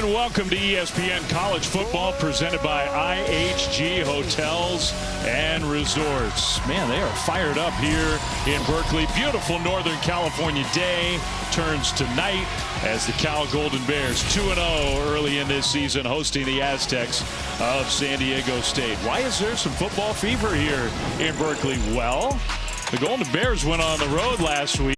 And welcome to ESPN College Football, presented by IHG Hotels and Resorts. Man, they are fired up here in Berkeley. Beautiful Northern California day turns to night as the Cal Golden Bears 2-0 early in this season, hosting the Aztecs of San Diego State. Why is there some football fever here in Berkeley? Well, the Golden Bears went on the road last week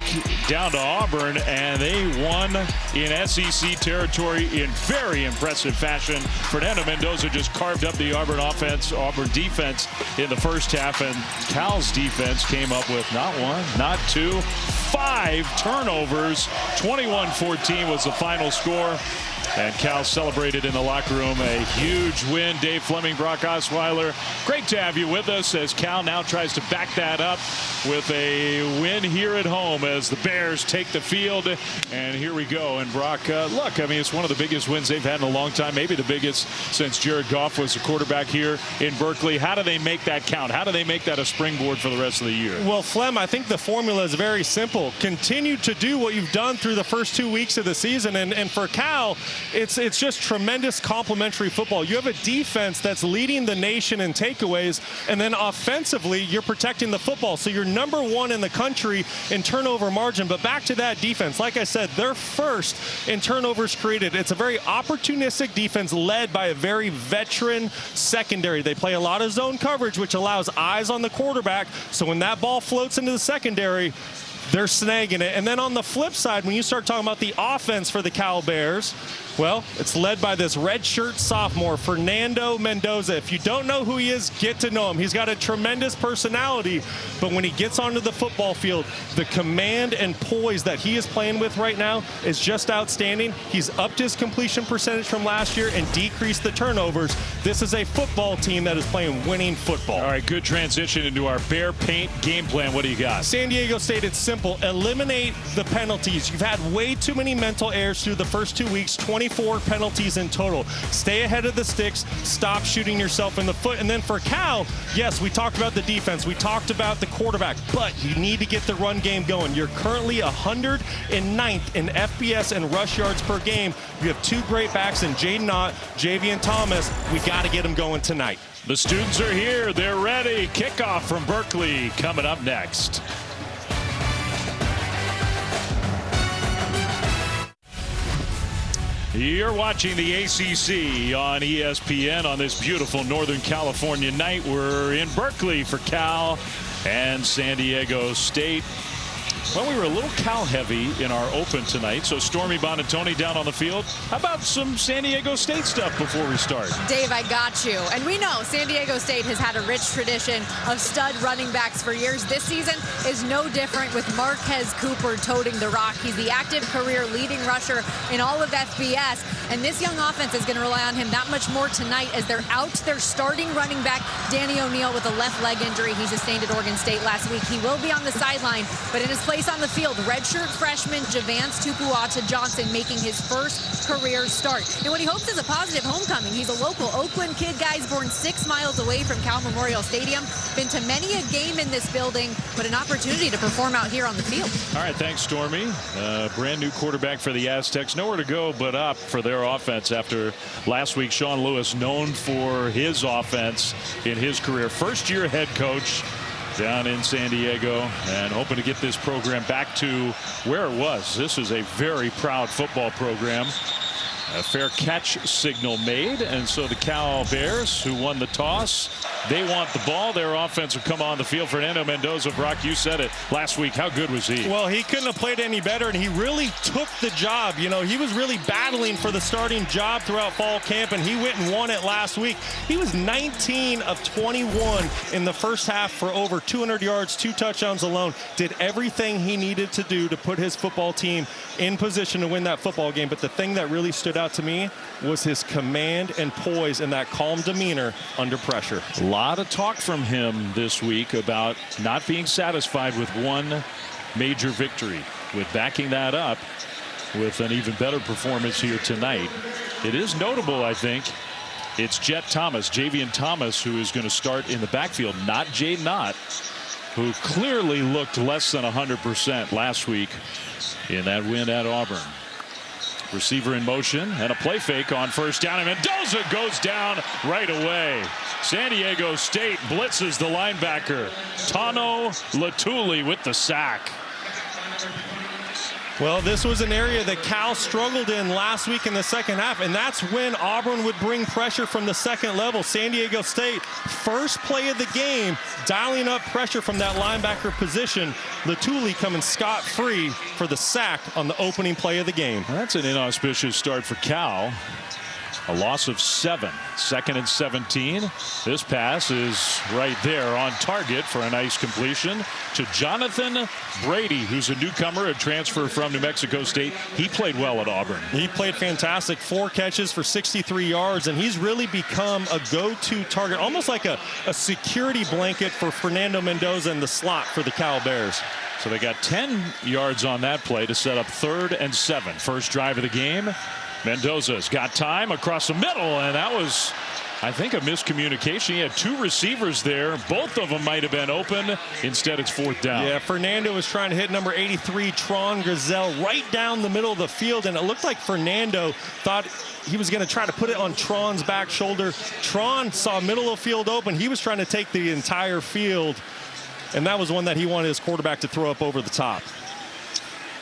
down to Auburn, and they won in SEC territory in very impressive fashion. Fernando Mendoza just carved up the Auburn defense in the first half, and Cal's defense came up with not one, not two, 5 turnovers. 21-14 was the final score. And Cal celebrated in the locker room a huge win. Dave Fleming, Brock Osweiler, great to have you with us as Cal now tries to back that up with a win here at home as the Bears take the field. And here we go. And Brock, look, I mean, it's one of the biggest wins they've had in a long time, maybe the biggest since Jared Goff was the quarterback here in Berkeley. How do they make that count? How do they make that a springboard for the rest of the year? Well, Flem, I think the formula is very simple. Continue to do what you've done through the first 2 weeks of the season. And for Cal, it's just tremendous complementary football. You have a defense that's leading the nation in takeaways, and then offensively, you're protecting the football. So you're number 1 in the country in turnover margin. But back to that defense, like I said, they're first in turnovers created. It's a very opportunistic defense led by a very veteran secondary. They play a lot of zone coverage, which allows eyes on the quarterback. So when that ball floats into the secondary, they're snagging it. And then on the flip side, when you start talking about the offense for the Cal Bears, well, it's led by this redshirt sophomore, Fernando Mendoza. If you don't know who he is, get to know him. He's got a tremendous personality, but when he gets onto the football field, the command and poise that he is playing with right now is just outstanding. He's upped his completion percentage from last year and decreased the turnovers. This is a football team that is playing winning football. All right, good transition into our Bear Paint game plan. What do you got? San Diego State, it's simple. Eliminate the penalties. You've had way too many mental errors through the first 2 weeks, 24 penalties in total. Stay ahead of the sticks. Stop shooting yourself in the foot. And then for Cal, yes, we talked about the defense. We talked about the quarterback, but you need to get the run game going. You're currently 109th in FBS and rush yards per game. You have 2 great backs in Jaden Knott, Javian Thomas. We got to get them going tonight. The students are here. They're ready. Kickoff from Berkeley coming up next. You're watching the ACC on ESPN on this beautiful Northern California night. We're in Berkeley for Cal and San Diego State. Well, we were a little Cal heavy in our open tonight, so Stormy Bonatoni down on the field. How about some San Diego State stuff before we start? Dave, I got you. And we know San Diego State has had a rich tradition of stud running backs for years. This season is no different with Marquez Cooper toting the rock. He's the active career leading rusher in all of FBS. And this young offense is going to rely on him that much more tonight as they're out their starting running back, Danny O'Neal, with a left leg injury he sustained at Oregon State last week. He will be on the sideline, but in his place on the field, redshirt freshman Javance Tupuata Johnson making his first career start. And what he hopes is a positive homecoming. He's a local Oakland kid, guys, born 6 miles away from Cal Memorial Stadium. Been to many a game in this building, but an opportunity to perform out here on the field. All right, thanks, Stormy. Brand new quarterback for the Aztecs. Nowhere to go but up for their offense after last week. Sean Lewis, known for his offense in his career. First-year head coach down in San Diego, and hoping to get this program back to where it was. This is a very proud football program. A fair catch signal made, and so the Cal Bears, who won the toss, they want the ball. Their offense will come on the field. Fernando Mendoza, Brock, you said it last week. How good was he? Well, he couldn't have played any better, and he really took the job. You know, he was really battling for the starting job throughout fall camp, and he went and won it last week. He was 19 of 21 in the first half for over 200 yards, 2 touchdowns alone. Did everything he needed to do to put his football team in position to win that football game. But the thing that really stood out to me was his command and poise and that calm demeanor under pressure. A lot of talk from him this week about not being satisfied with one major victory, with backing that up with an even better performance here tonight. It is notable, I think, it's Jet Thomas, Javian Thomas, who is going to start in the backfield, not Jaden Knott, who clearly looked less than 100% last week in that win at Auburn. Receiver in motion and a play fake on first down, and Mendoza goes down right away. San Diego State blitzes the linebacker. Tano Latuli with the sack. Well, this was an area that Cal struggled in last week in the second half, and that's when Auburn would bring pressure from the second level. San Diego State, first play of the game, dialing up pressure from that linebacker position. Latuli coming scot-free for the sack on the opening play of the game. Well, that's an inauspicious start for Cal. A loss of 7. 2nd and 17. This pass is right there on target for a nice completion to Jonathan Brady, who's a newcomer, a transfer from New Mexico State. He played well at Auburn. He played fantastic. 4 catches for 63 yards, and he's really become a go-to target, almost like a security blanket for Fernando Mendoza in the slot for the Cal Bears. So they got 10 yards on that play to set up 3rd and 7. First drive of the game. Mendoza's got time across the middle, and that was, I think, a miscommunication. He had 2 receivers there. Both of them might have been open. Instead, it's 4th down. Yeah, Fernando was trying to hit number 83, Tron Gazelle, right down the middle of the field, and it looked like Fernando thought he was going to try to put it on Tron's back shoulder. Tron saw middle of field open. He was trying to take the entire field, and that was one that he wanted his quarterback to throw up over the top.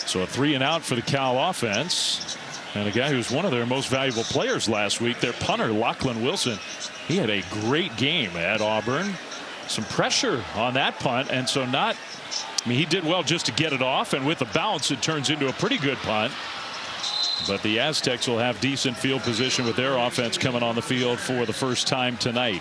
So a 3 and out for the Cal offense. And a guy who was one of their most valuable players last week, their punter, Lachlan Wilson. He had a great game at Auburn. Some pressure on that punt, and so he did well just to get it off, and with the bounce, it turns into a pretty good punt. But the Aztecs will have decent field position with their offense coming on the field for the first time tonight.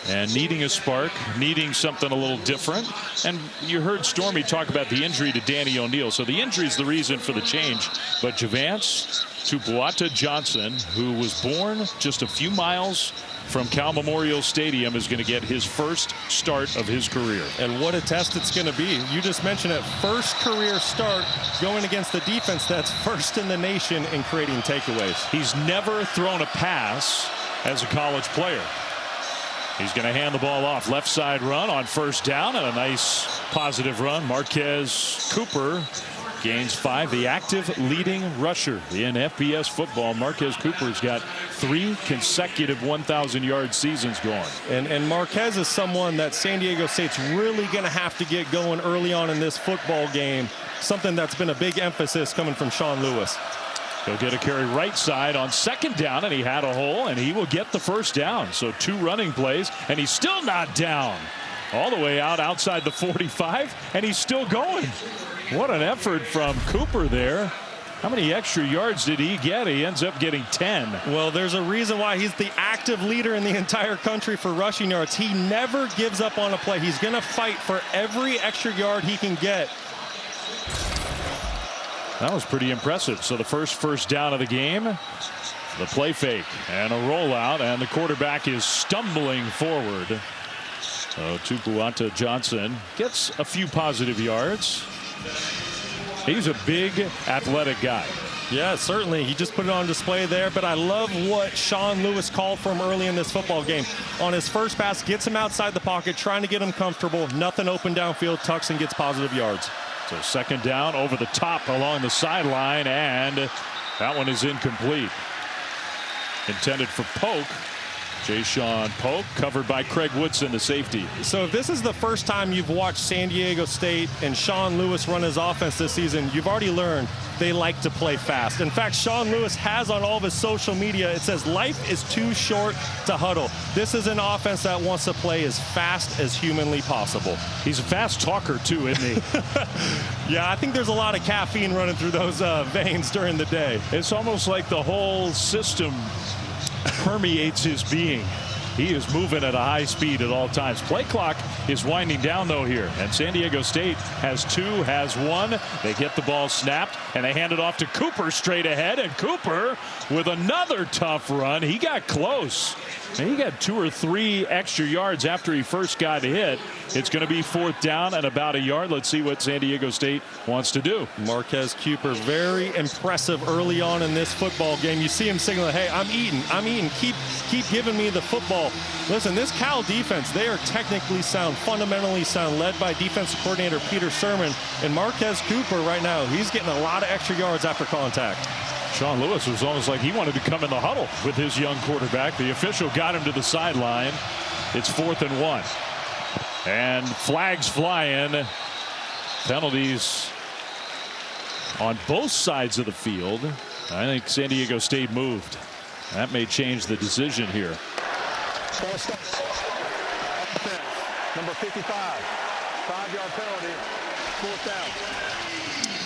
And needing a spark, needing something a little different. And you heard Stormy talk about the injury to Danny O'Neal. So the injury is the reason for the change. But Javance Tupuola Johnson, who was born just a few miles from Cal Memorial Stadium, is going to get his first start of his career. And what a test it's going to be. You just mentioned it. First career start going against the defense that's first in the nation in creating takeaways. He's never thrown a pass as a college player. He's going to hand the ball off. Left side run on first down, and a nice positive run. Marquez Cooper gains 5. The active leading rusher in FBS football. Marquez Cooper's got 3 consecutive 1,000-yard seasons going. And Marquez is someone that San Diego State's really going to have to get going early on in this football game. Something that's been a big emphasis coming from Sean Lewis. He'll get a carry right side on second down, and he had a hole, and he will get the first down. So 2 running plays, and he's still not down. All the way out outside the 45, and he's still going. What an effort from Cooper there. How many extra yards did he get? He ends up getting 10. Well, there's a reason why he's the active leader in the entire country for rushing yards. He never gives up on a play. He's going to fight for every extra yard he can get. That was pretty impressive. So the first down of the game, the play fake and a rollout, and the quarterback is stumbling forward. So Tupuola Johnson gets a few positive yards. He's a big athletic guy. Yeah, certainly. He just put it on display there, but I love what Sean Lewis called for him early in this football game. On his first pass, gets him outside the pocket, trying to get him comfortable. Nothing open downfield, tucks and gets positive yards. So second down over the top along the sideline, and that one is incomplete. Intended for Polk. Jay-Sean Polk, covered by Craig Woodson, the safety. So if this is the first time you've watched San Diego State and Sean Lewis run his offense this season, you've already learned they like to play fast. In fact, Sean Lewis has on all of his social media, it says, life is too short to huddle. This is an offense that wants to play as fast as humanly possible. He's a fast talker, too, isn't he? Yeah, I think there's a lot of caffeine running through those veins during the day. It's almost like the whole system permeates his being. He is moving at a high speed at all times. Play clock is winding down, though, here. And San Diego State has 2, has 1. They get the ball snapped, and they hand it off to Cooper straight ahead. And Cooper with another tough run. He got close. And he got 2 or 3 extra yards after he first got hit. It's going to be 4th down and about a yard. Let's see what San Diego State wants to do. Marquez Cooper, very impressive early on in this football game. You see him signaling, hey, I'm eating. Keep giving me the football. Listen, this Cal defense, they are technically sound, fundamentally sound, led by defensive coordinator Peter Sherman. And Marquez Cooper right now, he's getting a lot of extra yards after contact. Sean Lewis was almost like he wanted to come in the huddle with his young quarterback. The official got him to the sideline. It's 4th and 1. And flags flying. Penalties on both sides of the field. I think San Diego State moved. That may change the decision here. Number 55, 5-yard penalty, 4th down.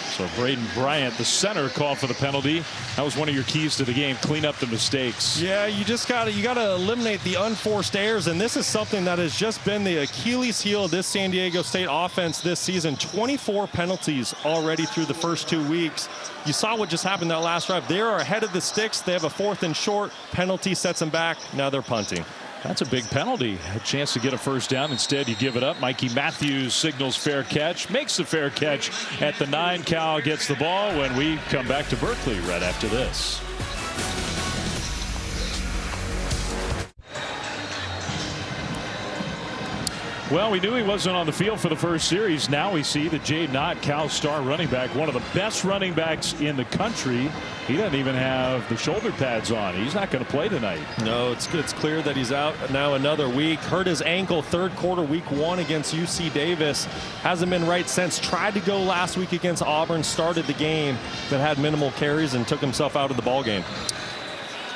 So Braden Bryant, the center, called for the penalty. That was one of your keys to the game. Clean up the mistakes. Yeah, you gotta eliminate the unforced errors, and this is something that has just been the Achilles heel of this San Diego State offense this season. 24 penalties already through the first 2 weeks. You saw what just happened that last drive. They are ahead of the sticks. They have a 4th and short. Penalty sets them back. Now they're punting. That's a big penalty. A chance to get a first down. Instead, you give it up. Mikey Matthews signals fair catch, makes the fair catch at the 9. Cal gets the ball when we come back to Berkeley right after this. Well, we knew he wasn't on the field for the first series. Now we see that Jade Knott, Cal's star running back, one of the best running backs in the country. He doesn't even have the shoulder pads on. He's not going to play tonight. No, it's clear that he's out now another week. Hurt his ankle 3rd quarter, week 1 against UC Davis. Hasn't been right since. Tried to go last week against Auburn, started the game, but had minimal carries and took himself out of the ball game.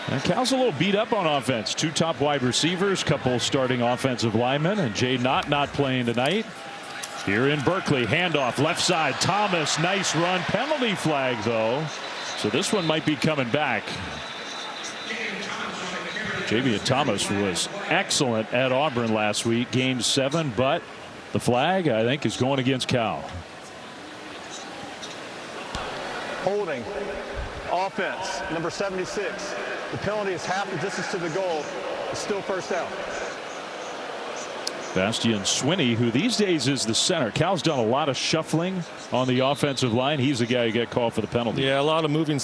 And Cal's a little beat up on offense. 2 top wide receivers, couple starting offensive linemen, and Jade Knott not playing tonight. Here in Berkeley, handoff left side. Thomas, nice run. Penalty flag though. So this one might be coming back. Javian Thomas was excellent at Auburn last week, game 7, but the flag I think is going against Cal. Holding. Offense, number 76. The penalty is half the distance to the goal. It's still first down. Bastian Swinney, who these days is the center. Cal's done a lot of shuffling on the offensive line. He's the guy who got called for the penalty. Yeah, a lot of moving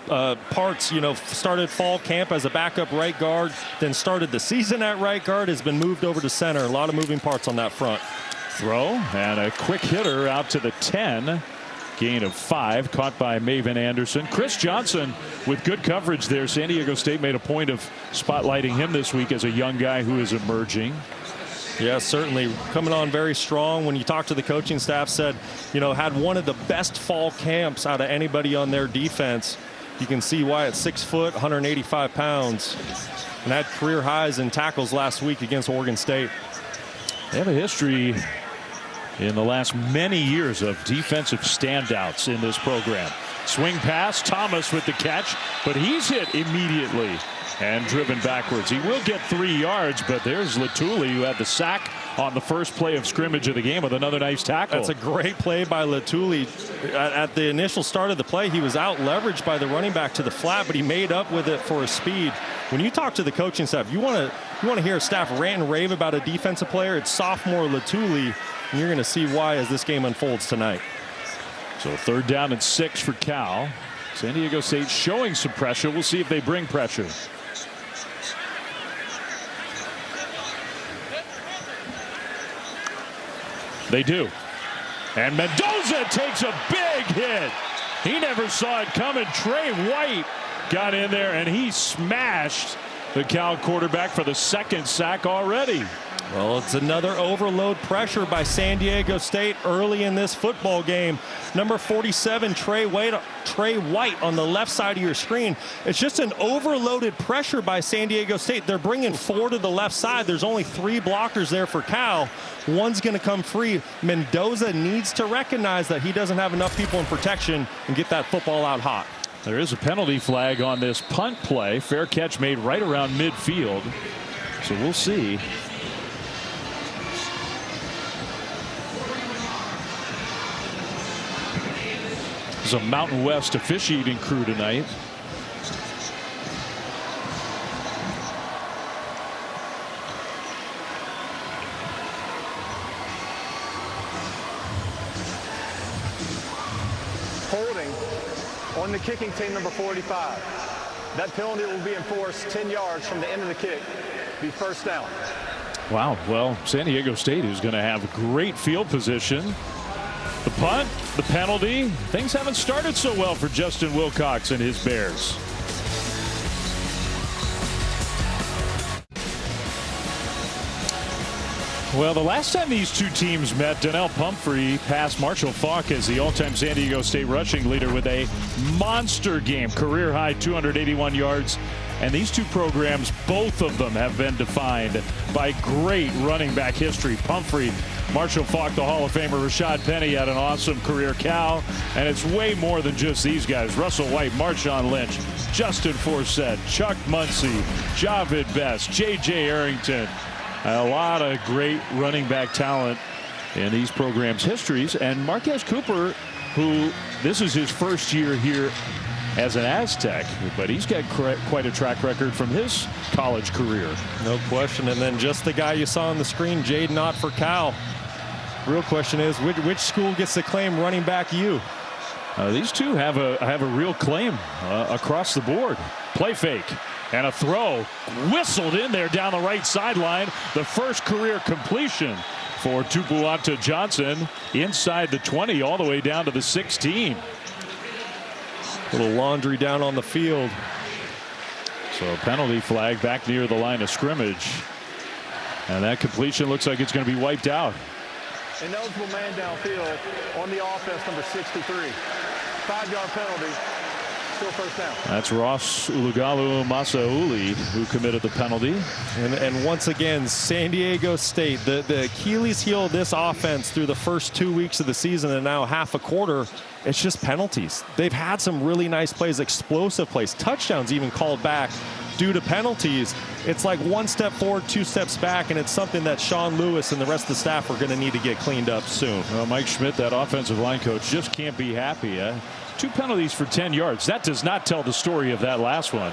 parts. You know, started fall camp as a backup right guard, then started the season at right guard, has been moved over to center. A lot of moving parts on that front. Throw and a quick hitter out to the 10. Gain of 5, caught by Maven Anderson. Chris Johnson with good coverage there. San Diego State made a point of spotlighting him this week as a young guy who is emerging. Yeah, certainly coming on very strong. When you talk to the coaching staff, said, you know, had one of the best fall camps out of anybody on their defense. You can see why at 6 foot, 185 pounds, and had career highs in tackles last week against Oregon State. They have a history in the last many years of defensive standouts in this program. Swing pass, Thomas with the catch, but he's hit immediately and driven backwards. He will get 3 yards, but there's Latuli, who had the sack on the first play of scrimmage of the game with another nice tackle. That's a great play by Latuli. At the initial start of the play, he was out leveraged by the running back to the flat, but he made up with it for his speed. When you talk to the coaching staff, you want to hear a staff rant and rave about a defensive player. It's sophomore Latuli, and you're going to see why as this game unfolds tonight. So 3rd down and 6 for Cal. San Diego State showing some pressure. We'll see if they bring pressure. They do. And Mendoza takes a big hit. He never saw it coming. Trey White got in there and he smashed the Cal quarterback for the 2nd sack already. Well, it's another overload pressure by San Diego State early in this football game. Number 47, Trey White on the left side of your screen. It's just an overloaded pressure by San Diego State. They're bringing 4 to the left side. There's only 3 blockers there for Cal. One's going to come free. Mendoza needs to recognize that he doesn't have enough people in protection and get that football out hot. There is a penalty flag on this punt play. Fair catch made right around midfield. So we'll see. There's a Mountain West officiating crew tonight. Holding on the kicking team, number 45. That penalty will be enforced 10 yards from the end of the kick. Be first down. Wow. Well, San Diego State is going to have great field position. The punt, the penalty. Things haven't started so well for Justin Wilcox and his Bears. Well, the last time these two teams met, Donnell Pumphrey passed Marshall Faulk as the all-time San Diego State rushing leader with a monster game, career-high 281 yards. And these two programs, both of them have been defined by great running back history. Pumphrey, Marshall Faulk, the Hall of Famer Rashad Penny had an awesome career. Cal, and it's way more than just these guys. Russell White, Marshawn Lynch, Justin Forsett, Chuck Muncie, Javid Best, J.J. Arrington. A lot of great running back talent in these programs' histories. And Marquez Cooper, who this is his first year here as an Aztec, but he's got quite a track record from his college career. No question. And then just the guy you saw on the screen, Jaden Ott for Cal. Real question is, which school gets to claim running back you? These two have a real claim across the board. Play fake. And a throw whistled in there down the right sideline. The first career completion for Tupuata Johnson inside the 20 all the way down to the 16. Little laundry down on the field. So penalty flag back near the line of scrimmage. And that completion looks like it's going to be wiped out. An eligible man downfield on the offense, number 63. 5-yard penalty. Still first down. That's Ross Ulugalu Masauli who committed the penalty. And once again, San Diego State, the Achilles heel of this offense through the first 2 weeks of the season and now half a quarter, it's just penalties. They've had some really nice plays, explosive plays, touchdowns even called back due to penalties. It's like one step forward, 2 steps back, and it's something that Sean Lewis and the rest of the staff are going to need to get cleaned up soon. Well, Mike Schmidt, that offensive line coach, just can't be happy. 2 penalties for 10 yards. That does not tell the story of that last one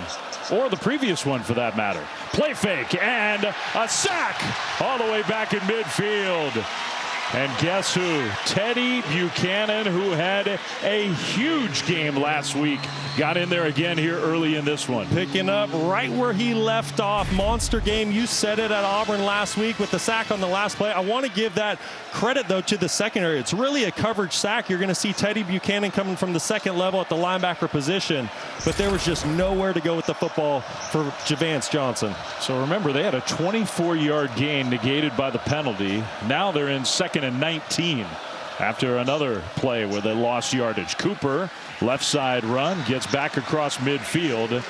or the previous one for that matter. Play fake and a sack all the way back in midfield. And guess who? Teddy Buchanan, who had a huge game last week, got in there again here early in this one. Picking up right where he left off. Monster game. You said it at Auburn last week with the sack on the last play. I want to give that credit, though, to the secondary. It's really a coverage sack. You're going to see Teddy Buchanan coming from the second level at the linebacker position, but there was just nowhere to go with the football for Javance Johnson. So remember, they had a 24-yard gain negated by the penalty. Now they're in 2nd and 19 after another play where they lost yardage. Cooper, left side run, gets back across midfield,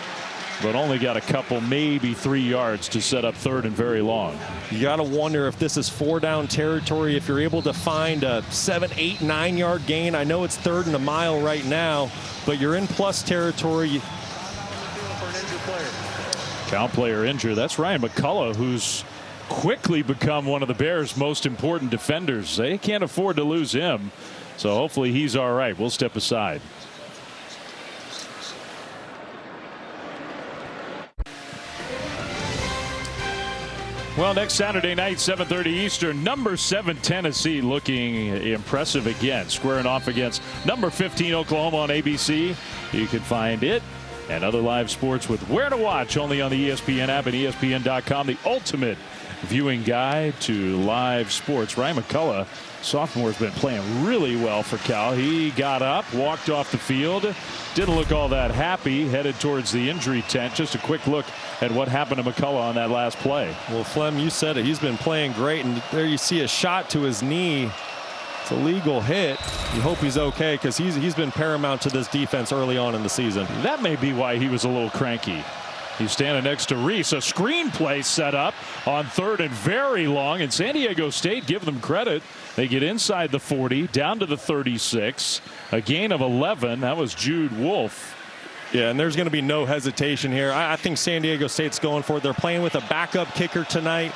but only got a couple, maybe 3 yards to set up 3rd and very long. You got to wonder if this is 4-down territory, if you're able to find a 7, 8, 9-yard gain. I know it's 3rd and a mile right now, but you're in plus territory. Cal player injured. That's Ryan McCullough, who's quickly become one of the Bears' most important defenders. They can't afford to lose him, so hopefully he's all right. We'll step aside. Well, next Saturday night, 7:30 Eastern, number 7 Tennessee looking impressive again, squaring off against number 15 Oklahoma on ABC. You can find it and other live sports with Where to Watch only on the ESPN app and ESPN.com, the ultimate viewing guide to live sports. Ryan McCullough, sophomore, has been playing really well for Cal. He got up, walked off the field, didn't look all that happy, headed towards the injury tent. Just a quick look at what happened to McCullough on that last play. Well, Flem, you said it. He's been playing great, and there you see a shot to his knee. It's a legal hit. You hope he's okay, because he's been paramount to this defense early on in the season. That may be why he was a little cranky. He's standing next to Reese. A screen play set up on 3rd and very long. And San Diego State, give them credit. They get inside the 40, down to the 36. A gain of 11. That was Jude Wolfe. Yeah, and there's going to be no hesitation here. I think San Diego State's going for it. They're playing with a backup kicker tonight.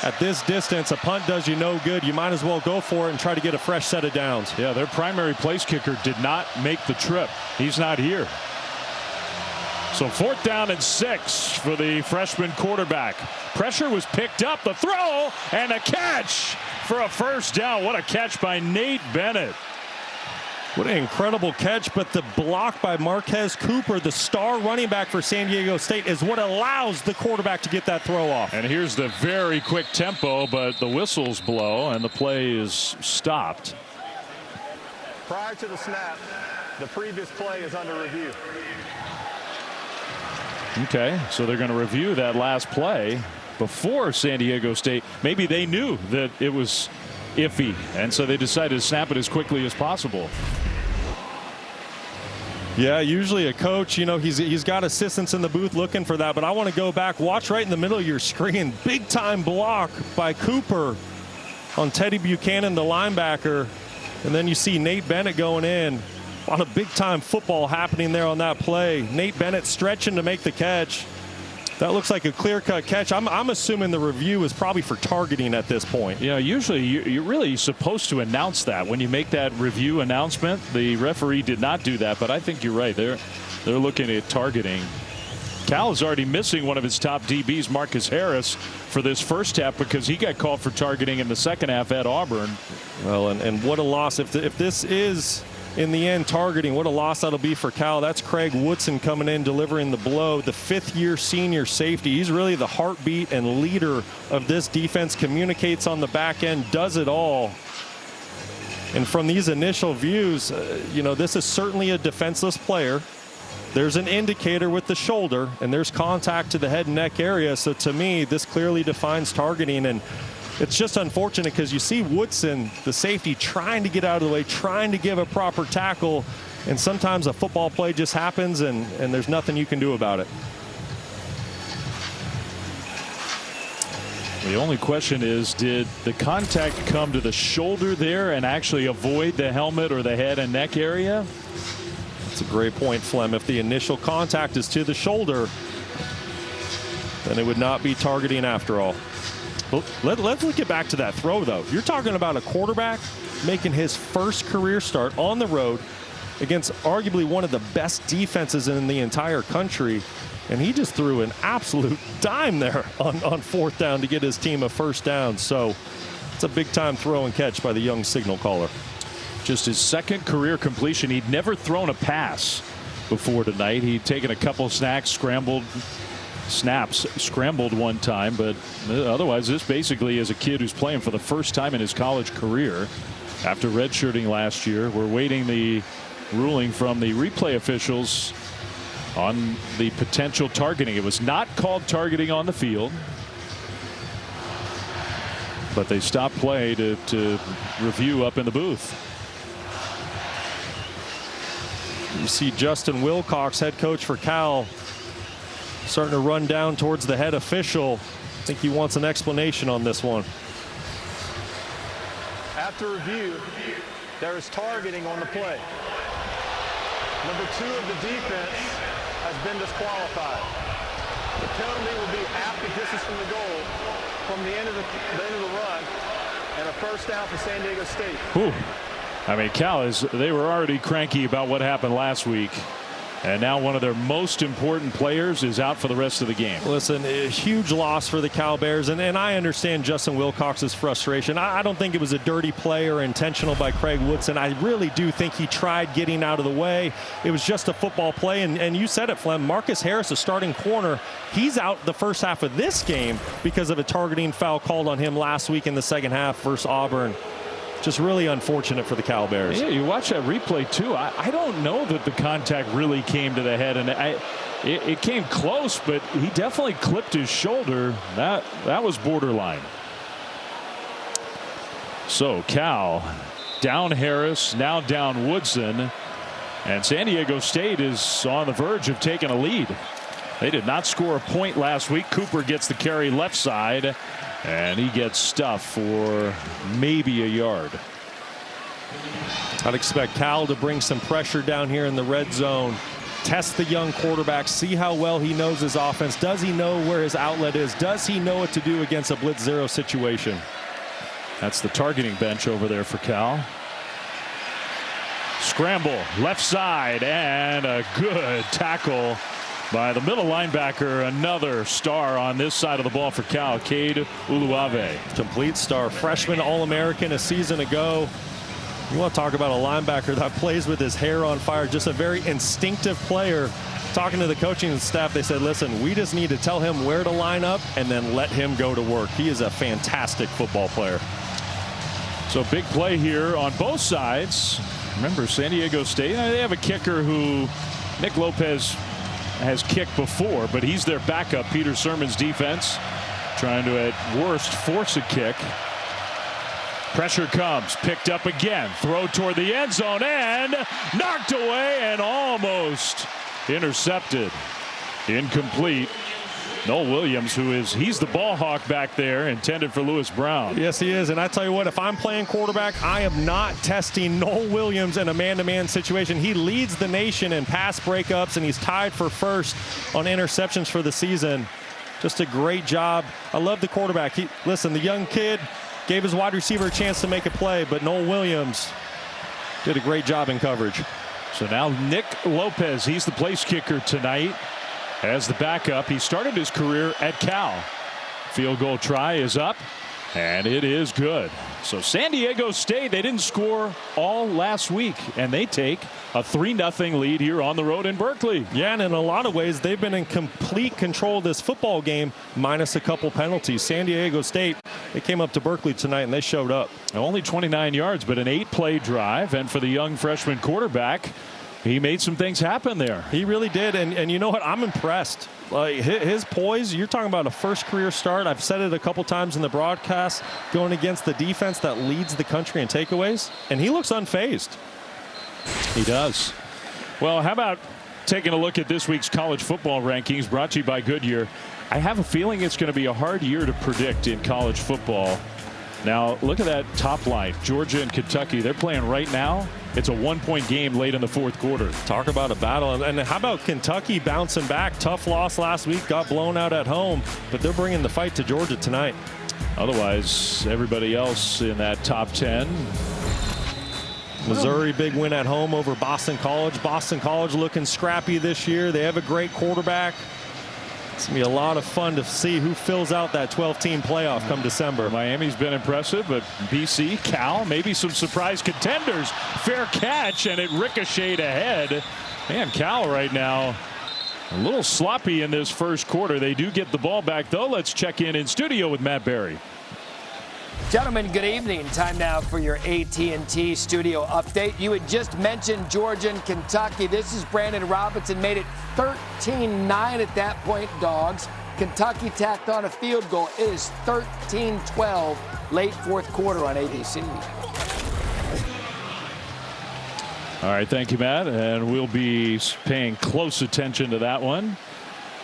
At this distance, a punt does you no good. You might as well go for it and try to get a fresh set of downs. Yeah, their primary place kicker did not make the trip. He's not here. So 4th down and 6 for the freshman quarterback. Pressure was picked up. The throw and a catch for a first down. What a catch by Nate Bennett. What an incredible catch, but the block by Marquez Cooper, the star running back for San Diego State, is what allows the quarterback to get that throw off. And here's the very quick tempo, but the whistles blow and the play is stopped. Prior to the snap, the previous play is under review. Okay, so they're going to review that last play before San Diego State. Maybe they knew that it was iffy, and so they decided to snap it as quickly as possible. Yeah, usually a coach, you know, he's got assistants in the booth looking for that, but I want to go back, watch right in the middle of your screen. Big time block by Cooper on Teddy Buchanan, the linebacker, and then you see Nate Bennett going in. A lot of big time football happening there on that play. Nate Bennett stretching to make the catch. That looks like a clear-cut catch. I'm assuming the review is probably for targeting at this point. Yeah, usually you're really supposed to announce that when you make that review announcement. The referee did not do that, but I think you're right. They're looking at targeting. Cal is already missing one of his top DBs, Marcus Harris, for this first half because he got called for targeting in the second half at Auburn. Well, and what a loss if this is in the end targeting. What a loss that'll be for Cal. That's Craig Woodson coming in delivering the blow, the fifth-year senior safety. He's really the heartbeat and leader of this defense, communicates on the back end, does it all. And from these initial views, you know, this is certainly a defenseless player. There's an indicator with the shoulder, and there's contact to the head and neck area. So to me, this clearly defines targeting. And it's just unfortunate because you see Woodson, the safety, trying to get out of the way, trying to give a proper tackle, and sometimes a football play just happens and there's nothing you can do about it. The only question is, did the contact come to the shoulder there and actually avoid the helmet or the head and neck area? That's a great point, Flem. If the initial contact is to the shoulder, then it would not be targeting after all. Let's get back to that throw, though. You're talking about a quarterback making his first career start on the road against arguably one of the best defenses in the entire country, and he just threw an absolute dime there on fourth down to get his team a first down. So it's a big-time throw and catch by the young signal caller. Just his second career completion. He'd never thrown a pass before tonight. He'd taken a couple snaps, scrambled one time, but otherwise this basically is a kid who's playing for the first time in his college career after redshirting last year. We're waiting the ruling from the replay officials on the potential targeting. It was not called targeting on the field, but they stopped play to review up in the booth. You see Justin Wilcox, head coach for Cal, starting to run down towards the head official. I think he wants an explanation on this one. After review, there is targeting on the play. Number 2 of the defense has been disqualified. The penalty will be half the distance from the goal from the end of the run, and a first down for San Diego State. Ooh. I mean, Cal they were already cranky about what happened last week. And now one of their most important players is out for the rest of the game. Listen, a huge loss for the Cal Bears, and I understand Justin Wilcox's frustration. I don't think it was a dirty play or intentional by Craig Woodson. I really do think he tried getting out of the way. It was just a football play, and you said it, Flem. Marcus Harris, a starting corner, he's out the first half of this game because of a targeting foul called on him last week in the second half versus Auburn. Just really unfortunate for the Cal Bears. Yeah, you watch that replay too. I don't know that the contact really came to the head, and it came close, but he definitely clipped his shoulder. That was borderline. So Cal down Harris, now down Woodson, and San Diego State is on the verge of taking a lead. They did not score a point last week. Cooper gets the carry left side, and he gets stuffed for maybe a yard. I'd expect Cal to bring some pressure down here in the red zone. Test the young quarterback, see how well he knows his offense. Does he know where his outlet is? Does he know what to do against a blitz zero situation? That's the targeting bench over there for Cal. Scramble left side, and a good tackle by the middle linebacker. Another star on this side of the ball for Cal, Cade Uluave. Complete star, freshman All-American a season ago. You want to talk about a linebacker that plays with his hair on fire, just a very instinctive player. Talking to the coaching staff, they said, listen, we just need to tell him where to line up and then let him go to work. He is a fantastic football player. So big play here on both sides. Remember, San Diego State, they have a kicker who Nick Lopez has kicked before, but he's their backup. Peter Sermon's defense trying to, at worst, force a kick. Pressure comes, picked up again, throw toward the end zone, and knocked away and almost intercepted. Incomplete. Noel Williams, he's the ball hawk back there, intended for Lewis Brown. Yes, he is. And I tell you what, if I'm playing quarterback, I am not testing Noel Williams in a man-to-man situation. He leads the nation in pass breakups, and he's tied for first on interceptions for the season. Just a great job. I love the quarterback. Listen, the young kid gave his wide receiver a chance to make a play, but Noel Williams did a great job in coverage. So now Nick Lopez, he's the place kicker tonight. As the backup, he started his career at Cal. Field goal try is up, and it is good. So San Diego State, they didn't score all last week, and they take a 3-0 lead here on the road in Berkeley. Yeah, and in a lot of ways, they've been in complete control of this football game, minus a couple penalties. San Diego State, they came up to Berkeley tonight, and they showed up. Only 29 yards, but an 8-play drive, and for the young freshman quarterback, he made some things happen there. He really did, and you know what? I'm impressed. Like his poise, you're talking about a first career start. I've said it a couple times in the broadcast, going against the defense that leads the country in takeaways, and he looks unfazed. He does. Well, how about taking a look at this week's college football rankings brought to you by Goodyear? I have a feeling it's going to be a hard year to predict in college football. Now, look at that top line. Georgia and Kentucky, they're playing right now. It's a 1-point game late in the fourth quarter. Talk about a battle. And how about Kentucky bouncing back? Tough loss last week, got blown out at home, but they're bringing the fight to Georgia tonight. Otherwise, everybody else in that top 10. Missouri, big win at home over Boston College. Boston College looking scrappy this year. They have a great quarterback. It's going to be a lot of fun to see who fills out that 12-team playoff come December. Miami's been impressive, but BC, Cal, maybe some surprise contenders. Fair catch, and it ricocheted ahead. Man, Cal right now a little sloppy in this first quarter. They do get the ball back, though. Let's check in studio with Matt Berry. Gentlemen, good evening. Time now for your AT&T studio update. You had just mentioned Georgia and Kentucky. This is Brandon Robinson, made it 13-9 at that point, Dogs. Kentucky tacked on a field goal. It is 13-12 late fourth quarter on ABC. All right, thank you, Matt. And we'll be paying close attention to that one.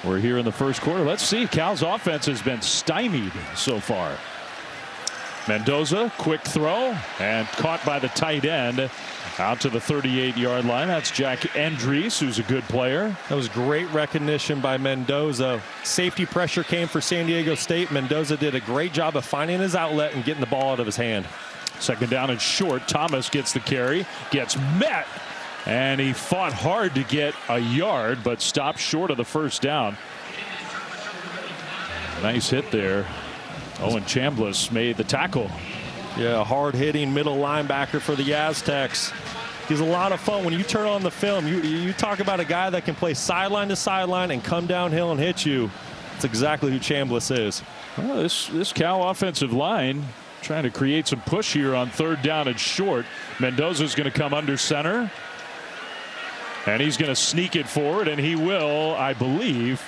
We're here in the first quarter. Let's see. Cal's offense has been stymied so far. Mendoza, quick throw, and caught by the tight end out to the 38-yard line. That's Jack Endries, who's a good player. That was great recognition by Mendoza. Safety pressure came for San Diego State. Mendoza did a great job of finding his outlet and getting the ball out of his hand. Second down and short. Thomas gets the carry, gets met, and he fought hard to get a yard, but stopped short of the first down. Nice hit there. Owen Chambliss made the tackle. Yeah, hard-hitting middle linebacker for the Aztecs. He's a lot of fun. When you turn on the film, you talk about a guy that can play sideline to sideline and come downhill and hit you. That's exactly who Chambliss is. Well, this Cal offensive line trying to create some push here on third down and short. Mendoza's going to come under center, and he's going to sneak it forward, and he will, I believe,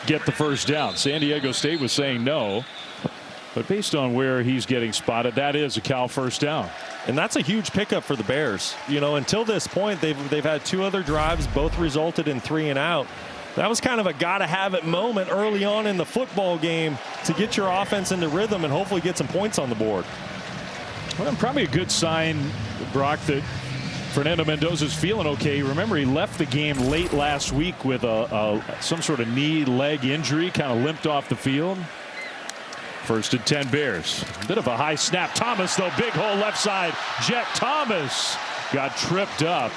get the first down. San Diego State was saying no, but based on where he's getting spotted, that is a Cal first down. And that's a huge pickup for the Bears. You know, until this point, they've had two other drives, both resulted in 3 and out. That was kind of a gotta-have-it moment early on in the football game to get your offense into rhythm and hopefully get some points on the board. Well, probably a good sign, Brock, that Fernando Mendoza's feeling okay. Remember, he left the game late last week with some sort of knee leg injury, kind of limped off the field. First and 10 Bears. Bit of a high snap. Thomas, though, big hole left side. Jet Thomas got tripped up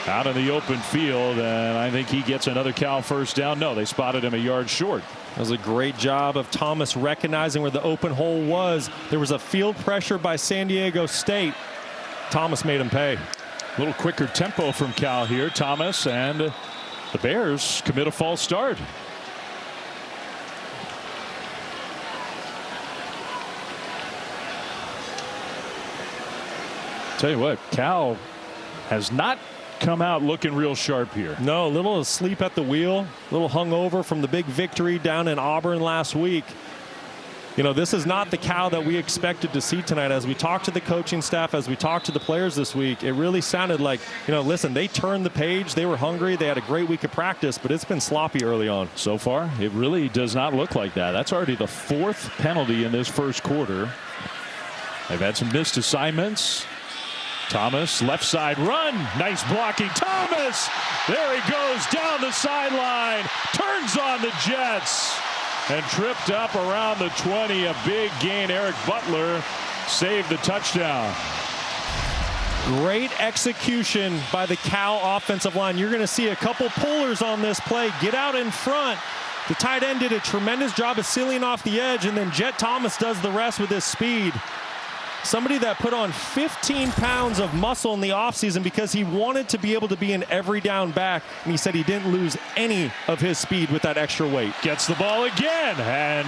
out in the open field, and I think he gets another Cal first down. No, they spotted him a yard short. That was a great job of Thomas recognizing where the open hole was. There was a field pressure by San Diego State. Thomas made him pay. A little quicker tempo from Cal here. Thomas and the Bears commit a false start. Tell you what, Cal has not come out looking real sharp here. No, a little asleep at the wheel, a little hungover from the big victory down in Auburn last week. You know, this is not the Cal that we expected to see tonight. As we talked to the coaching staff, as we talked to the players this week, it really sounded like, you know, listen, they turned the page. They were hungry. They had a great week of practice, but it's been sloppy early on. So far, it really does not look like that. That's already the 4th penalty in this first quarter. They've had some missed assignments. Thomas, left side run. Nice blocking. Thomas! There he goes down the sideline. Turns on the Jets. And tripped up around the 20. A big gain. Eric Butler saved the touchdown. Great execution by the Cal offensive line. You're going to see a couple pullers on this play. Get out in front. The tight end did a tremendous job of sealing off the edge, and then Jet Thomas does the rest with his speed. Somebody that put on 15 pounds of muscle in the offseason because he wanted to be able to be an every down back, and he said he didn't lose any of his speed with that extra weight. Gets the ball again, and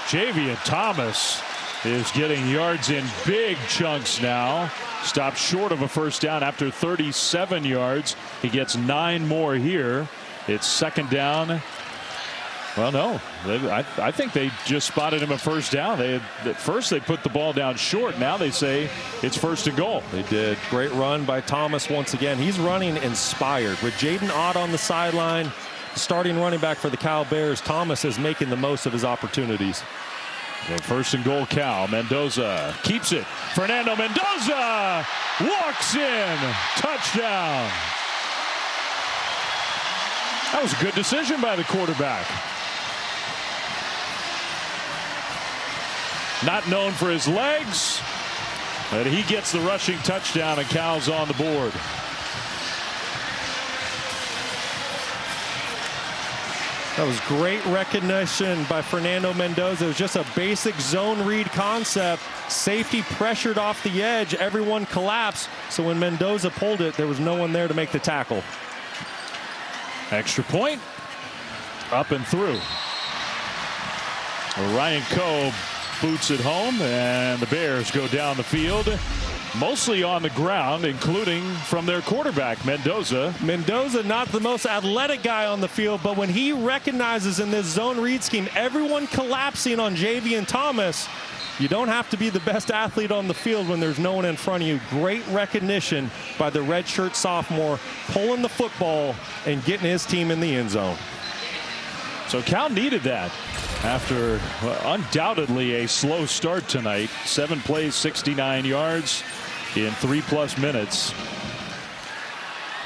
Javian Thomas is getting yards in big chunks now. Stopped short of a first down after 37 yards. He gets 9 more here. It's second down. Well, no, I think they just spotted him a first down. At first they put the ball down short. Now they say it's first and goal. They did. Great run by Thomas once again. He's running inspired. With Jaden Ott on the sideline, starting running back for the Cal Bears, Thomas is making the most of his opportunities. So first and goal, Cal. Mendoza keeps it. Fernando Mendoza walks in. Touchdown. That was a good decision by the quarterback. Not known for his legs, but he gets the rushing touchdown, and Cal's on the board. That was great recognition by Fernando Mendoza. It was just a basic zone read concept. Safety pressured off the edge. Everyone collapsed. So when Mendoza pulled it, there was no one there to make the tackle. Extra point. Up and through. Ryan Coe boots it home, and the Bears go down the field, mostly on the ground, including from their quarterback, Mendoza. Mendoza, not the most athletic guy on the field, but when he recognizes in this zone read scheme, everyone collapsing on Javian Thomas, you don't have to be the best athlete on the field when there's no one in front of you. Great recognition by the redshirt sophomore, pulling the football and getting his team in the end zone. So Cal needed that after undoubtedly a slow start tonight. 7 plays, 69 yards in 3+ minutes.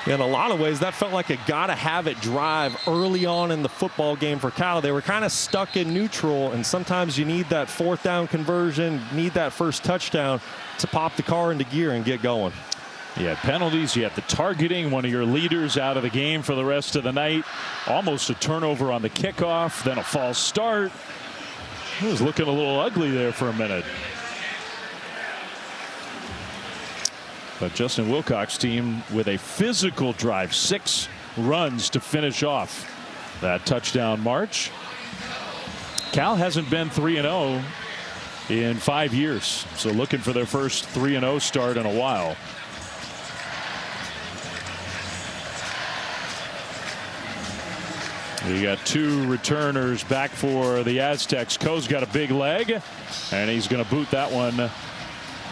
In a lot of ways, that felt like a gotta-have-it drive early on in the football game for Cal. They were kind of stuck in neutral, and sometimes you need that 4th down conversion, need that first touchdown to pop the car into gear and get going. You had penalties, you had the targeting, one of your leaders out of the game for the rest of the night. Almost a turnover on the kickoff, then a false start. It was looking a little ugly there for a minute. But Justin Wilcox's team with a physical drive, 6 runs to finish off that touchdown march. Cal hasn't been 3-0 in 5 years, so looking for their first 3-0 start in a while. You got 2 returners back for the Aztecs. Coe's got a big leg, and he's going to boot that one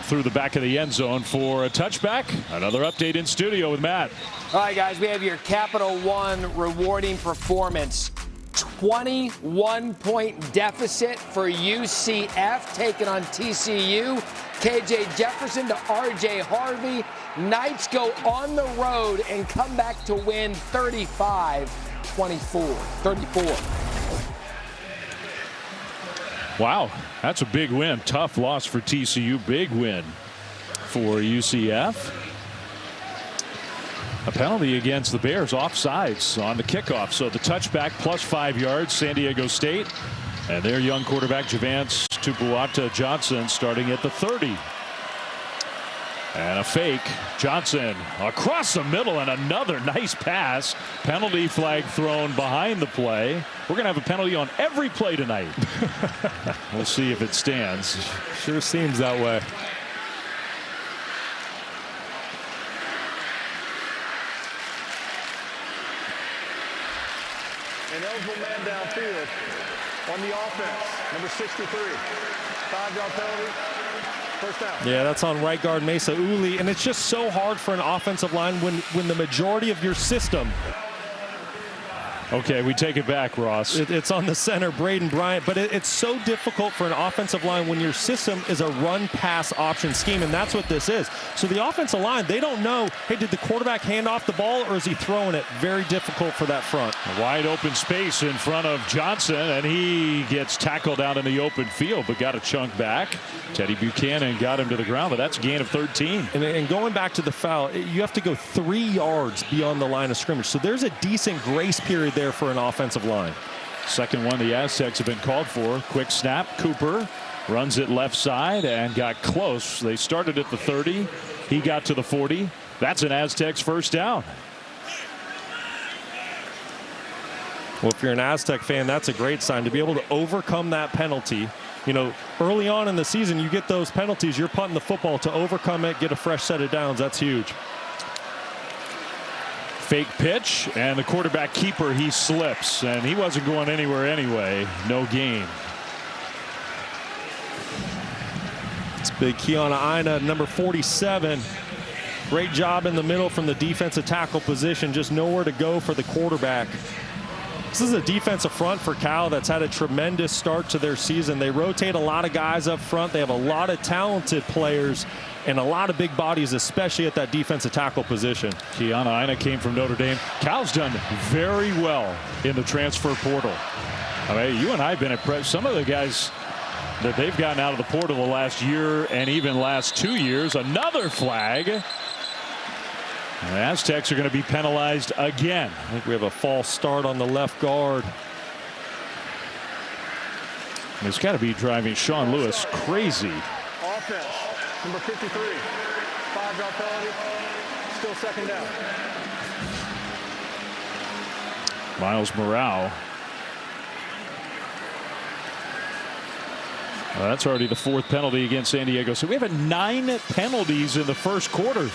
through the back of the end zone for a touchback. Another update in studio with Matt. All right, guys, we have your Capital One rewarding performance. 21-point deficit for UCF taking on TCU. KJ Jefferson to RJ Harvey. Knights go on the road and come back to win 34. Wow, that's a big win. Tough loss for TCU. Big win for UCF. A penalty against the Bears, offsides on the kickoff. So the touchback plus 5 yards, San Diego State. And their young quarterback, Javance Tupuata Johnson, starting at the 30. And a fake. Johnson across the middle, and another nice pass. Penalty flag thrown behind the play. We're going to have a penalty on every play tonight. We'll see if it stands. Sure seems that way. An eligible man downfield on the offense, number 63. 5-yard penalty. First down. Yeah, that's on right guard Mesa Uli, and it's just so hard for an offensive line when the majority of your system. Okay, we take it back, Ross. It's on the center, Braden Bryant, but it's so difficult for an offensive line when your system is a run-pass option scheme, and that's what this is. So the offensive line, they don't know, hey, did the quarterback hand off the ball or is he throwing it? Very difficult for that front. A wide open space in front of Johnson, and he gets tackled out in the open field, but got a chunk back. Teddy Buchanan got him to the ground, but that's a gain of 13. And going back to the foul, you have to go 3 yards beyond the line of scrimmage. So there's a decent grace period there for an offensive line. Second one the Aztecs have been called for. Quick snap. Cooper runs it left side and got close. They started at the 30. He got to the 40. That's an Aztecs first down. Well, if you're an Aztec fan, that's a great sign to be able to overcome that penalty. You know, early on in the season, you get those penalties. You're punting the football to overcome it, get a fresh set of downs. That's huge. Fake pitch, and the quarterback keeper, he slips, and he wasn't going anywhere anyway. No gain. It's big Kiana Ina, number 47. Great job in the middle from the defensive tackle position. Just nowhere to go for the quarterback. This is a defensive front for Cal that's had a tremendous start to their season. They rotate a lot of guys up front. They have a lot of talented players and a lot of big bodies, especially at that defensive tackle position. Kiana Ina came from Notre Dame. Cal's done very well in the transfer portal. I mean, you and I have been impressed. Some of the guys that they've gotten out of the portal the last year and even last 2 years. Another flag. The Aztecs are going to be penalized again. I think we have a false start on the left guard. And it's got to be driving Sean Lewis crazy. Offense, number 53. 5-yard penalty. Still second down. Miles Morale. Well, that's already the 4th penalty against San Diego. So we have 9 penalties in the first quarter.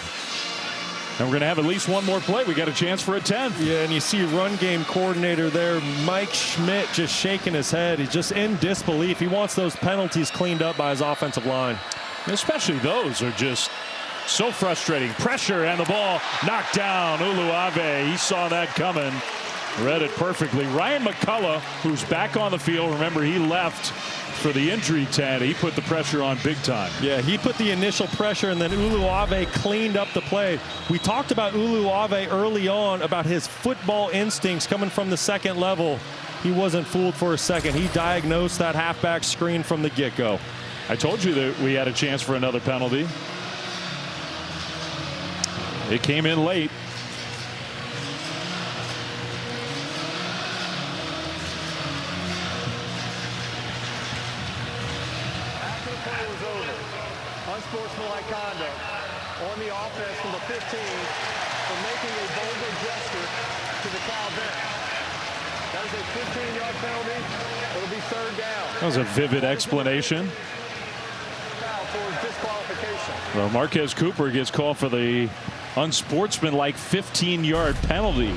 And we're going to have at least one more play. We got a chance for a 10. Yeah, and you see run game coordinator there, Mike Schmidt, just shaking his head. He's just in disbelief. He wants those penalties cleaned up by his offensive line. Especially those are just so frustrating. Pressure and the ball knocked down. Uluave, he saw that coming. Read it perfectly. Ryan McCullough, who's back on the field. Remember, he left for the injury tent. He put the pressure on big time. Yeah, he put the initial pressure, and then Uluave cleaned up the play. We talked about Uluave early on about his football instincts coming from the second level. He wasn't fooled for a second. He diagnosed that halfback screen from the get-go. I told you that we had a chance for another penalty. It came in late. Unsportsmanlike conduct on the offense, number 15, for making a vulgar gesture to the Cal bench. That is a 15-yard penalty. It'll be third down. That was a vivid explanation. Foul for disqualification. Well, Marquez Cooper gets called for the unsportsmanlike 15-yard penalty.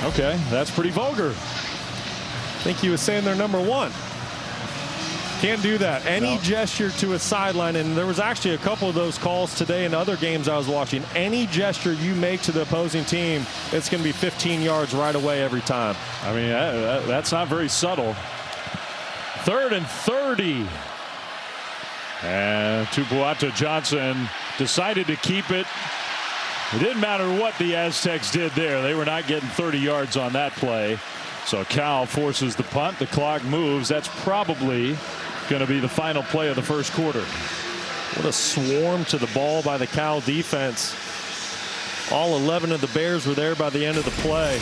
Okay, that's pretty vulgar. I think he was saying they're number 1. Can't do that. Any gesture to a sideline, and there was actually a couple of those calls today in other games I was watching. Any gesture you make to the opposing team, it's going to be 15 yards right away every time. I mean, that's not very subtle. 3rd and 30. And Tupuato Johnson decided to keep it. It didn't matter what the Aztecs did there. They were not getting 30 yards on that play. So Cal forces the punt. The clock moves. That's probably going to be the final play of the first quarter. What a swarm to the ball by the Cal defense. All 11 of the Bears were there by the end of the play.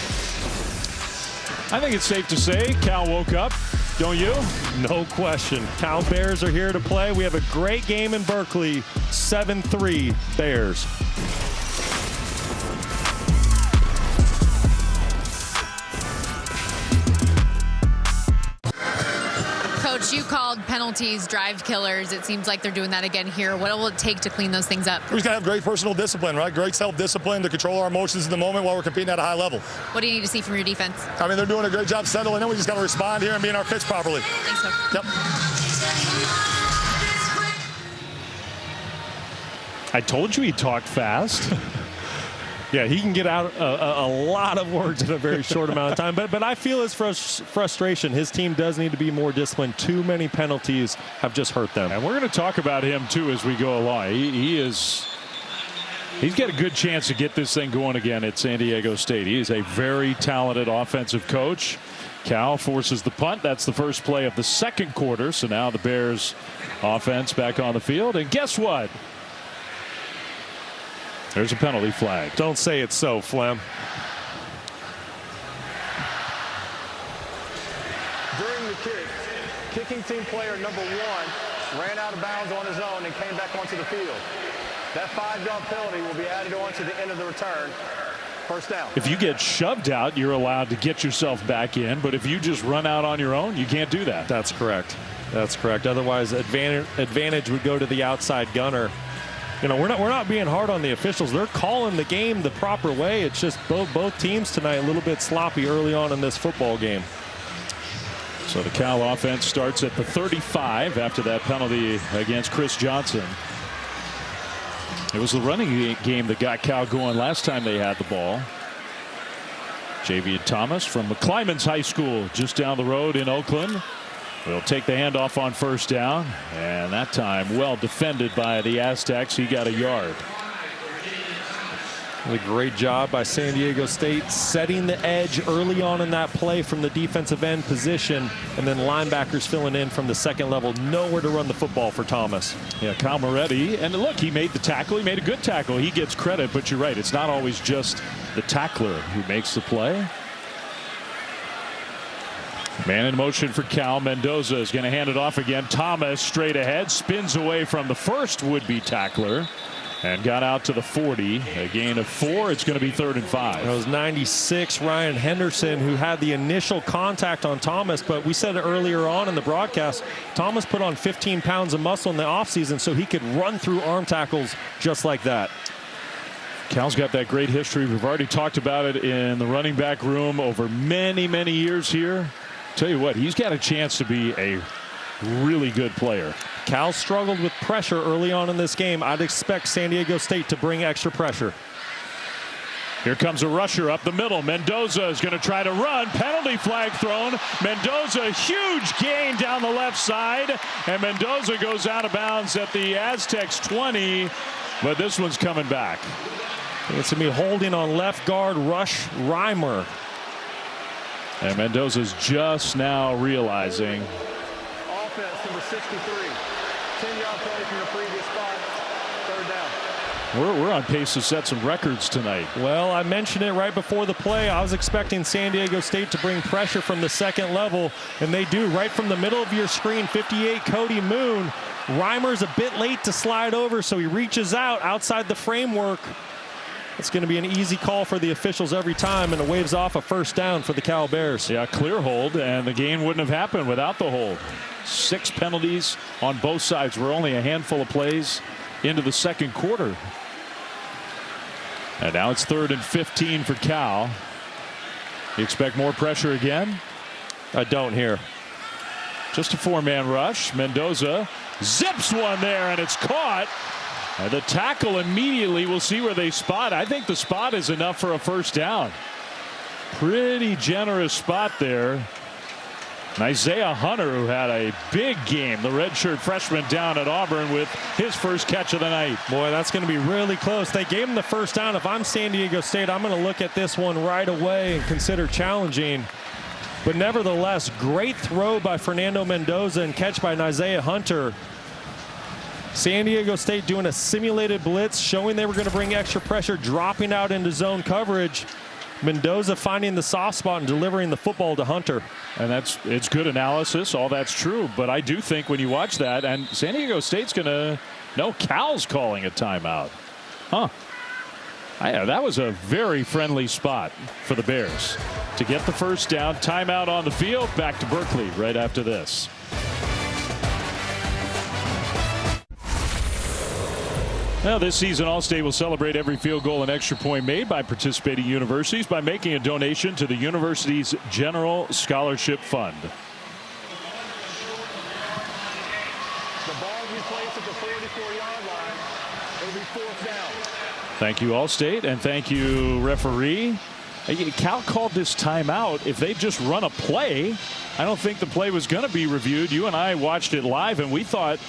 I think it's safe to say Cal woke up. Don't you? No question. Cal Bears are here to play. We have a great game in Berkeley. 7-3 Bears. Coach, you called penalties drive killers. It seems like they're doing that again here. What will it take to clean those things up? We're just going to have great personal discipline, right? Great self-discipline to control our emotions in the moment while we're competing at a high level. What do you need to see from your defense? I mean, they're doing a great job settling in. We just got to respond here and be in our pitch properly. Thanks, Coach. Yep. I told you he talked fast. Yeah, he can get out a lot of words in a very short amount of time. But I feel his frustration. His team does need to be more disciplined. Too many penalties have just hurt them. And we're going to talk about him, too, as we go along. He's got a good chance to get this thing going again at San Diego State. He is a very talented offensive coach. Cal forces the punt. That's the first play of the second quarter. So now the Bears offense back on the field. And guess what? There's a penalty flag. Don't say it's so, Flem. During the kick, kicking team player number 1 ran out of bounds on his own and came back onto the field. That 5-yard penalty will be added on to the end of the return. First down. If you get shoved out, you're allowed to get yourself back in. But if you just run out on your own, you can't do that. That's correct. That's correct. Otherwise, advantage would go to the outside gunner. You know, we're not being hard on the officials. They're calling the game the proper way. It's just both teams tonight a little bit sloppy early on in this football game. So the Cal offense starts at the 35 after that penalty against Chris Johnson. It was the running game that got Cal going last time they had the ball. Javier Thomas from McClymonds High School just down the road in Oakland will take the handoff on first down, and that time well defended by the Aztecs. He got a yard. A great job by San Diego State setting the edge early on in that play from the defensive end position, and then linebackers filling in from the second level. Nowhere to run the football for Thomas. Yeah, Kyle Moretti, and look, he made the tackle. He made a good tackle. He gets credit, but you're right. It's not always just the tackler who makes the play. Man in motion for Cal. Mendoza is going to hand it off again. Thomas straight ahead, spins away from the first would-be tackler and got out to the 40. A gain of 4. It's going to be 3rd and 5. It was 96 Ryan Henderson who had the initial contact on Thomas, but we said it earlier on in the broadcast, Thomas put on 15 pounds of muscle in the offseason so he could run through arm tackles just like that. Cal's got that great history. We've already talked about it in the running back room over many, many years here. Tell you what, he's got a chance to be a really good player. Cal struggled with pressure early on in this game. I'd expect San Diego State to bring extra pressure. Here comes a rusher up the middle. Mendoza is going to try to run. Penalty flag thrown. Mendoza, huge gain down the left side. And Mendoza goes out of bounds at the Aztecs 20. But this one's coming back. It's going to be holding on left guard Rush Reimer. And Mendoza's just now realizing. Offense number 63. 10-yard play from the previous spot. 3rd down. We're on pace to set some records tonight. Well, I mentioned it right before the play. I was expecting San Diego State to bring pressure from the second level, and they do. Right from the middle of your screen, 58 Cody Moon. Reimer's a bit late to slide over, so he reaches out outside the framework. It's going to be an easy call for the officials every time, and it waves off a first down for the Cal Bears. Yeah, clear hold, and the gain wouldn't have happened without the hold. 6 penalties on both sides. We're only a handful of plays into the second quarter. And now it's 3rd and 15 for Cal. You expect more pressure again? I don't here. Just a 4-man rush. Mendoza zips one there, and it's caught. The tackle immediately, we'll see where they spot. I think the spot is enough for a first down. Pretty generous spot there. And Isaiah Hunter, who had a big game, the redshirt freshman down at Auburn with his first catch of the night. Boy, that's going to be really close. They gave him the first down. If I'm San Diego State, I'm going to look at this one right away and consider challenging. But nevertheless, great throw by Fernando Mendoza and catch by Isaiah Hunter. San Diego State doing a simulated blitz, showing they were going to bring extra pressure, dropping out into zone coverage. Mendoza finding the soft spot and delivering the football to Hunter. And it's good analysis. All that's true. But I do think when you watch that, and San Diego State's going to, no, Cal's calling a timeout. Huh. That was a very friendly spot for the Bears to get the first down. Timeout on the field. Back to Berkeley right after this. Now, this season, Allstate will celebrate every field goal and extra point made by participating universities by making a donation to the university's General Scholarship Fund. The ball will be placed at the 44-yard line. It'll be 4th down. Thank you, Allstate, and thank you, referee. Cal called this timeout. If they just run a play, I don't think the play was going to be reviewed. You and I watched it live, and we thought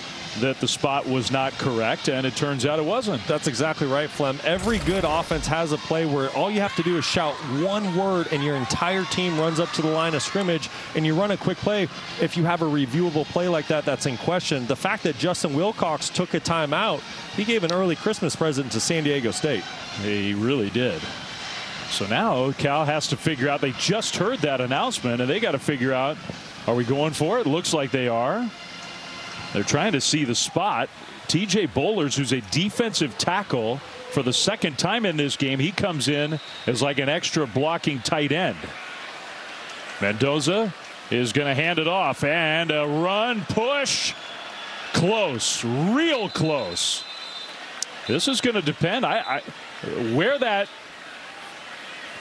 that the spot was not correct, and it turns out it wasn't. That's exactly right, Flem. Every good offense has a play where all you have to do is shout one word and your entire team runs up to the line of scrimmage and you run a quick play. If you have a reviewable play like that, that's in question. The fact that Justin Wilcox took a timeout, he gave an early Christmas present to San Diego State. He really did. So now Cal has to figure out, they just heard that announcement, and they got to figure out, are we going for it? Looks like they are. They're trying to see the spot. TJ Bollers, who's a defensive tackle for the second time in this game, he comes in as like an extra blocking tight end. Mendoza is going to hand it off, and a run push. Close, real close. This is going to depend where that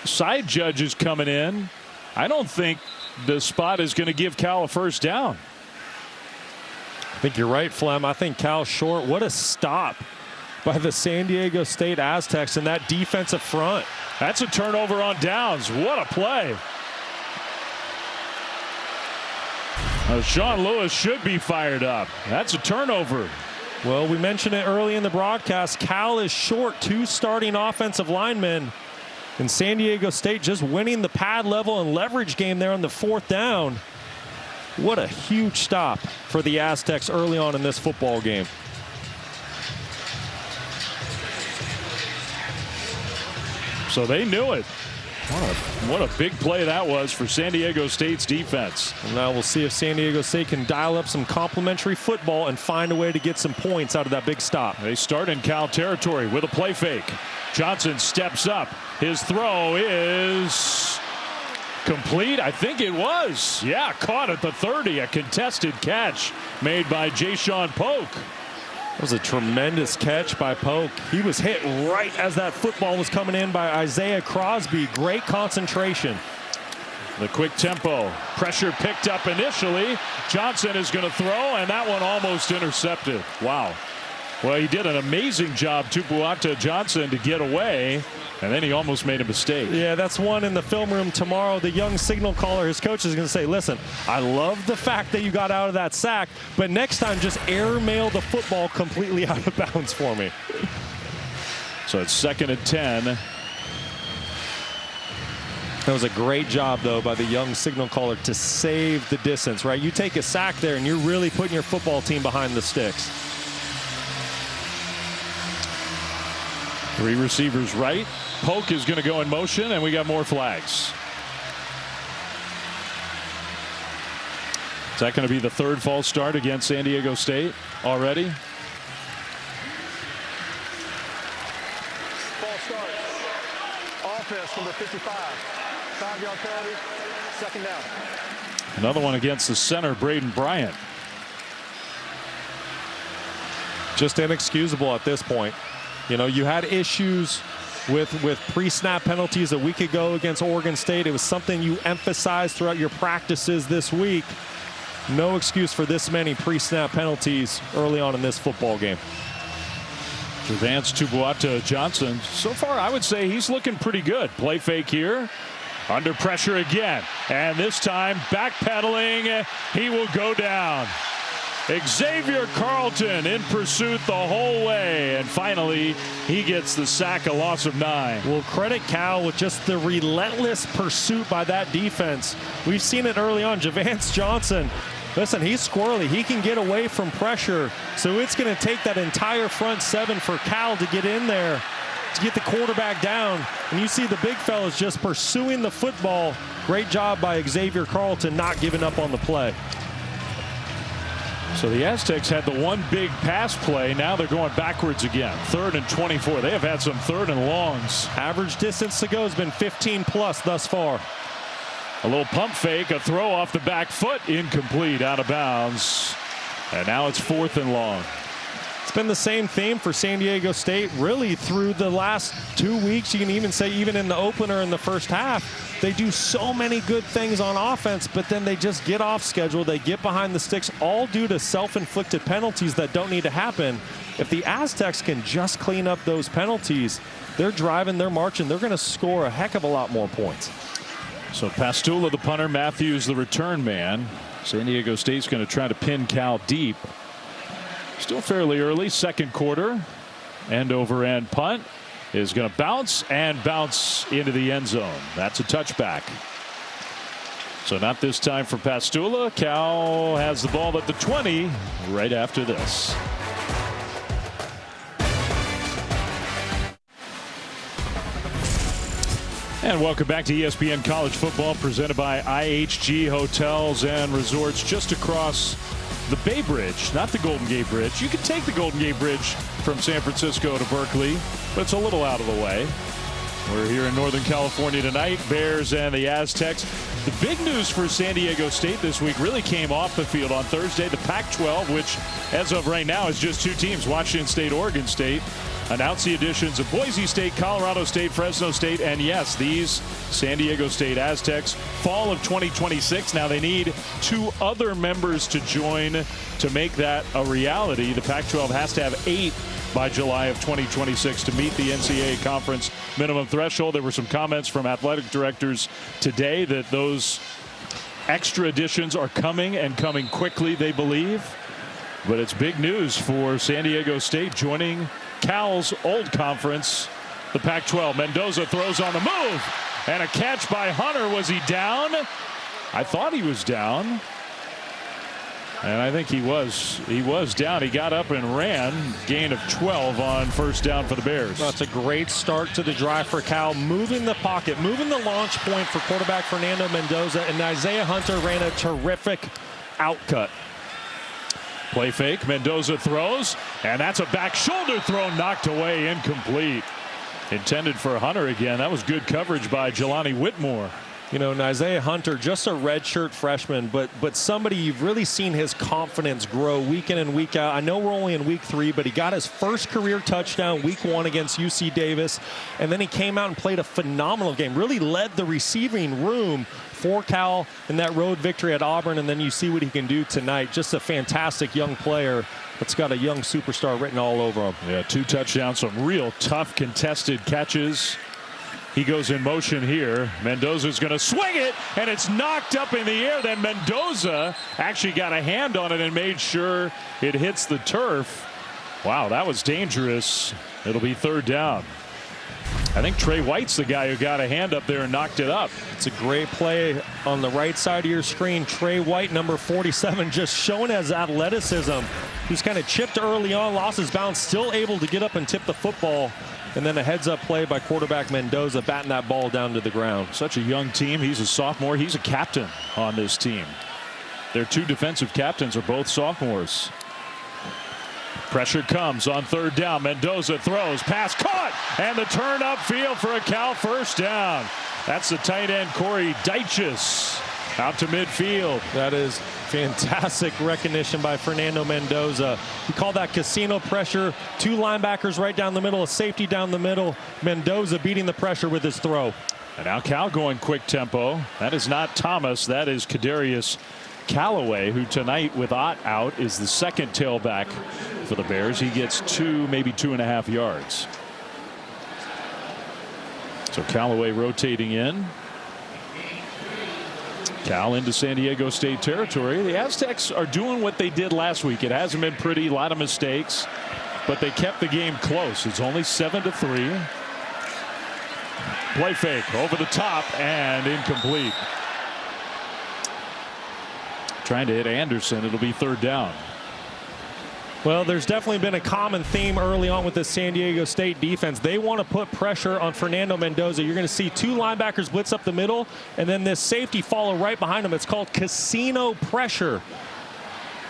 side judge is coming in. I don't think the spot is going to give Cal a first down. I think you're right, Flem. I think Cal's short. What a stop by the San Diego State Aztecs in that defensive front. That's a turnover on downs. What a play. Sean Lewis should be fired up. That's a turnover. Well, we mentioned it early in the broadcast. Cal is short 2 starting offensive linemen. And San Diego State just winning the pad level and leverage game there on the 4th down. What a huge stop for the Aztecs early on in this football game. So they knew it. What a big play that was for San Diego State's defense. And now we'll see if San Diego State can dial up some complimentary football and find a way to get some points out of that big stop. They start in Cal territory with a play fake. Johnson steps up. His throw is complete. I think it was. Yeah, caught at the 30. A contested catch made by Jayshawn Polk. That was a tremendous catch by Polk. He was hit right as that football was coming in by Isaiah Crosby. Great concentration. The quick tempo. Pressure picked up initially. Johnson is going to throw, and that one almost intercepted. Wow. Well, he did an amazing job, Tupuola Johnson, to get away, and then he almost made a mistake. Yeah, that's one in the film room tomorrow. The young signal caller, his coach, is going to say, listen, I love the fact that you got out of that sack, but next time just airmail the football completely out of bounds for me. So it's 2nd and 10. That was a great job, though, by the young signal caller to save the distance, right? You take a sack there, and you're really putting your football team behind the sticks. 3 receivers right. Polk is going to go in motion, and we got more flags. Is that going to be the 3rd false start against San Diego State already? False start. Offense number 55. 5-yard penalty. 2nd down. Another one against the center, Braden Bryant. Just inexcusable at this point. You know, you had issues with pre-snap penalties a week ago against Oregon State. It was something you emphasized throughout your practices this week. No excuse for this many pre-snap penalties early on in this football game. Javance Tupuola Johnson, so far I would say he's looking pretty good. Play fake here. Under pressure again. And this time backpedaling. He will go down. Xavier Carlton in pursuit the whole way, and finally he gets the sack, a loss of 9. Well, credit Cal with just the relentless pursuit by that defense. We've seen it early on. Javance Johnson, listen, he's squirrely. He can get away from pressure, so it's going to take that entire front 7 for Cal to get in there to get the quarterback down. And you see the big fellas just pursuing the football. Great job by Xavier Carlton not giving up on the play. So the Aztecs had the one big pass play. Now they're going backwards again. 3rd and 24. They have had some 3rd and longs. Average distance to go has been 15 plus thus far. A little pump fake, a throw off the back foot, incomplete, out of bounds. And now it's 4th and long. It's been the same theme for San Diego State really through the last 2 weeks. You can even say even in the opener in the first half, they do so many good things on offense, but then they just get off schedule. They get behind the sticks, all due to self-inflicted penalties that don't need to happen. If the Aztecs can just clean up those penalties, they're driving, they're marching, they're going to score a heck of a lot more points. So Pastula, the punter, Matthews, the return man. San Diego State's going to try to pin Cal deep. Still fairly early, second quarter. End over end punt is going to bounce into the end zone. That's a touchback. So not this time for Pastula. Cal has the ball at the 20 right after this. And welcome back to ESPN College Football, presented by IHG Hotels and Resorts, just across the Bay Bridge, not the Golden Gate Bridge. You can take the Golden Gate Bridge from San Francisco to Berkeley, but it's a little out of the way. We're here in Northern California tonight, Bears and the Aztecs. The big news for San Diego State this week really came off the field on Thursday. The Pac-12, which as of right now is just two teams, Washington State, Oregon State, announced the additions of Boise State, Colorado State, Fresno State, and yes, these San Diego State Aztecs, fall of 2026. Now they need 2 other members to join to make that a reality. The Pac-12 has to have 8 by July of 2026 to meet the NCAA conference minimum threshold. There were some comments from athletic directors today that those extra additions are coming and coming quickly, they believe. But it's big news for San Diego State joining Cal's old conference, the Pac-12. Mendoza throws on the move, and a catch by Hunter. Was he down? I thought he was down, and I think he was down. He got up and ran. Gain of 12 on first down for the Bears. Well, it's a great start to the drive for Cal, moving the pocket, moving the launch point for quarterback Fernando Mendoza, and Isaiah Hunter ran a terrific outcut. Play fake, Mendoza throws, and that's a back shoulder throw, knocked away, incomplete. Intended for Hunter again. That was good coverage by Jelani Whitmore. You know, Isaiah Hunter, just a redshirt freshman, but somebody you've really seen his confidence grow week in and week out. I know we're only in week 3, but he got his first career touchdown week 1 against UC Davis, and then he came out and played a phenomenal game. Really led the receiving room for Cal in that road victory at Auburn, and then you see what he can do tonight. Just a fantastic young player that's got a young superstar written all over him. Yeah, 2 touchdowns, some real tough contested catches. He goes in motion here. Mendoza's going to swing it, and it's knocked up in the air. Then Mendoza actually got a hand on it and made sure it hits the turf. Wow, that was dangerous. It'll be third down. I think Trey White's the guy who got a hand up there and knocked it up. It's a great play on the right side of your screen. Trey White, number 47, just showing his athleticism. He's kind of chipped early on, lost his balance, still able to get up and tip the football. And then a heads-up play by quarterback Mendoza, batting that ball down to the ground. Such a young team. He's a sophomore. He's a captain on this team. Their 2 defensive captains are both sophomores. Pressure comes on third down. Mendoza throws, pass caught, and the turn upfield for a Cal first down. That's the tight end Corey Dyches out to midfield. That is fantastic recognition by Fernando Mendoza. He called that casino pressure. 2 linebackers right down the middle, a safety down the middle. Mendoza beating the pressure with his throw. And now Cal going quick tempo. That is not Thomas. That is Kadarius Callaway, who tonight with Ott out is the second tailback for the Bears. He gets 2, maybe 2.5 yards. So Callaway rotating in. Cal into San Diego State territory. The Aztecs are doing what they did last week. It hasn't been pretty, a lot of mistakes, but they kept the game close. It's only 7-3. Play fake over the top and incomplete. Trying to hit Anderson. It'll be third down. Well, there's definitely been a common theme early on with the San Diego State defense. They want to put pressure on Fernando Mendoza. You're going to see 2 linebackers blitz up the middle, and then this safety follow right behind him. It's called casino pressure.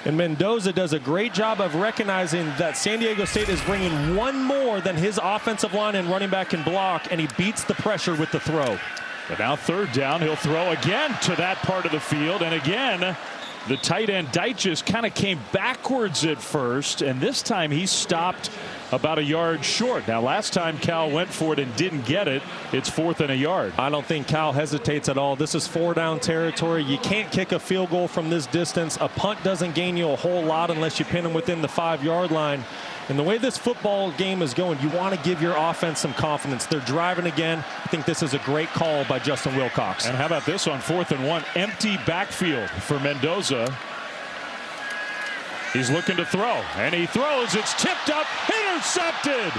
And Mendoza does a great job of recognizing that San Diego State is bringing 1 more than his offensive line and running back can block, and he beats the pressure with the throw. But now third down, he'll throw again to that part of the field, and again The tight end Dyche just kind of came backwards at first, and this time he stopped about a yard short. Now last time Cal went for it and didn't get it. It's 4th and a yard. I don't think Cal hesitates at all. This is 4-down territory. You can't kick a field goal from this distance. A punt doesn't gain you a whole lot unless you pin them within the 5-yard line. And the way this football game is going, you want to give your offense some confidence. They're driving again. I think this is a great call by Justin Wilcox. And how about this on 4th and 1? Empty backfield for Mendoza. He's looking to throw, and he throws. It's tipped up, intercepted.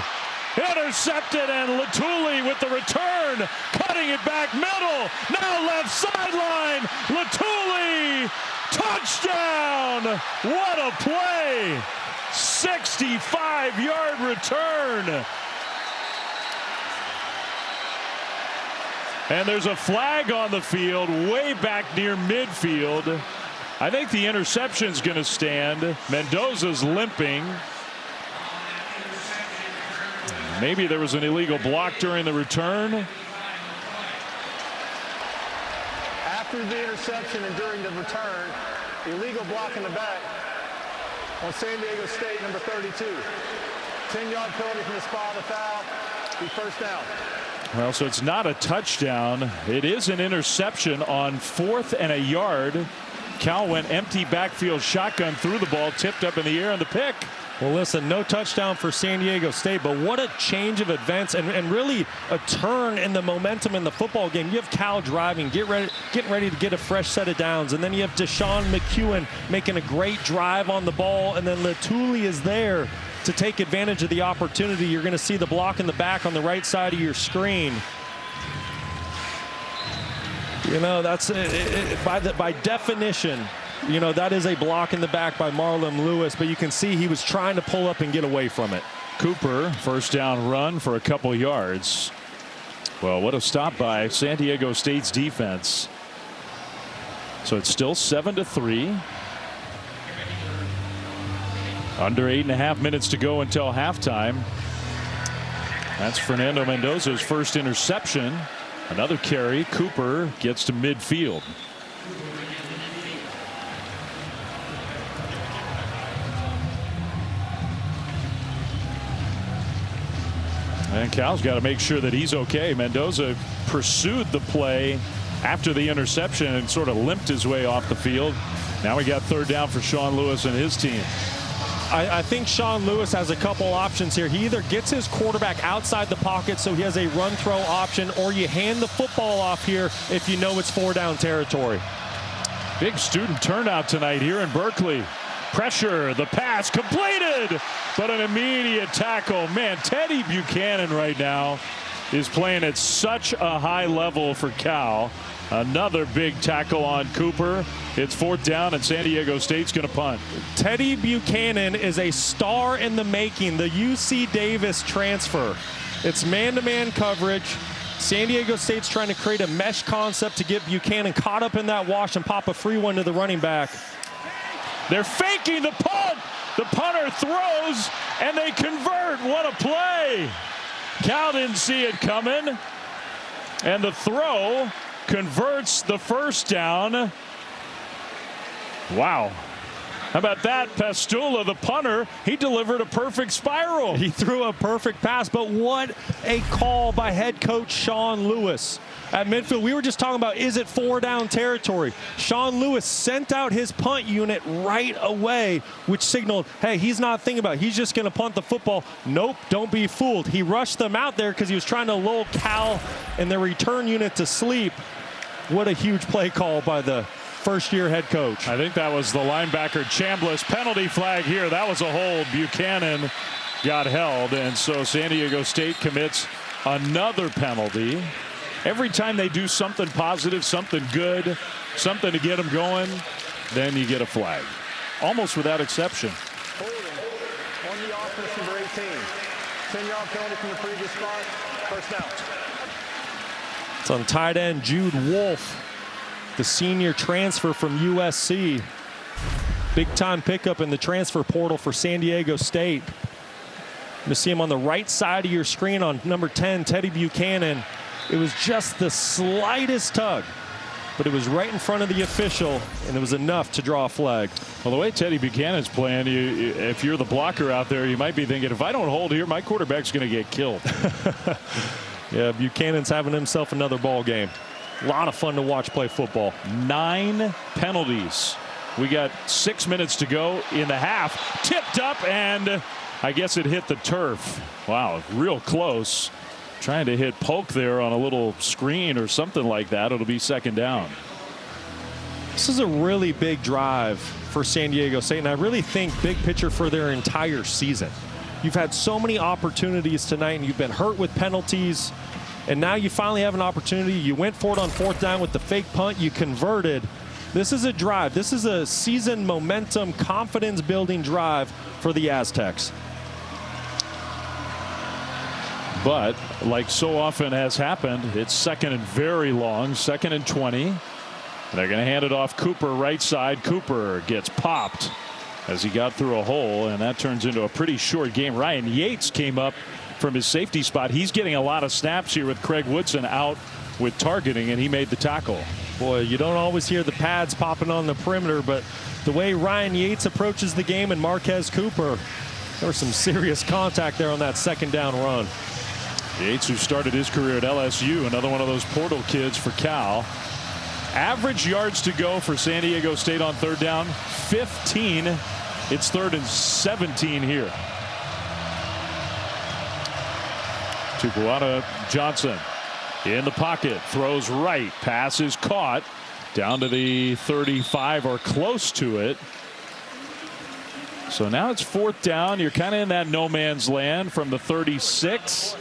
Intercepted, and Latuli with the return, cutting it back middle. Now left sideline. Latuli, touchdown. What a play. 65-yard return. And there's a flag on the field way back near midfield. I think the interception's going to stand. Mendoza's limping. Maybe there was an illegal block during the return. After the interception and during the return, illegal block in the back on San Diego State, number 32. 10-yard penalty from the spot of the foul. Be first down. Well, so it's not a touchdown. It is an interception on 4th and a yard. Cal went empty backfield shotgun, threw the ball, tipped up in the air on the pick. Well, listen, no touchdown for San Diego State, but what a change of events and really a turn in the momentum in the football game. You have Cal driving, getting ready to get a fresh set of downs, and then you have Deshaun McEwen making a great drive on the ball, and then Latuli is there to take advantage of the opportunity. You're going to see the block in the back on the right side of your screen. You know, that's by definition, you know, that is a block in the back by Marlon Lewis, but you can see he was trying to pull up and get away from it. Cooper, first down run for a couple yards. Well, what a stop by San Diego State's defense. So it's still 7-3. Under 8.5 minutes to go until halftime. That's Fernando Mendoza's first interception. Another carry. Cooper gets to midfield. And Cal's got to make sure that he's okay. Mendoza pursued the play after the interception and sort of limped his way off the field. Now we got 3rd down for Sean Lewis and his team. I think Sean Lewis has a couple options here. He either gets his quarterback outside the pocket so he has a run throw option, or you hand the football off here if you know it's 4-down territory. Big student turnout tonight here in Berkeley. Pressure, the pass completed, but an immediate tackle. Man, Teddy Buchanan right now is playing at such a high level for Cal. Another big tackle on Cooper. It's 4th down, and San Diego State's going to punt. Teddy Buchanan is a star in the making, the UC Davis transfer. It's man-to-man coverage. San Diego State's trying to create a mesh concept to get Buchanan caught up in that wash and pop a free one to the running back. They're faking the punt. The punter throws, and they convert. What a play. Cal didn't see it coming. And the throw converts the first down. Wow. How about that? Pastula, the punter, he delivered a perfect spiral. He threw a perfect pass, but what a call by head coach Sean Lewis. At midfield, we were just talking about, is it 4-down territory? Sean Lewis sent out his punt unit right away, which signaled, hey, he's not thinking about it. He's just going to punt the football. Nope, don't be fooled. He rushed them out there because he was trying to lull Cal and their return unit to sleep. What a huge play call by the first-year head coach. I think that was the linebacker Chambliss. Penalty flag here. That was a hold. Buchanan got held, and so San Diego State commits another penalty. Every time they do something positive, something good, something to get them going, then you get a flag. Almost without exception. Holding on the offense, number 18. 10-yard penalty from the previous spot. First down. It's on tight end Jude Wolf, the senior transfer from USC. Big-time pickup in the transfer portal for San Diego State. You see him on the right side of your screen on number 10, Teddy Buchanan. It was just the slightest tug. but it was right in front of the official, and it was enough to draw a flag. Well, the way Teddy Buchanan's playing, if you're the blocker out there, you might be thinking, if I don't hold here, my quarterback's going to get killed. Yeah, Buchanan's having himself another ball game. A lot of fun to watch play football. 9 penalties. We got 6 minutes to go in the half. Tipped up, and I guess it hit the turf. Wow, real close. Trying to hit Polk there on a little screen or something like that. It'll be second down. This is a really big drive for San Diego State, and I really think big picture for their entire season. You've had so many opportunities tonight, and you've been hurt with penalties, and now you finally have an opportunity. You went for it on 4th down with the fake punt. You converted. This is a drive. This is a season momentum, confidence-building drive for the Aztecs. But like so often has happened, it's second and very long, 2nd and 20. They're going to hand it off Cooper right side. Cooper gets popped as he got through a hole, and that turns into a pretty short game. Ryan Yates came up from his safety spot. He's getting a lot of snaps here with Craig Woodson out with targeting, and he made the tackle. Boy, you don't always hear the pads popping on the perimeter, but the way Ryan Yates approaches the game and Marquez Cooper, there was some serious contact there on that 2nd down run. Yates, who started his career at LSU, another one of those portal kids for Cal. Average yards to go for San Diego State on 3rd down, 15. It's 3rd and 17 here. Tupuana Johnson in the pocket, throws right, pass is caught down to the 35 or close to it. So now it's 4th down. You're kind of in that no man's land from the 36.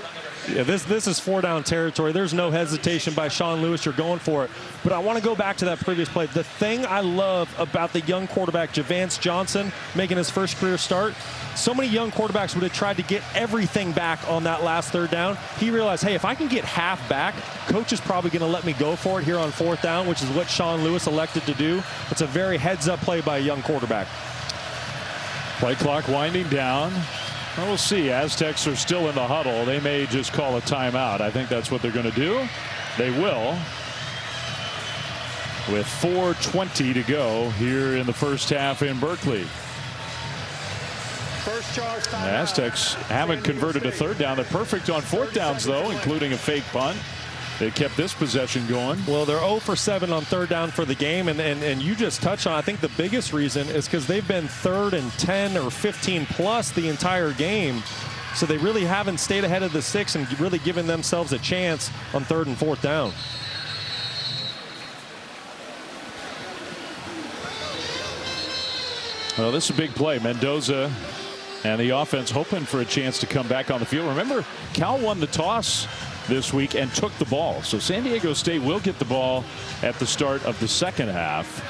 Yeah, this is 4-down territory. There's no hesitation by Sean Lewis. You're going for it. But I want to go back to that previous play. The thing I love about the young quarterback, Javance Johnson, making his first career start, so many young quarterbacks would have tried to get everything back on that last 3rd down. He realized, hey, if I can get half back, coach is probably going to let me go for it here on 4th down, which is what Sean Lewis elected to do. It's a very heads-up play by a young quarterback. Play clock winding down. Well, we'll see. Aztecs are still in the huddle. They may just call a timeout. I think that's what they're going to do. They will. With 4:20 to go here in the first half in Berkeley. First charge timeout. The Aztecs haven't converted a 3rd down. They're perfect on 4th downs, though, including a fake punt. They kept this possession going. Well, they're 0 for 7 on 3rd down for the game, and you just touched on, I think the biggest reason is because they've been 3rd and 10 or 15 plus the entire game. So they really haven't stayed ahead of the 6 and really given themselves a chance on 3rd and 4th down. Well, this is a big play. Mendoza and the offense hoping for a chance to come back on the field. Remember, Cal won the toss this week and took the ball. So San Diego State will get the ball at the start of the 2nd half.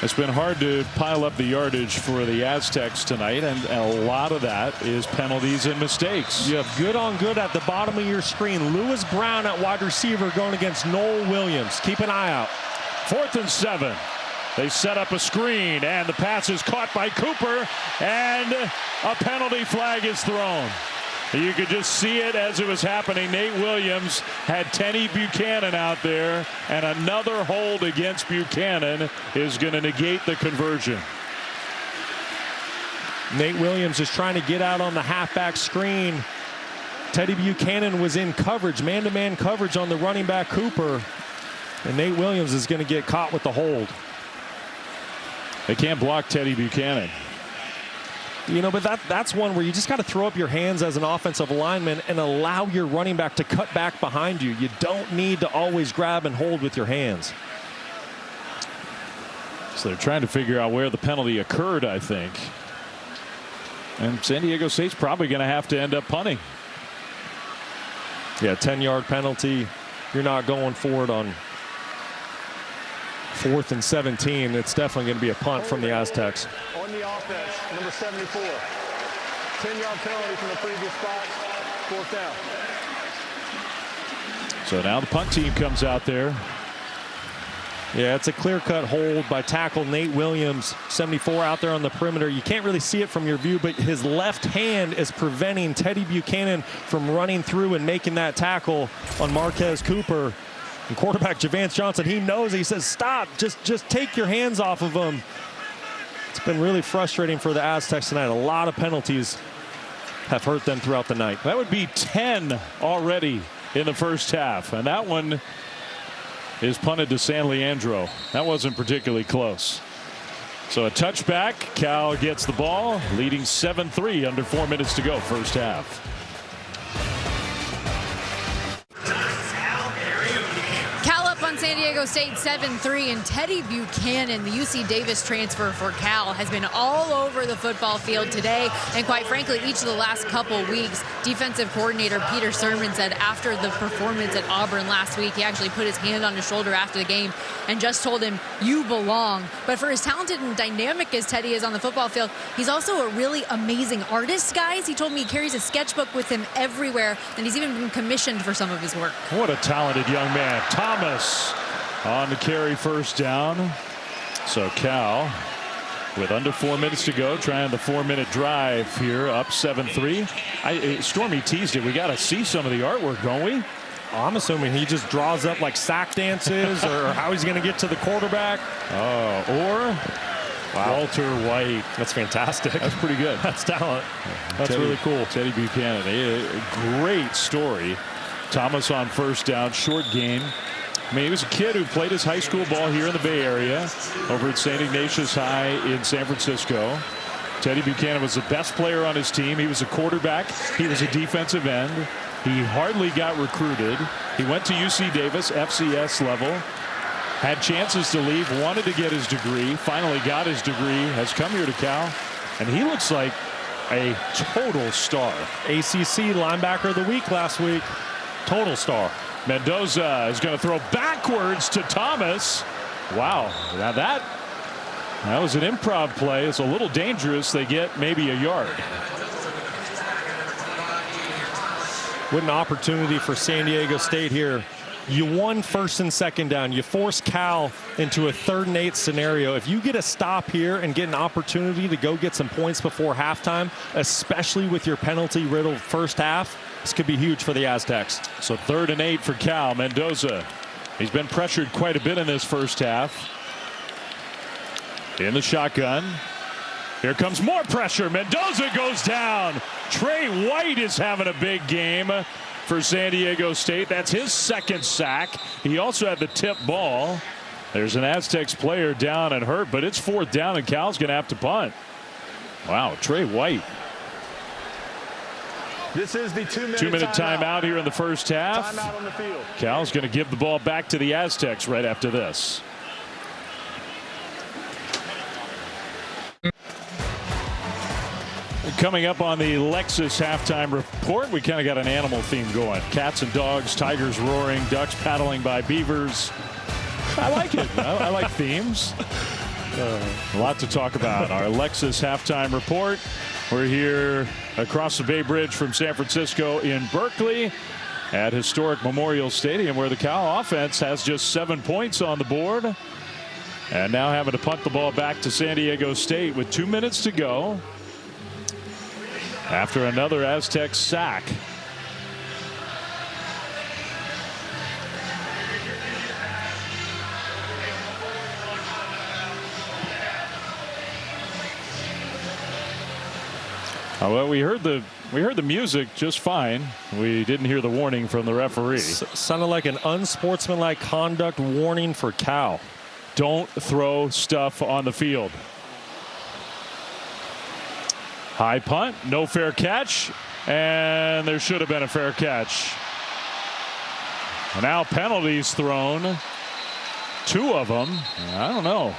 It's been hard to pile up the yardage for the Aztecs tonight, and a lot of that is penalties and mistakes. You have good on good at the bottom of your screen. Lewis Brown at wide receiver going against Noel Williams. Keep an eye out. 4th and 7. They set up a screen, and the pass is caught by Cooper, and a penalty flag is thrown. You could just see it as it was happening. Nate Williams had Teddy Buchanan out there, and another hold against Buchanan is going to negate the conversion. Nate Williams is trying to get out on the halfback screen. Teddy Buchanan was in coverage, man-to-man coverage on the running back Cooper, and Nate Williams is going to get caught with the hold. They can't block Teddy Buchanan. You know, but that's one where you just got to throw up your hands as an offensive lineman and allow your running back to cut back behind you. You don't need to always grab and hold with your hands. So they're trying to figure out where the penalty occurred, I think. And San Diego State's probably going to have to end up punting. Yeah, 10-yard penalty. You're not going for it on 4th and 17. It's definitely going to be a punt from the Aztecs. On the offense, number 74. 10-yard penalty from the previous spot. 4th down. So now the punt team comes out there. Yeah, it's a clear-cut hold by tackle Nate Williams, 74 out there on the perimeter. You can't really see it from your view, but his left hand is preventing Teddy Buchanan from running through and making that tackle on Marquez Cooper. And quarterback Javance Johnson, he knows. He says, stop. Just take your hands off of him. It's been really frustrating for the Aztecs tonight. A lot of penalties have hurt them throughout the night. That would be 10 already in the first half. And that one is punted to San Leandro. That wasn't particularly close. So a touchback. Cal gets the ball, leading 7-3 under 4 minutes to go, first half. On San Diego State 7-3, and Teddy Buchanan, the UC Davis transfer for Cal, has been all over the football field today, and quite frankly each of the last couple weeks. Defensive coordinator Peter Sermon said after the performance at Auburn last week, he actually put his hand on his shoulder after the game and just told him, you belong. But for as talented and dynamic as Teddy is on the football field, he's also a really amazing artist, guys. He told me he carries a sketchbook with him everywhere, and he's even been commissioned for some of his work. What a talented young man. Thomas on the carry, first down. So Cal, with under 4 minutes to go, trying the 4-minute drive here, up 7-3. Stormy teased it. We got to see some of the artwork, don't we? I'm assuming he just draws up like sack dances or how he's going to get to the quarterback. Or Walter White. That's fantastic. That's pretty good. That's talent. That's really cool. Teddy Buchanan. A great story. Thomas on first down, short game. I mean, he was a kid who played his high school ball here in the Bay Area over at St. Ignatius High in San Francisco. Teddy Buchanan was the best player on his team. He was a quarterback. He was a defensive end. He hardly got recruited. He went to UC Davis, FCS level. Had chances to leave, wanted to get his degree, finally got his degree, has come here to Cal, and he looks like a total star. ACC linebacker of the week last week. Total star. Mendoza is going to throw backwards to Thomas. Wow. Now that was an improv play. It's a little dangerous. They get maybe a yard. What an opportunity for San Diego State here. You won first and second down. You force Cal into a 3rd and 8 scenario. If you get a stop here and get an opportunity to go get some points before halftime, especially with your penalty-riddled first half, this could be huge for the Aztecs. So 3rd and 8 for Cal. Mendoza, he's been pressured quite a bit in this first half. In the shotgun. Here comes more pressure. Mendoza goes down. Trey White is having a big game for San Diego State. That's his 2nd sack. He also had the tip ball. There's an Aztecs player down and hurt, but it's 4th down, and Cal's going to have to punt. Wow, Trey White. This is the 2-minute timeout here in the first half. Timeout on the field. Cal's going to give the ball back to the Aztecs right after this. Coming up on the Lexus halftime report, we kind of got an animal theme going. Cats and dogs, tigers roaring, ducks paddling by beavers. I like it. I like themes. A lot to talk about. Our Lexus halftime report. We're here across the Bay Bridge from San Francisco in Berkeley at historic Memorial Stadium, where the Cal offense has just 7 points on the board. And now having to punt the ball back to San Diego State with 2 minutes to go after another Aztec sack. Well, we heard the music just fine. We didn't hear the warning from the referee. Sounded like an unsportsmanlike conduct warning for Cal. Don't throw stuff on the field. High punt, no fair catch, and there should have been a fair catch. Now penalties thrown. 2 of them. I don't know.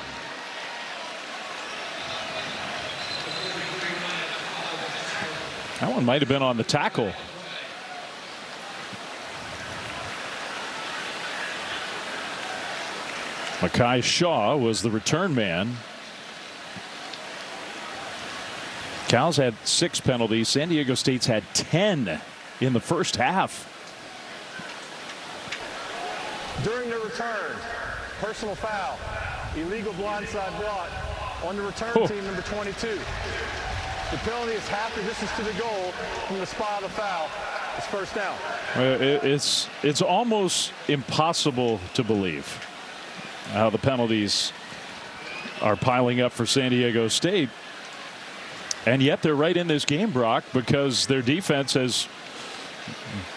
That one might have been on the tackle. Makai Shaw was the return man. Cal's had 6 penalties. San Diego State's had 10 in the first half. During the return, personal foul, illegal blindside block on the return team, number 22. The penalty is half the distance to the goal from the spot of the foul. It's first down. It's almost impossible to believe how the penalties are piling up for San Diego State. And yet they're right in this game, Brock, because their defense has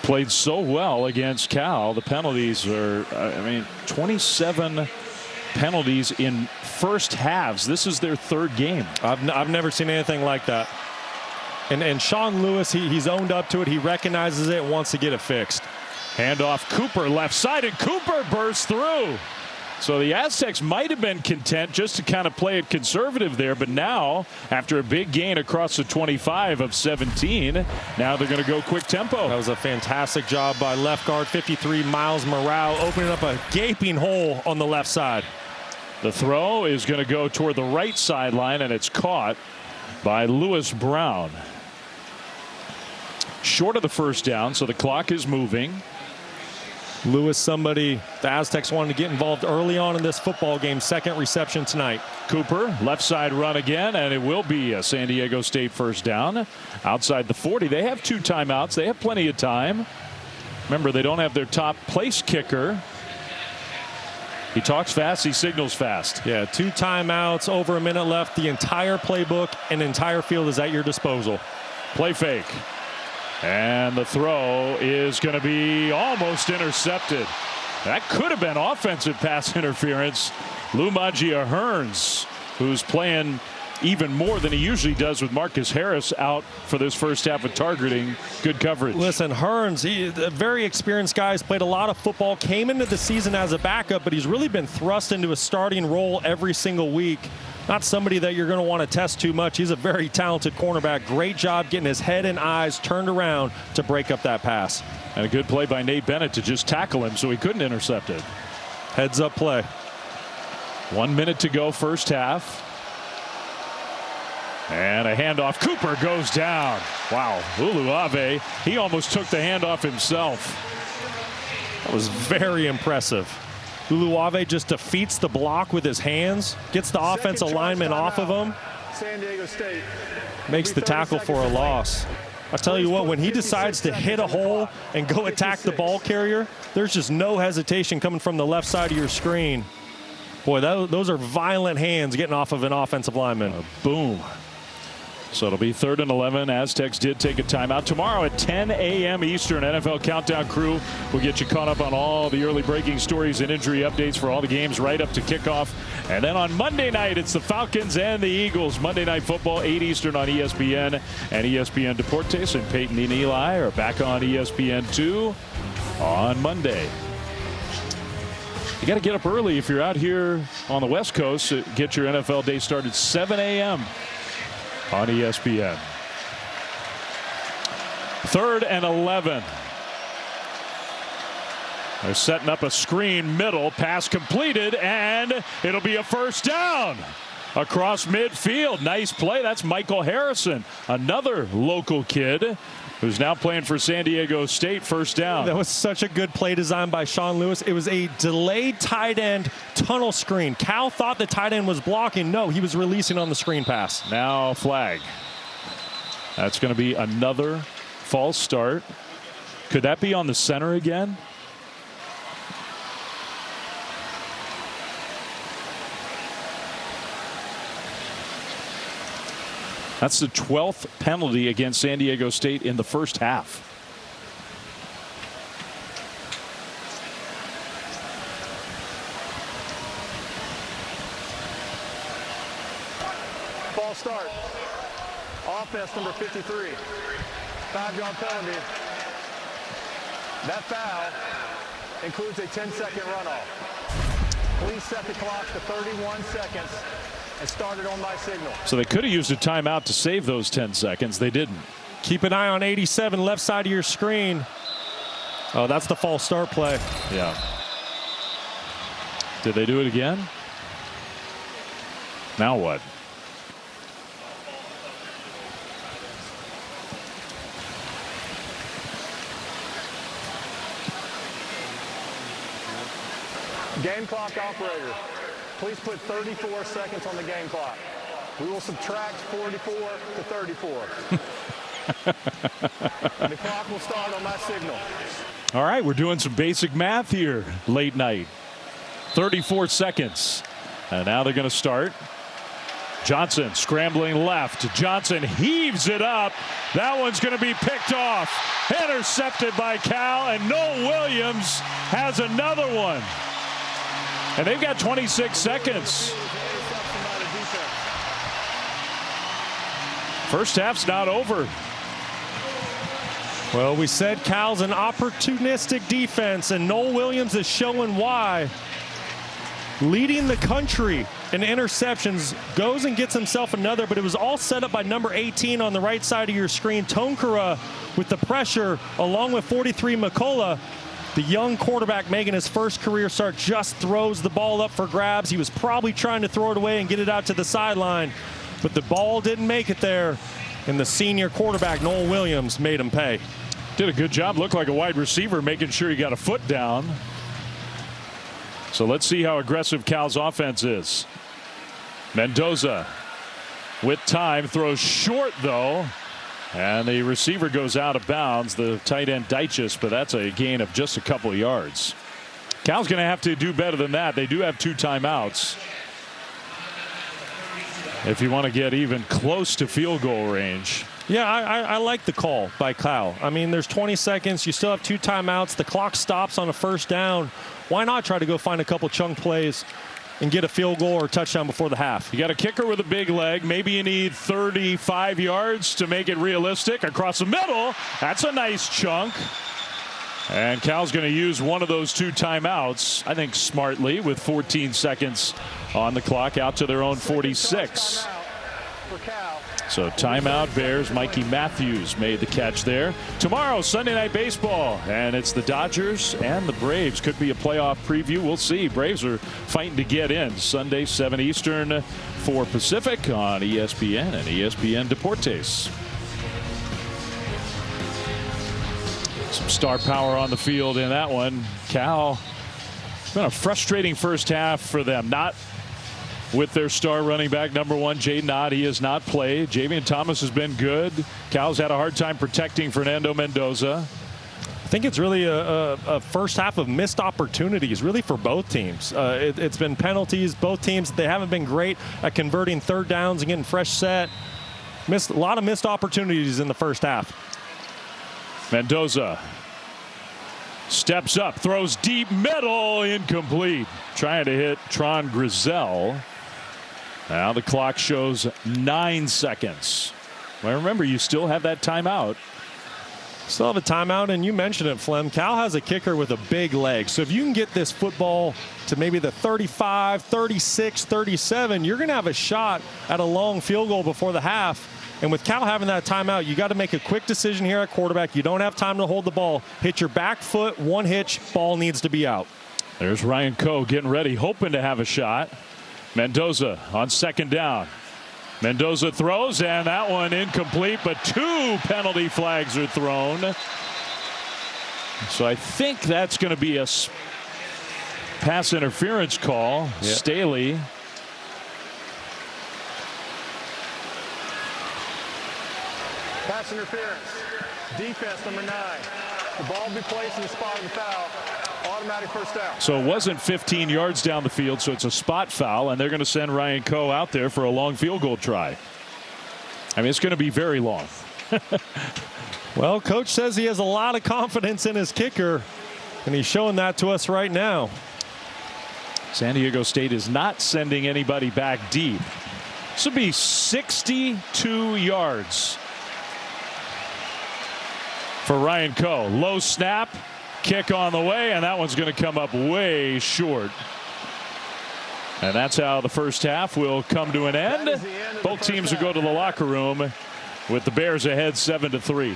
played so well against Cal. The penalties are, 27 penalties in first halves. This is their third game. I've never seen anything like that. And Sean Lewis, he's owned up to it. He recognizes it and wants to get it fixed. Handoff, Cooper left side, and Cooper bursts through. So the Aztecs might have been content just to kind of play it conservative there, but now, after a big gain across the 25 of 17, now they're going to go quick tempo. That was a fantastic job by left guard 53 Miles Morale, opening up a gaping hole on the left side. The throw is going to go toward the right sideline, and it's caught by Lewis Brown. Short of the first down, so the clock is moving. Lewis, somebody the Aztecs wanted to get involved early on in this football game. Second reception tonight. Cooper, left side run again, and it will be a San Diego State first down. Outside the 40. They have 2 timeouts. They have plenty of time. Remember, they don't have their top place kicker. He talks fast, he signals fast. Yeah, 2 timeouts, over a minute left. The entire playbook and entire field is at your disposal. Play fake. And the throw is going to be almost intercepted. That could have been offensive pass interference. Lumagia Hearns, who's playing even more than he usually does with Marcus Harris out for this first half of targeting. Good coverage. Listen, Hearns, he's a very experienced guy. He's played a lot of football, came into the season as a backup, but he's really been thrust into a starting role every single week. Not somebody that you're going to want to test too much. He's a very talented cornerback. Great job getting his head and eyes turned around to break up that pass. And a good play by Nate Bennett to just tackle him so he couldn't intercept it. Heads up play. 1 minute to go, first half. And a handoff. Cooper goes down. Wow. Uluave, he almost took the handoff himself. That was very impressive. Uluave just defeats the block with his hands, gets the offensive lineman off of him, San Diego State makes the tackle for a loss. I tell you what, when he decides to hit a hole and go attack the ball carrier, there's just no hesitation coming from the left side of your screen. Boy, those are violent hands getting off of an offensive lineman. Boom. So it'll be 3rd and 11. Aztecs did take a timeout. Tomorrow at 10 a.m. Eastern, NFL Countdown crew will get you caught up on all the early breaking stories and injury updates for all the games right up to kickoff. And then on Monday night, it's the Falcons and the Eagles. Monday Night Football, 8 Eastern on ESPN and ESPN Deportes. And Peyton and Eli are back on ESPN2 on Monday. You got to get up early if you're out here on the West Coast. Get your NFL day started 7 a.m. on ESPN. 3rd and 11. They're setting up a screen middle. Pass completed, and it'll be a first down across midfield. Nice play. That's Michael Harrison, another local kid who's now playing for San Diego State. First down. That was such a good play design by Sean Lewis. It was a delayed tight end tunnel screen. Cal thought the tight end was blocking. No, he was releasing on the screen pass. Now flag. That's going to be another false start. Could that be on the center again? That's the 12th penalty against San Diego State in the first half. False start. Offense number 53. 5-yard penalty. That foul includes a 10-second runoff. Please set the clock to 31 seconds. And started on my signal. So they could have used a timeout to save those 10 seconds. They didn't. Keep an eye on 87, left side of your screen. Oh, that's the false start play. Yeah. Did they do it again? Now what? Game clock operator. Please put 34 seconds on the game clock. We will subtract 44 to 34. The clock will start on my signal. All right, we're doing some basic math here late night. 34 seconds. And now they're going to start. Johnson scrambling left. Johnson heaves it up. That one's going to be picked off. Intercepted by Cal, and Noel Williams has another one. And they've got 26 seconds. First half's not over. Well, we said Cal's an opportunistic defense, and Noel Williams is showing why. Leading the country in interceptions, goes and gets himself another, but it was all set up by number 18 on the right side of your screen. Tonkara with the pressure, along with 43 McCullough. The young quarterback making his first career start just throws the ball up for grabs. He was probably trying to throw it away and get it out to the sideline, but the ball didn't make it there, and the senior quarterback, Noel Williams, made him pay. Did a good job, looked like a wide receiver, making sure he got a foot down. So let's see how aggressive Cal's offense is. Mendoza with time, throws short though, and the receiver goes out of bounds, the tight end Deichus, but that's a gain of just a couple of yards. Cal's going to have to do better than that. They do have 2 timeouts if you want to get even close to field goal range. Yeah, I like the call by Cal. I mean, there's 20 seconds. You still have 2 timeouts. The clock stops on a first down. Why not try to go find a couple chunk plays and get a field goal or touchdown before the half? You got a kicker with a big leg. Maybe you need 35 yards to make it realistic. Across the middle, that's a nice chunk. And Cal's going to use one of those 2 timeouts, I think smartly, with 14 seconds on the clock, out to their own 46. So timeout Bears. Mikey Matthews made the catch there. Tomorrow, Sunday Night Baseball, and it's the Dodgers and the Braves. Could be a playoff preview. We'll see. Braves are fighting to get in. Sunday, 7 Eastern, 4 Pacific on ESPN and ESPN Deportes. Some star power on the field in that one. Cal, it's been a frustrating first half for them. Not with their star running back, number 1, Jaden Ott. He has not played. Javian Thomas has been good. Cal's had a hard time protecting Fernando Mendoza. I think it's really a first half of missed opportunities, really, for both teams. It's been penalties. Both teams, they haven't been great at converting third downs and getting fresh set. Missed a lot of missed opportunities in the first half. Mendoza steps up, throws deep middle, incomplete. Trying to hit Tron Grizel. Now the clock shows 9 seconds. Well, remember, you still have that timeout. Still have a timeout, and you mentioned it, Flem. Cal has a kicker with a big leg. So if you can get this football to maybe the 35, 36, 37, you're going to have a shot at a long field goal before the half. And with Cal having that timeout, you got to make a quick decision here at quarterback. You don't have time to hold the ball. Hit your back foot, one hitch, ball needs to be out. There's Ryan Coe getting ready, hoping to have a shot. Mendoza on second down. Mendoza throws, and that one incomplete, but 2 penalty flags are thrown. So I think that's going to be a pass interference call. Yeah. Staley. Pass interference. Defense, number 9. The ball will be placed in the spot of the foul. Automatic first down. So it wasn't 15 yards down the field, so it's a spot foul, and they're going to send Ryan Coe out there for a long field goal try. I mean, it's going to be very long. Well, coach says he has a lot of confidence in his kicker, and he's showing that to us right now. San Diego State is not sending anybody back deep. This will be 62 yards for Ryan Coe. Low snap, kick on the way, and that one's going to come up way short. And that's how the first half will come to an end. Both teams will go to the locker room with the Bears ahead 7-3.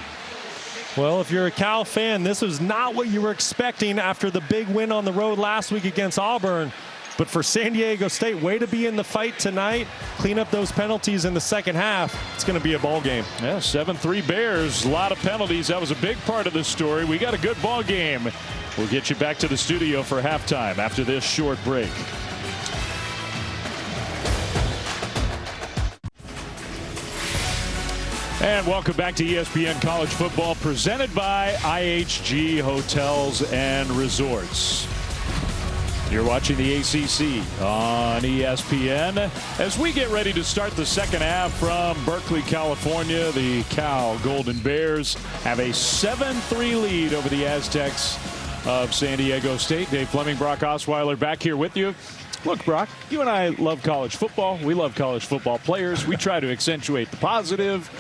Well, if you're a Cal fan, this was not what you were expecting after the big win on the road last week against Auburn. But for San Diego State, way to be in the fight tonight. Clean up those penalties in the second half. It's going to be a ball game. Yeah, 7-3 Bears. A lot of penalties. That was a big part of the story. We got a good ball game. We'll get you back to the studio for halftime after this short break. And welcome back to ESPN College Football, presented by IHG Hotels and Resorts. You're watching the ACC on ESPN as we get ready to start the second half from Berkeley, California. The Cal Golden Bears have a 7-3 lead over the Aztecs of San Diego State. Dave Fleming, Brock Osweiler back here with you. Look, Brock, you and I love college football. We love college football players. We try to accentuate the positive.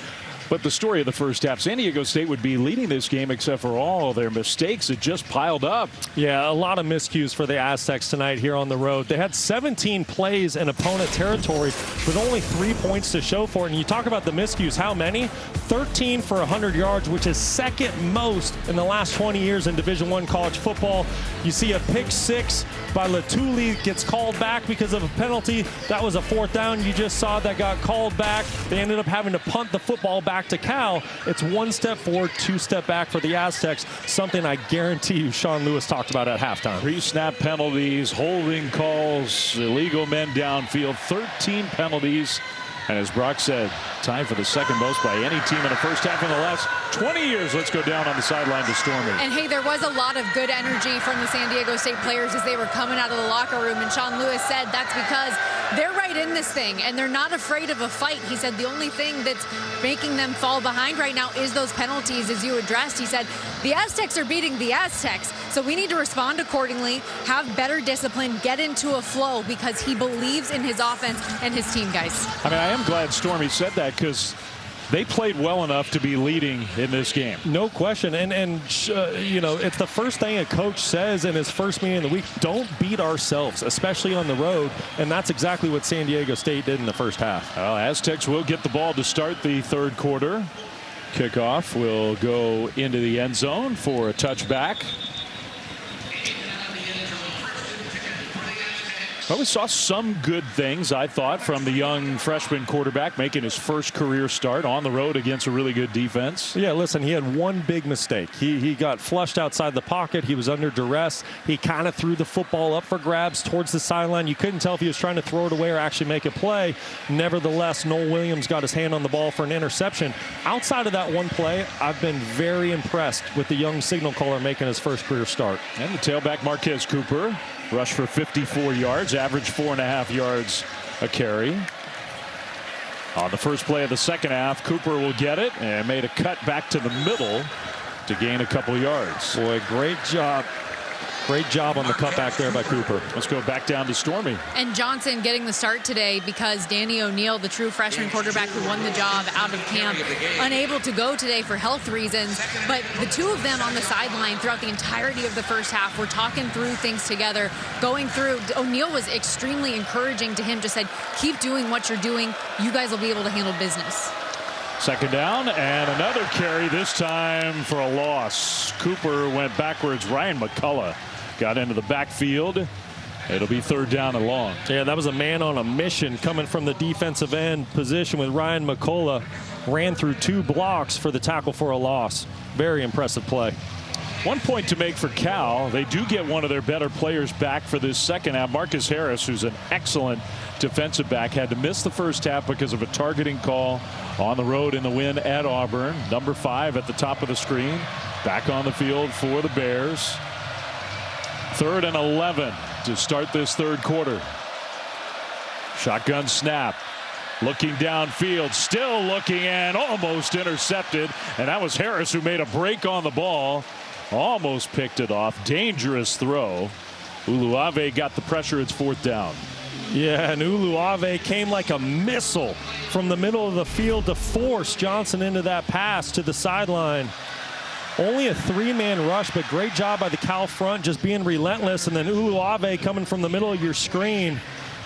But the story of the first half, San Diego State would be leading this game except for all their mistakes that just piled up. Yeah, a lot of miscues for the Aztecs tonight here on the road. They had 17 plays in opponent territory with only 3 points to show for it. And you talk about the miscues, how many? 13 for 100 yards, which is second most in the last 20 years in Division I college football. You see a pick six by Latuli gets called back because of a penalty. That was a fourth down. You just saw that got called back. They ended up having to punt the football back to Cal. It's 1 step forward, 2 step back for the Aztecs, something I guarantee you Sean Lewis talked about at halftime. Pre-snap penalties, holding calls, illegal men downfield, 13 penalties. And as Brock said, tied for the second most by any team in the first half in the last 20 years. Let's go down on the sideline to Stormy. And hey, there was a lot of good energy from the San Diego State players as they were coming out of the locker room. And Sean Lewis said that's because they're right in this thing and they're not afraid of a fight. He said the only thing that's making them fall behind right now is those penalties, as you addressed. He said the Aztecs are beating the Aztecs, so we need to respond accordingly, have better discipline, get into a flow, because he believes in his offense and his team, guys. I mean, I am glad Stormy said that because they played well enough to be leading in this game. No question. And you know, it's the first thing a coach says in his first meeting of the week. Don't beat ourselves, especially on the road. And that's exactly what San Diego State did in the first half. Well, Aztecs will get the ball to start the third quarter. Kickoff will go into the end zone for a touchback. Well, we saw some good things, I thought, from the young freshman quarterback making his first career start on the road against a really good defense. Yeah, listen, he had one big mistake. He got flushed outside the pocket. He was under duress. He kind of threw the football up for grabs towards the sideline. You couldn't tell if he was trying to throw it away or actually make a play. Nevertheless, Noel Williams got his hand on the ball for an interception. Outside of that one play, I've been very impressed with the young signal caller making his first career start. And the tailback, Marquez Cooper, rushed for 54 yards, averaged 4.5 yards a carry. On the first play of the second half, Cooper will get it and made a cut back to the middle to gain a couple yards. Boy, great job. Great job on the cutback there by Cooper. Let's go back down to Stormy. And Johnson getting the start today because Danny O'Neal, the true freshman quarterback who won the job out of camp, unable to go today for health reasons. But the two of them on the sideline throughout the entirety of the first half were talking through things together, going through. O'Neal was extremely encouraging to him, just said, keep doing what you're doing. You guys will be able to handle business. Second down and another carry, this time for a loss. Cooper went backwards. Ryan McCullough got into the backfield. It'll be third down and long. Yeah, that was a man on a mission coming from the defensive end position with Ryan McCullough. Ran through 2 blocks for the tackle for a loss. Very impressive play. 1 point to make for Cal. They do get one of their better players back for this second half. Marcus Harris, who's an excellent defensive back, had to miss the first half because of a targeting call on the road in the win at Auburn. Number 5 at the top of the screen. Back on the field for the Bears. 3rd and 11 to start this third quarter. Shotgun snap. Looking downfield, still looking, and almost intercepted. And that was Harris who made a break on the ball. Almost picked it off. Dangerous throw. Uluave got the pressure. It's 4th down. Yeah, and Uluave came like a missile from the middle of the field to force Johnson into that pass to the sideline. Only a 3-man rush, but great job by the Cal front, just being relentless. And then Uluave coming from the middle of your screen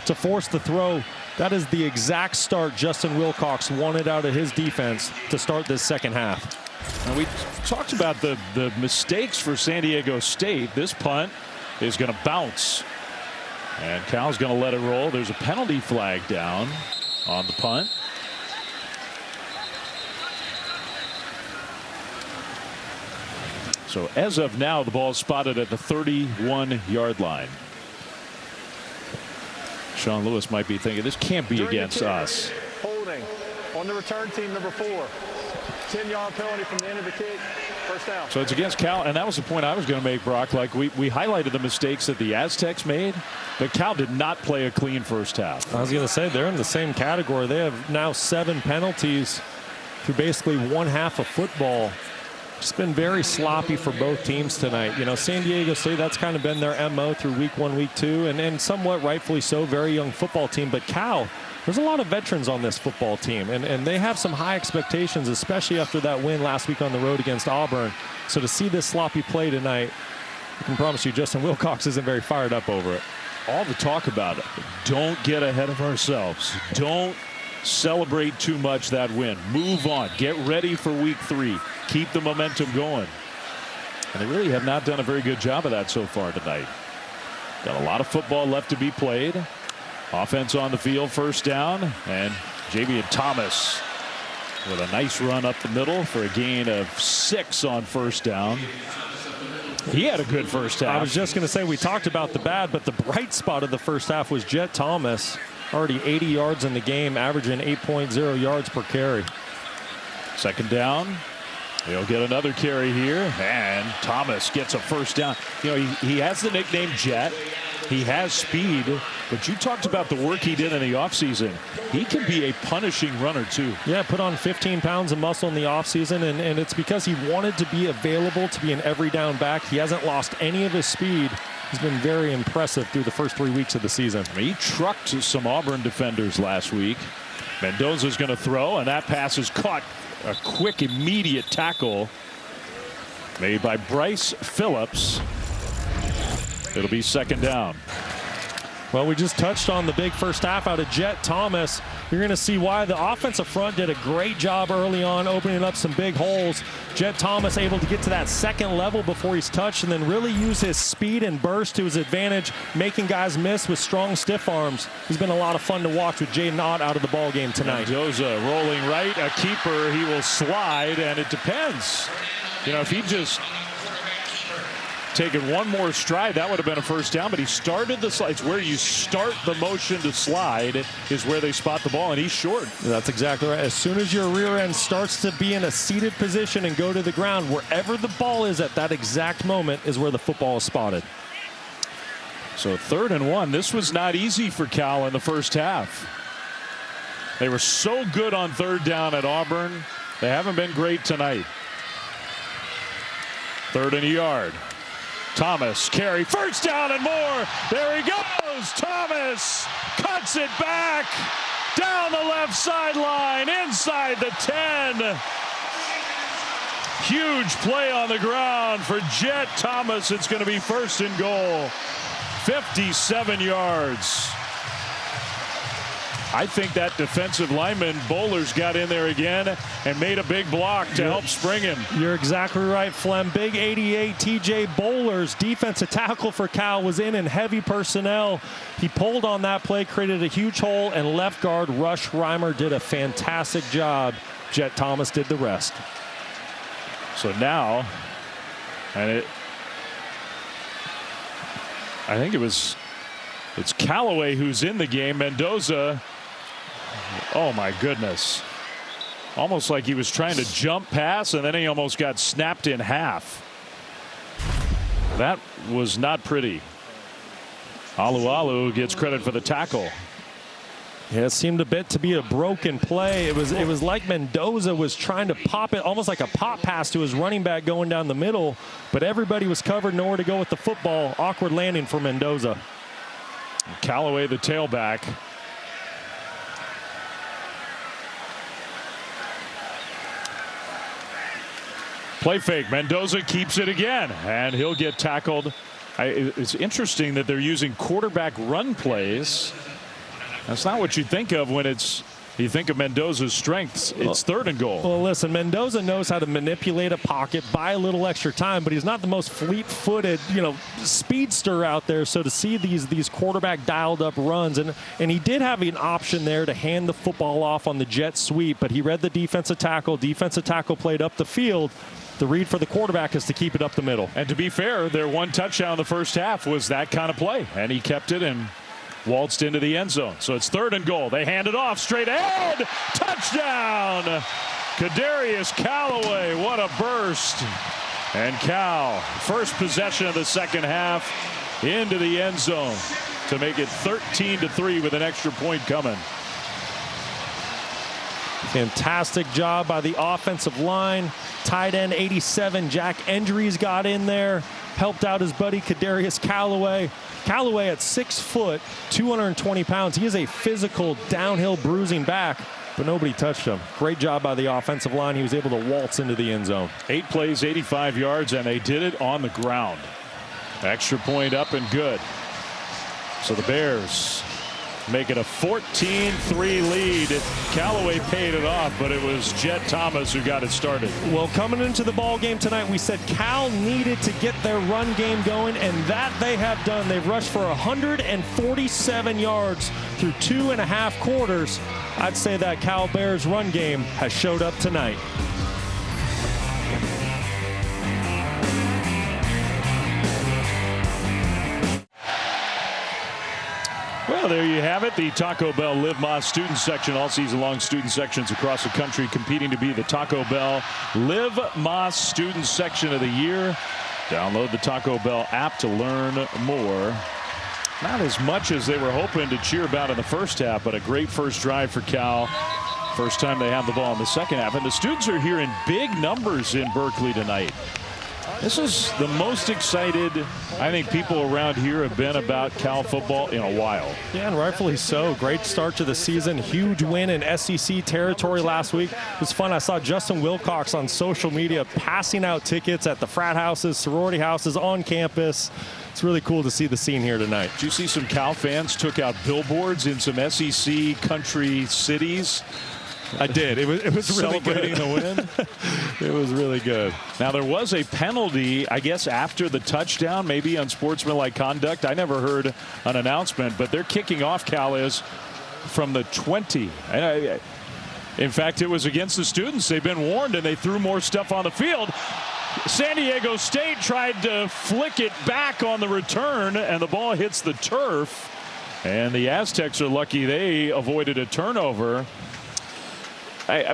to force the throw. That is the exact start Justin Wilcox wanted out of his defense to start this second half. And we talked about the mistakes for San Diego State. This punt is going to bounce. And Cal's going to let it roll. There's a penalty flag down on the punt. So as of now, the ball is spotted at the 31-yard line. Sean Lewis might be thinking this can't be against us. Holding on the return team, number 4. 10-yard penalty from the end of the kick. First down. So it's against Cal, and that was the point I was going to make, Brock. Like we highlighted the mistakes that the Aztecs made, but Cal did not play a clean first half. I was going to say they're in the same category. They have now 7 penalties through basically one half of football. Just been very sloppy for both teams tonight. You know, San Diego State, that's kind of been their MO through week 1, week 2, and somewhat rightfully so, very young football team. But Cal, there's a lot of veterans on this football team, and they have some high expectations, especially after that win last week on the road against Auburn. So to see this sloppy play tonight, I can promise you Justin Wilcox isn't very fired up over it. All the talk about it. Don't get ahead of ourselves. Don't celebrate too much that win. Move on. Get ready for week 3. Keep the momentum going. And they really have not done a very good job of that so far tonight. Got a lot of football left to be played. Offense on the field, first down, and Javian Thomas with a nice run up the middle for a gain of 6 on first down. He had a good first half. I was just going to say, we talked about the bad, but the bright spot of the first half was Jet Thomas. Already 80 yards in the game, averaging 8.0 yards per carry. Second down. He'll get another carry here, and Thomas gets a first down. You know, he has the nickname Jet. He has speed, but you talked about the work he did in the offseason. He can be a punishing runner, too. Yeah, put on 15 pounds of muscle in the offseason, and it's because he wanted to be available to be an every down back. He hasn't lost any of his speed. He's been very impressive through the first 3 weeks of the season. I mean, he trucked some Auburn defenders last week. Mendoza's going to throw, and that pass is caught. A quick, immediate tackle made by Bryce Phillips. It'll be second down. Well, we just touched on the big first half out of Jet Thomas. You're going to see why the offensive front did a great job early on, opening up some big holes. Jet Thomas able to get to that second level before he's touched, and then really use his speed and burst to his advantage, making guys miss with strong stiff arms. He's been a lot of fun to watch with Jaden Ott out of the ball game tonight. Mendoza rolling right, a keeper. He will slide, and it depends. You know, if he just taken one more stride, that would have been a first down, but he started the slide. It's where you start the motion to slide is where they spot the ball, and he's short. That's exactly right. As soon as your rear end starts to be in a seated position and go to the ground, wherever the ball is at that exact moment is where the football is spotted. So 3rd and 1. This was not easy for Cal in the first half. They were so good on 3rd down at Auburn. They haven't been great tonight. 3rd and a yard. Thomas carry, first down and more. There he goes. Thomas cuts it back down the left sideline inside the 10. Huge play on the ground for Jet Thomas. It's going to be 1st and goal. 57 yards. I think that defensive lineman Bowlers got in there again and made a big block to help spring him. You're exactly right, Flem. Big 88 TJ Bowlers, defensive tackle for Cal, was in heavy personnel. He pulled on that play, created a huge hole, and left guard Rush Reimer did a fantastic job. Jet Thomas did the rest. So now, I think it's Callaway who's in the game. Mendoza. Oh my goodness. Almost like he was trying to jump pass, and then he almost got snapped in half. That was not pretty. Alualu gets credit for the tackle. Yeah, it seemed a bit to be a broken play. It was like Mendoza was trying to pop it, almost like a pop pass to his running back going down the middle, but everybody was covered, nowhere to go with the football. Awkward landing for Mendoza. Callaway, the tailback. Play fake. Mendoza keeps it again, and he'll get tackled. It's interesting that they're using quarterback run plays. That's not what you think of when you think of Mendoza's strengths. It's 3rd and goal. Well, listen, Mendoza knows how to manipulate a pocket, buy a little extra time, but he's not the most fleet-footed, speedster out there. So to see these quarterback dialed-up runs, and he did have an option there to hand the football off on the jet sweep, but he read the defensive tackle. Defensive tackle played up the field. The read for the quarterback is to keep it up the middle. And to be fair, their one touchdown in the first half was that kind of play, and he kept it and waltzed into the end zone. So it's 3rd and goal. They hand it off straight ahead. Touchdown. Kadarius Callaway, what a burst. And Cal, first possession of the second half, into the end zone to make it 13-3 with an extra point coming. Fantastic job by the offensive line. Tight end 87, Jack Endries, got in there, helped out his buddy Kadarius Callaway. Callaway at 6 foot, 220 pounds. He is a physical downhill bruising back, but nobody touched him. Great job by the offensive line. He was able to waltz into the end zone. 8 plays, 85 yards, and they did it on the ground. Extra point up and good. So the Bears make it a 14-3 lead. Callaway paid it off, but it was Jet Thomas who got it started. Well, coming into the ball game tonight, we said Cal needed to get their run game going, and that they have done. They've rushed for 147 yards through 2.5 quarters. I'd say that Cal Bears run game has showed up tonight. Well, there you have it. The Taco Bell Live Más student section, all season long student sections across the country competing to be the Taco Bell Live Más student section of the year. Download the Taco Bell app to learn more. Not as much as they were hoping to cheer about in the first half, but a great first drive for Cal. First time they have the ball in the second half. And the students are here in big numbers in Berkeley tonight. This is the most excited I think people around here have been about Cal football in a while. Yeah, and rightfully so. Great start to the season. Huge win in SEC territory last week. It was fun. I saw Justin Wilcox on social media passing out tickets at the frat houses, sorority houses, on campus. It's really cool to see the scene here tonight. Did you see some Cal fans took out billboards in some SEC country cities? I did. It was really celebrating good. the win. It was really good. Now, there was a penalty, I guess, after the touchdown, maybe unsportsmanlike conduct. I never heard an announcement, but they're kicking off Cal is from the 20. In fact, it was against the students. They've been warned, and they threw more stuff on the field. San Diego State tried to flick it back on the return, and the ball hits the turf. And the Aztecs are lucky they avoided a turnover.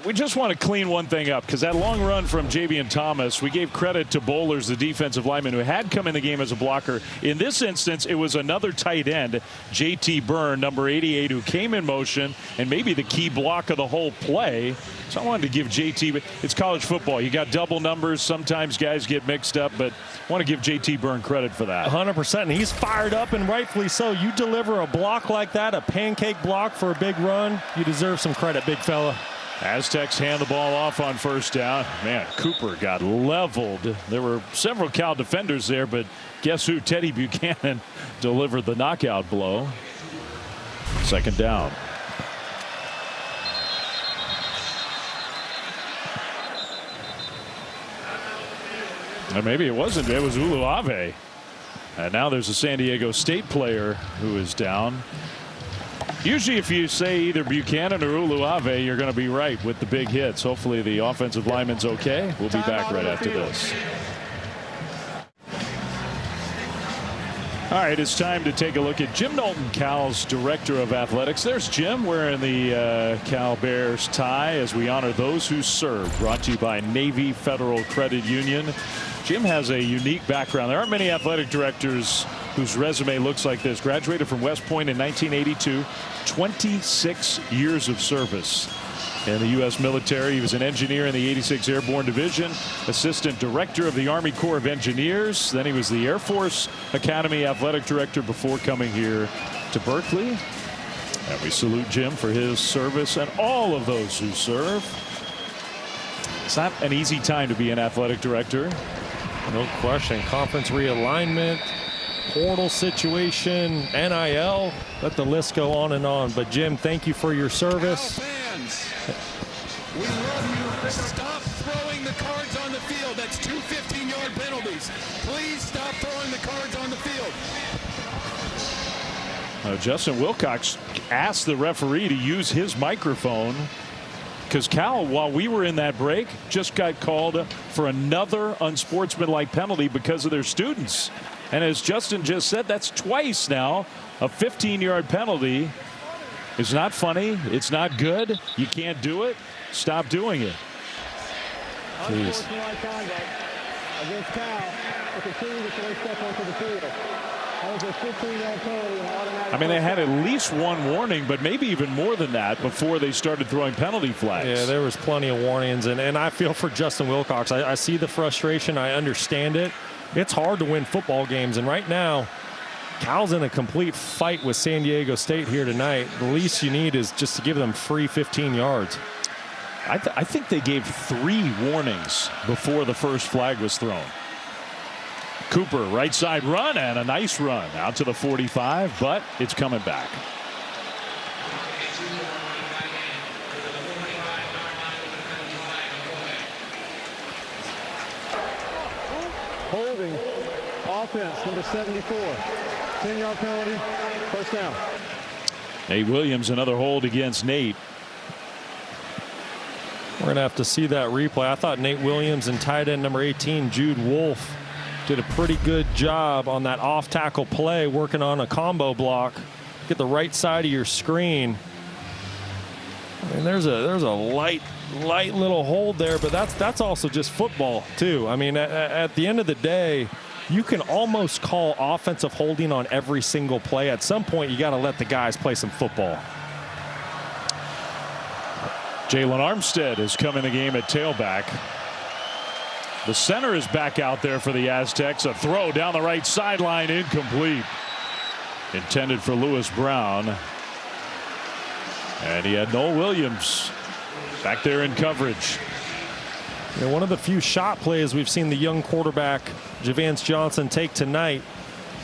We just want to clean one thing up, because that long run from Javian Thomas, we gave credit to Bowlers, the defensive lineman, who had come in the game as a blocker. In this instance, it was another tight end, J.T. Byrne, number 88, who came in motion and maybe the key block of the whole play. So I wanted to give J.T. It's college football. You got double numbers. Sometimes guys get mixed up, but I want to give J.T. Byrne credit for that. 100%. And he's fired up, and rightfully so. You deliver a block like that, a pancake block for a big run, you deserve some credit, big fella. Aztecs hand the ball off on first down. Man, Cooper got leveled. There were several Cal defenders there, but guess who? Teddy Buchanan delivered the knockout blow. Second down. And maybe it wasn't. It was Uluave. And now there's a San Diego State player who is down. Usually if you say either Buchanan or Uluave, you're going to be right with the big hits. Hopefully the offensive lineman's okay. We'll be back right after this. All right, it's time to take a look at Jim Knowlton, Cal's Director of Athletics. There's Jim wearing the Cal Bears tie as we honor those who served. Brought to you by Navy Federal Credit Union. Jim has a unique background. There aren't many athletic directors whose resume looks like this. Graduated from West Point in 1982, 26 years of service in the U.S. military. He was an engineer in the 86th Airborne Division, assistant director of the Army Corps of Engineers. Then he was the Air Force Academy athletic director before coming here to Berkeley. And we salute Jim for his service and all of those who serve. It's not an easy time to be an athletic director. No question. Conference realignment, portal situation, NIL, let the list go on and on. But Jim, thank you for your service. Fans, we love you. Stop throwing the cards on the field. That's 2 15-yard penalties. Please stop throwing the cards on the field. Justin Wilcox asked the referee to use his microphone, because Cal, while we were in that break, just got called for another unsportsmanlike penalty because of their students. And as Justin just said, that's twice now. A 15-yard penalty is not funny. It's not good. You can't do it. Stop doing it. Jeez. Unsportsmanlike conduct against Cal to continue to throw stuff onto the field. That was a 15-yard penalty and automatic. I mean, they had at least one warning, but maybe even more than that before they started throwing penalty flags. Yeah, there was plenty of warnings, and I feel for Justin Wilcox. I see the frustration. I understand it. It's hard to win football games, and right now, Cal's in a complete fight with San Diego State here tonight. The least you need is just to give them free 15 yards. I think they gave 3 warnings before the first flag was thrown. Cooper, right side run, and a nice run out to the 45, but it's coming back. Holding offense, number 74. 10-yard penalty, first down. Nate Williams, another hold against Nate. We're going to have to see that replay. I thought Nate Williams and tight end number 18, Jude Wolfe, did a pretty good job on that off-tackle play, working on a combo block. Get the right side of your screen. I mean, there's a light little hold there, but that's also just football too. I mean, at the end of the day, you can almost call offensive holding on every single play. At some point, you got to let the guys play some football. Jalen Armstead has come in the game at tailback. The center is back out there for the Aztecs. A throw down the right sideline, incomplete. Intended for Lewis Brown. And he had Noel Williams back there in coverage. You know, one of the few shot plays we've seen the young quarterback Javance Johnson take tonight.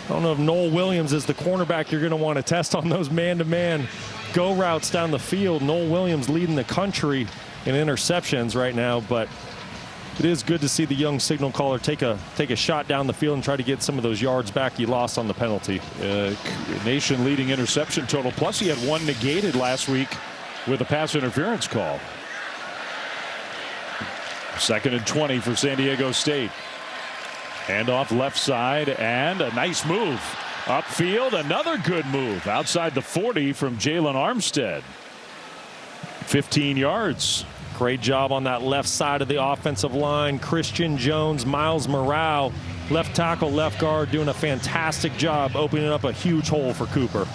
I don't know if Noel Williams is the cornerback you're going to want to test on those man-to-man go routes down the field. Noel Williams leading the country in interceptions right now, but it is good to see the young signal caller take a shot down the field and try to get some of those yards back he lost on the penalty. Nation leading interception total, plus he had one negated last week with a pass interference call. 2nd and 20 for San Diego State. Handoff left side, and a nice move upfield. Another good move outside the 40 from Jalen Armstead. 15 yards. Great job on that left side of the offensive line. Christian Jones, Miles Morale, left tackle, left guard, doing a fantastic job opening up a huge hole for Cooper.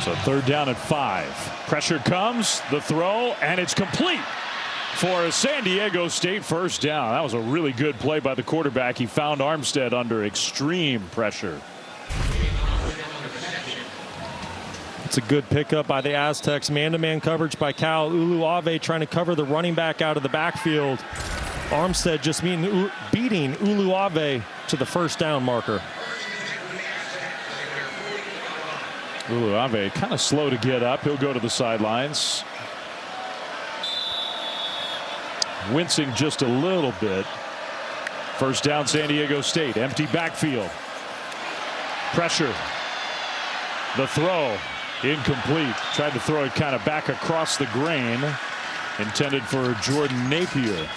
So 3rd down and 5. Pressure comes, the throw, and it's complete for a San Diego State first down. That was a really good play by the quarterback. He found Armstead under extreme pressure. It's a good pickup by the Aztecs. Man-to-man coverage by Cal. Uluave trying to cover the running back out of the backfield. Armstead just beating Uluave to the first down marker. Uluave kind of slow to get up. He'll go to the sidelines. Wincing just a little bit. First down, San Diego State. Empty backfield. Pressure. The throw. Incomplete. Tried to throw it kind of back across the grain. Intended for Jordan Napier.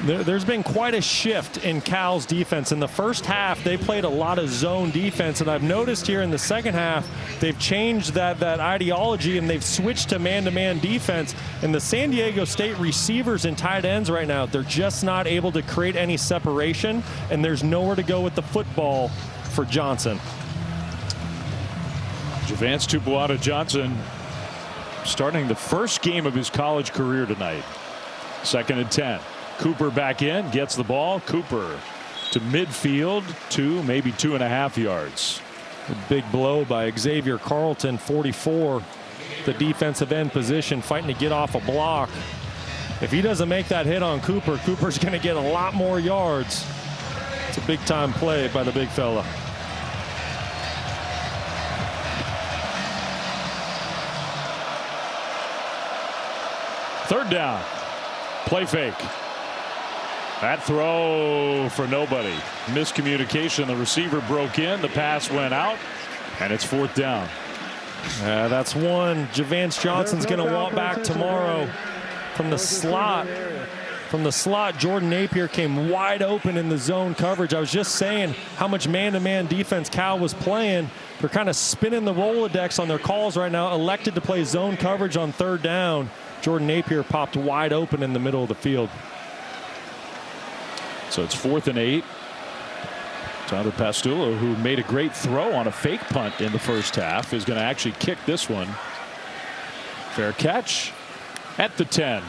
There's been quite a shift in Cal's defense. In the first half, they played a lot of zone defense, and I've noticed here in the second half, they've changed that ideology and they've switched to man-to-man defense. And the San Diego State receivers and tight ends right now, they're just not able to create any separation, and there's nowhere to go with the football for Johnson. Javance Tupuola Johnson starting the first game of his college career tonight. 2nd and 10. Cooper back in, gets the ball. Cooper to midfield, maybe 2.5 yards. A big blow by Xavier Carlton, 44, the defensive end position, fighting to get off a block. If he doesn't make that hit on Cooper, Cooper's going to get a lot more yards. It's a big time play by the big fella. Third down. Play fake. That throw for nobody. Miscommunication. The receiver broke in. The pass went out. And it's 4th down. That's one Javance Johnson's going to want back tomorrow from the slot. From the slot, Jordan Napier came wide open in the zone coverage. I was just saying how much man-to-man defense Cal was playing. They're kind of spinning the Rolodex on their calls right now. Elected to play zone coverage on 3rd down. Jordan Napier popped wide open in the middle of the field. So it's 4th and 8. Tyler Pastulo, who made a great throw on a fake punt in the first half, is going to actually kick this one. Fair catch at the 10.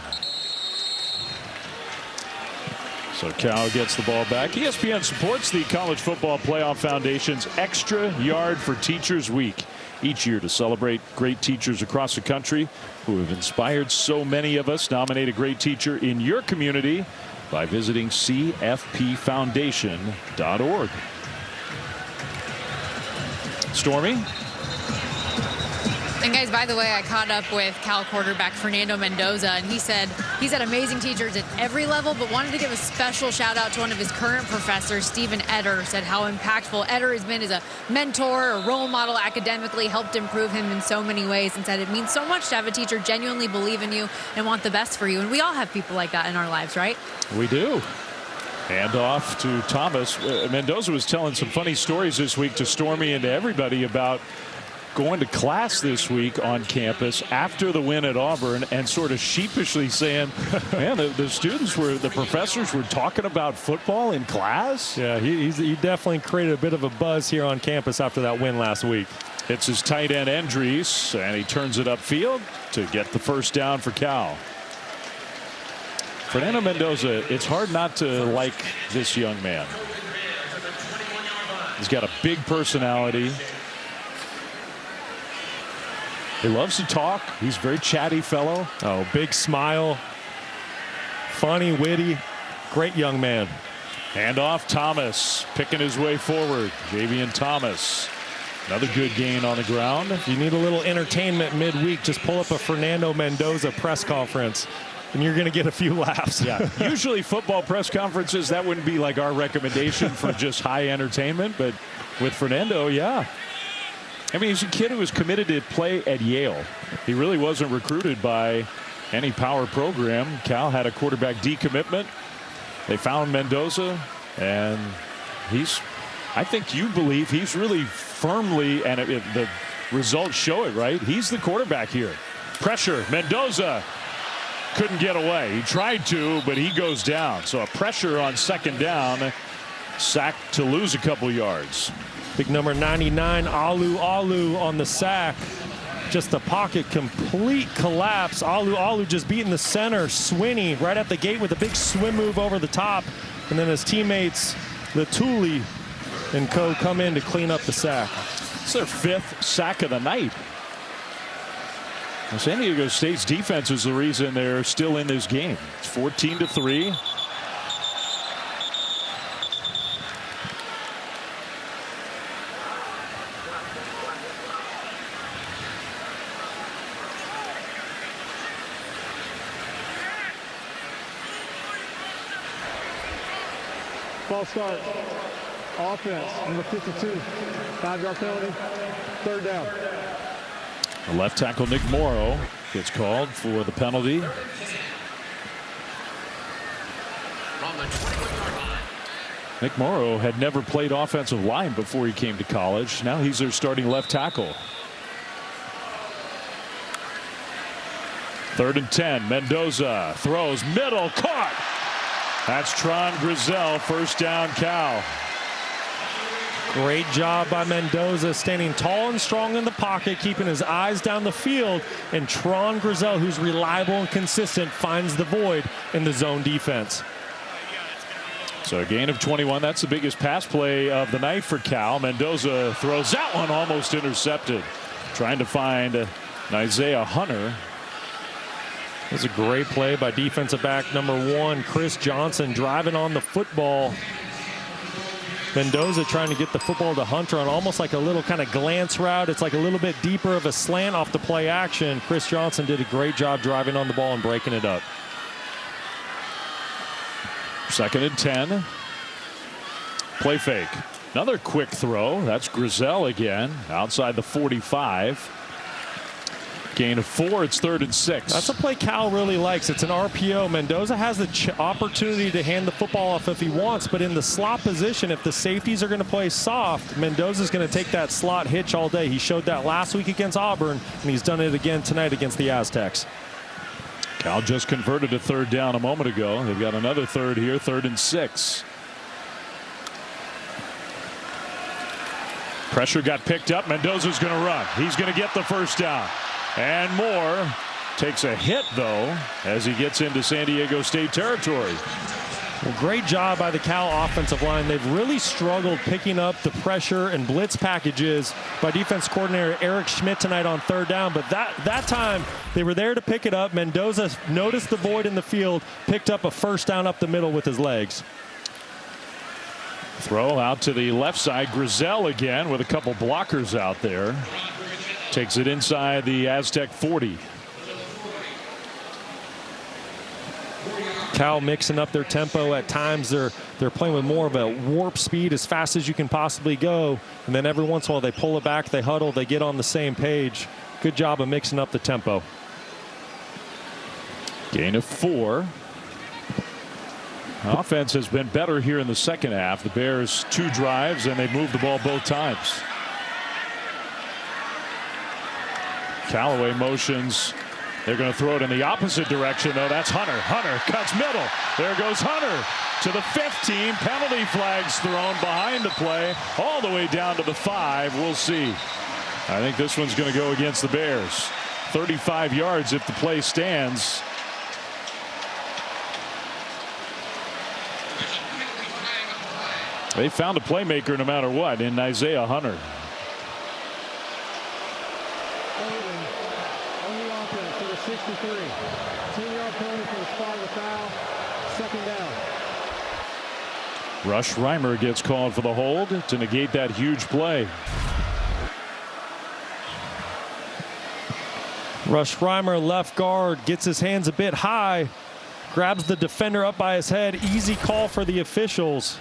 So Cal gets the ball back. ESPN supports the College Football Playoff Foundation's Extra Yard for Teachers Week each year to celebrate great teachers across the country who have inspired so many of us. Nominate a great teacher in your community by visiting cfpfoundation.org. Stormy? And guys, by the way, I caught up with Cal quarterback Fernando Mendoza, and he said he's had amazing teachers at every level, but wanted to give a special shout out to one of his current professors, Stephen Eder. Said how impactful Eder has been as a mentor, a role model academically, helped improve him in so many ways, and said it means so much to have a teacher genuinely believe in you and want the best for you. And we all have people like that in our lives, right? We do. Hand off to Thomas. Mendoza was telling some funny stories this week to Stormy and to everybody about going to class this week on campus after the win at Auburn and sort of sheepishly saying, man, the students were, the professors were talking about football in class. Yeah, he definitely created a bit of a buzz here on campus after that win last week. Hits his tight end Endries, and he turns it upfield to get the first down for Cal. Fernando Mendoza, it's hard not to like this young man. He's got a big personality. He loves to talk. He's a very chatty fellow. Oh, big smile. Funny, witty, great young man. Hand off Thomas, picking his way forward. Javian Thomas. Another good gain on the ground. If you need a little entertainment midweek, just pull up a Fernando Mendoza press conference, and you're going to get a few laughs. Yeah. Usually football press conferences, that wouldn't be like our recommendation for just high entertainment. But with Fernando, yeah. I mean, he's a kid who was committed to play at Yale. He really wasn't recruited by any power program. Cal had a quarterback decommitment. They found Mendoza, and I think you believe he's really firmly, and the results show it, right? He's the quarterback here. Pressure. Mendoza couldn't get away. He tried to, but he goes down. So a pressure on second down. Sacked to lose a couple yards. Big number 99, Alu on the sack. Just the pocket complete collapse. Alu just beating the center. Swinney right at the gate with a big swim move over the top. And then his teammates, Latuli and co, come in to clean up the sack. It's their 5th sack of the night. Well, San Diego State's defense is the reason they're still in this game. It's 14-3. False start. Offense, number 52. 5-yard penalty. 3rd down. The left tackle Nick Morrow gets called for the penalty. Nick Morrow had never played offensive line before he came to college. Now he's their starting left tackle. 3rd and 10. Mendoza throws middle, caught. That's Tron Grizel, first down Cal. Great job by Mendoza, standing tall and strong in the pocket, keeping his eyes down the field. And Tron Grizel, who's reliable and consistent, finds the void in the zone defense. So a gain of 21. That's the biggest pass play of the night for Cal. Mendoza throws that one, almost intercepted. Trying to find Isaiah Hunter. That's a great play by defensive back number 1, Chris Johnson, driving on the football. Mendoza trying to get the football to Hunter on almost like a little kind of glance route. It's like a little bit deeper of a slant off the play action. Chris Johnson did a great job driving on the ball and breaking it up. 2nd and 10. Play fake. Another quick throw. That's Grizel again, outside the 45. Gain of 4. It's 3rd and 6. That's a play Cal really likes. It's an RPO. Mendoza has the opportunity to hand the football off if he wants, but in the slot position, if the safeties are going to play soft, Mendoza's going to take that slot hitch all day. He showed that last week against Auburn, and he's done it again tonight against the Aztecs. Cal just converted a third down a moment ago. They've got another third here, 3rd and 6. Pressure got picked up. Mendoza's going to run. He's going to get the first down. And Moore takes a hit, though, as he gets into San Diego State territory. Well, great job by the Cal offensive line. They've really struggled picking up the pressure and blitz packages by defense coordinator Eric Schmidt tonight on 3rd down. But that time, they were there to pick it up. Mendoza noticed the void in the field, picked up a first down up the middle with his legs. Throw out to the left side. Grizel again with a couple blockers out there. Takes it inside the Aztec 40. Cal mixing up their tempo at times. They're playing with more of a warp speed, as fast as you can possibly go, and then every once in a while they pull it back, they huddle, they get on the same page. Good job of mixing up the tempo. Gain of 4. Offense has been better here in the second half. The Bears 2 drives and they've moved the ball both times. Callaway motions. They're going to throw it in the opposite direction, though. That's Hunter. Hunter cuts middle. There goes Hunter to the 15. Penalty flags thrown behind the play all the way down to the 5. We'll see. I think this one's going to go against the Bears. 35 yards if the play stands. They found a playmaker no matter what in Isaiah Hunter. On the offense for the 63. 10-yard penalty for the spot of the foul. 2nd down. Rush Reimer gets called for the hold to negate that huge play. Rush Reimer, left guard, gets his hands a bit high, grabs the defender up by his head. Easy call for the officials.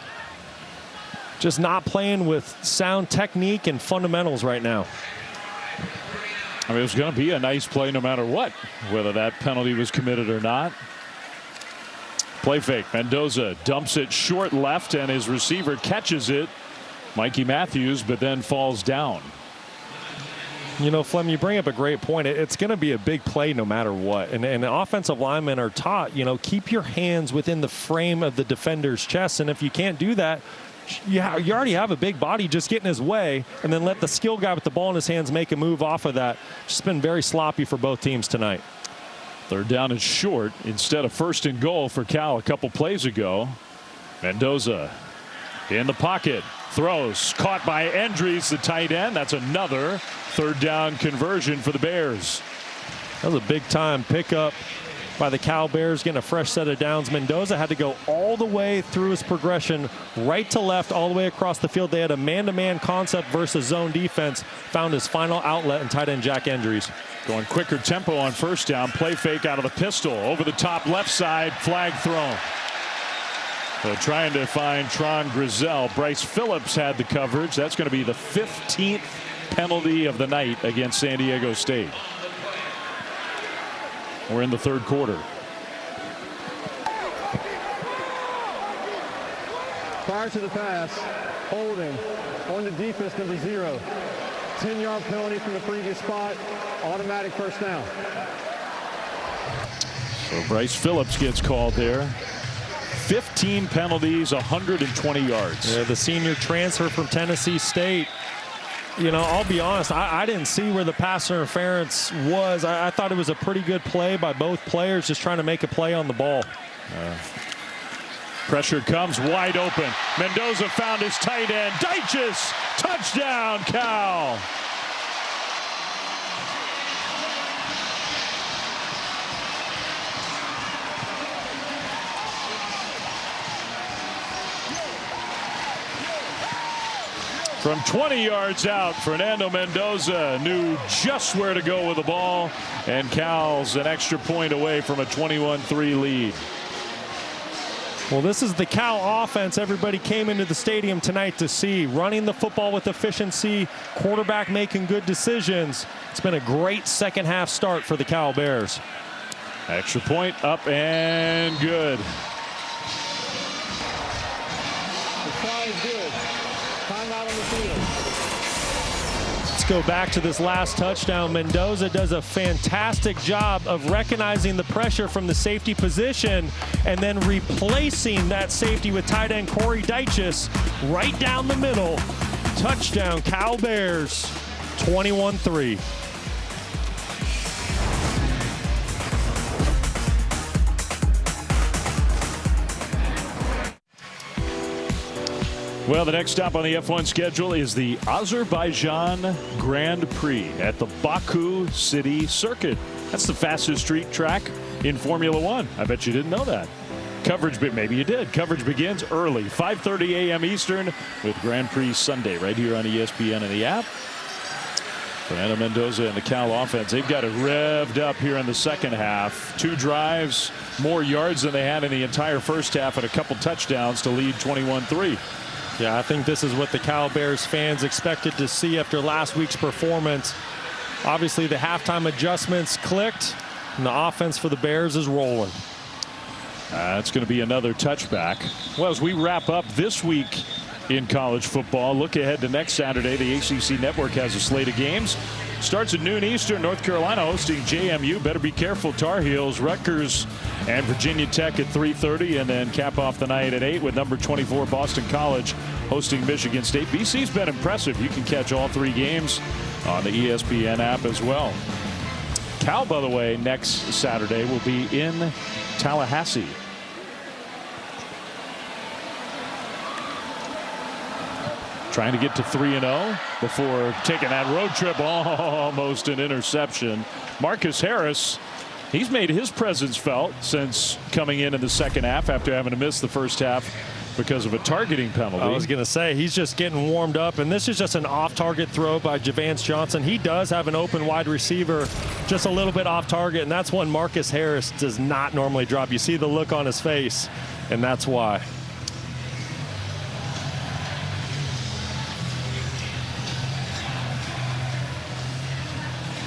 Just not playing with sound technique and fundamentals right now. I mean, it was going to be a nice play no matter what, whether that penalty was committed or not. Play fake. Mendoza dumps it short left, and his receiver catches it. Mikey Matthews, but then falls down. You know, Flem, you bring up a great point. It's going to be a big play no matter what. And offensive linemen are taught, you know, keep your hands within the frame of the defender's chest. And if you can't do that, you already have a big body, just get in his way and then let the skilled guy with the ball in his hands make a move off of that. Just been very sloppy for both teams tonight. 3rd down is short instead of 1st and goal for Cal a couple plays ago. Mendoza in the pocket, throws, caught by Endries, the tight end. That's another 3rd down conversion for the Bears. That was a big time pickup by the Cal Bears, getting a fresh set of downs. Mendoza had to go all the way through his progression, right to left, all the way across the field. They had a man-to-man concept versus zone defense. Found his final outlet in tight end Jack Endries. Going quicker tempo on 1st down. Play fake out of the pistol. Over the top left side. Flag thrown. So trying to find Tron Grizel. Bryce Phillips had the coverage. That's going to be the 15th penalty of the night against San Diego State. We're in the 3rd quarter. Prior to the pass, holding on the defense number 0. 10-yard penalty from the previous spot. Automatic 1st down. So Bryce Phillips gets called there. 15 penalties, 120 yards. Yeah, the senior transfer from Tennessee State. You know, I'll be honest, I didn't see where the pass interference was. I thought it was a pretty good play by both players, just trying to make a play on the ball. Pressure comes wide open. Mendoza found his tight end. Dyches, touchdown, Cal. From 20 yards out, Fernando Mendoza knew just where to go with the ball, and Cal's an extra point away from a 21-3 lead. Well, this is the Cal offense everybody came into the stadium tonight to see. Running the football with efficiency, quarterback making good decisions. It's been a great second half start for the Cal Bears. Extra point up and good. The try is good. Timeout on the field. go back to this last touchdown. Mendoza does a fantastic job of recognizing the pressure from the safety position and then replacing that safety with tight end Corey Dyches right down the middle. Touchdown, Cal Bears, 21-3. Well, the next stop on the F1 schedule is the Azerbaijan Grand Prix at the Baku City Circuit. That's the fastest street track in Formula One. I bet you didn't know that. Coverage, but maybe you did. Coverage begins early, 5:30 a.m. Eastern, with Grand Prix Sunday right here on ESPN and the app. Fernando Mendoza and the Cal offense, they've got it revved up here in the second half. 2 drives, more yards than they had in the entire first half, and a couple touchdowns to lead 21-3. Yeah, I think this is what the Cal Bears fans expected to see after last week's performance. Obviously, the halftime adjustments clicked, and the offense for the Bears is rolling. It's going to be another touchback. Well, as we wrap up this week in college football, look ahead to next Saturday. The ACC Network has a slate of games. Starts at noon Eastern. North Carolina hosting JMU. Better be careful. Tar Heels, Rutgers, and Virginia Tech at 3:30, and then cap off the night at 8 with number 24 Boston College hosting Michigan State. BC's been impressive. You can catch all 3 games on the ESPN app as well. Cal, by the way, next Saturday will be in Tallahassee. Trying to get to 3-0 before taking that road trip. Almost an interception. Marcus Harris, he's made his presence felt since coming in the second half after having to miss the first half because of a targeting penalty. I was going to say, he's just getting warmed up, and this is just an off-target throw by Javance Johnson. He does have an open wide receiver just a little bit off target, and that's one Marcus Harris does not normally drop. You see the look on his face, and that's why.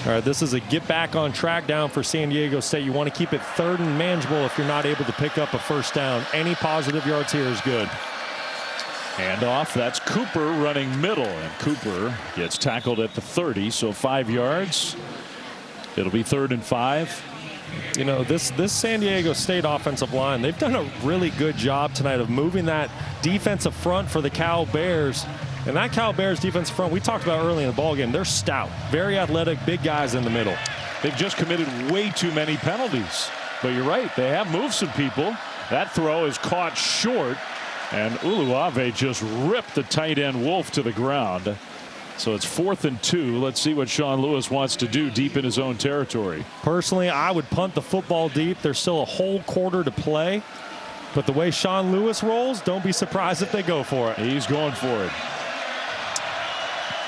All right, this is a get back on track down for San Diego State. You want to keep it 3rd and manageable if you're not able to pick up a first down. Any positive yards here is good. Handoff. That's Cooper running middle, and Cooper gets tackled at the 30, so 5 yards. It'll be 3rd and 5. You know, this San Diego State offensive line, they've done a really good job tonight of moving that defensive front for the Cal Bears. And that Cal Bears defensive front we talked about early in the ballgame, they're stout, very athletic, big guys in the middle. They've just committed way too many penalties. But you're right, they have moved some people. That throw is caught short, and Uluave just ripped the tight end Wolf to the ground. So it's 4th and 2. Let's see what Sean Lewis wants to do deep in his own territory. Personally, I would punt the football deep. There's still a whole quarter to play. But the way Sean Lewis rolls, don't be surprised if they go for it. He's going for it.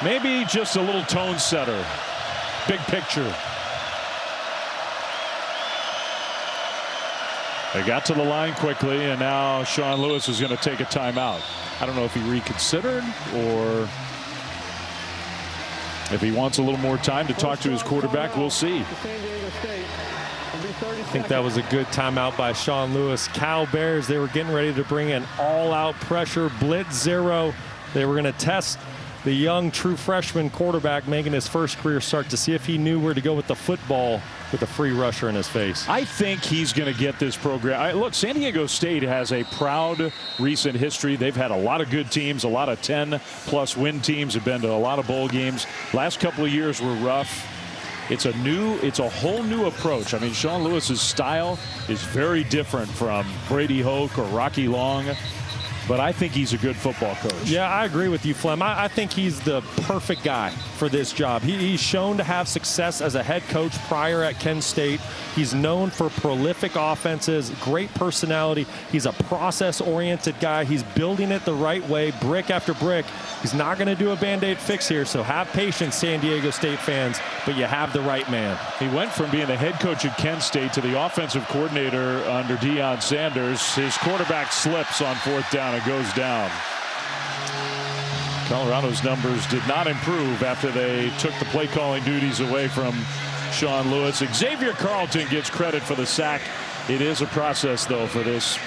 Maybe just a little tone setter. Big picture. They got to the line quickly, and now Sean Lewis is going to take a timeout. I don't know if he reconsidered or if he wants a little more time to talk to his quarterback. We'll see. I think that was a good timeout by Sean Lewis. Cal Bears, they were getting ready to bring an all-out pressure, blitz 0. They were going to test the young true freshman quarterback making his first career start to see if he knew where to go with the football with a free rusher in his face. I think he's going to get this program. Look, San Diego State has a proud recent history. They've had a lot of good teams, a lot of 10-plus win teams, have been to a lot of bowl games. Last couple of years were rough. It's a whole new approach. I mean, Sean Lewis's style is very different from Brady Hoke or Rocky Long. But I think he's a good football coach. Yeah, I agree with you, Flem. I think he's the perfect guy for this job. He's shown to have success as a head coach prior at Kent State. He's known for prolific offenses, great personality. He's a process-oriented guy. He's building it the right way, brick after brick. He's not going to do a Band-Aid fix here, so have patience, San Diego State fans, but you have the right man. He went from being the head coach at Kent State to the offensive coordinator under Deion Sanders. His quarterback slips on 4th down and goes down. Colorado's numbers did not improve after they took the play calling duties away from Sean Lewis. Xavier Carlton gets credit for the sack. It is a process, though, for this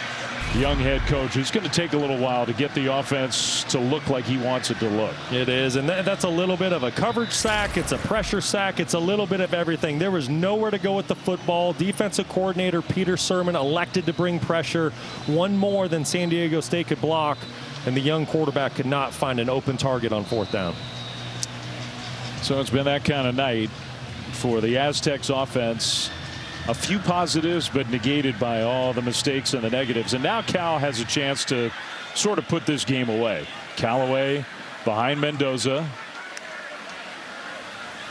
young head coach. It's going to take a little while to get the offense to look like he wants it to look. It is, and that's a little bit of a coverage sack. It's a pressure sack. It's a little bit of everything. There was nowhere to go with the football. Defensive coordinator Peter Sermon elected to bring pressure, one more than San Diego State could block, and the young quarterback could not find an open target on 4th down. So it's been that kind of night for the Aztecs offense. A few positives, but negated by all the mistakes and the negatives. And now Cal has a chance to sort of put this game away. Callaway behind Mendoza.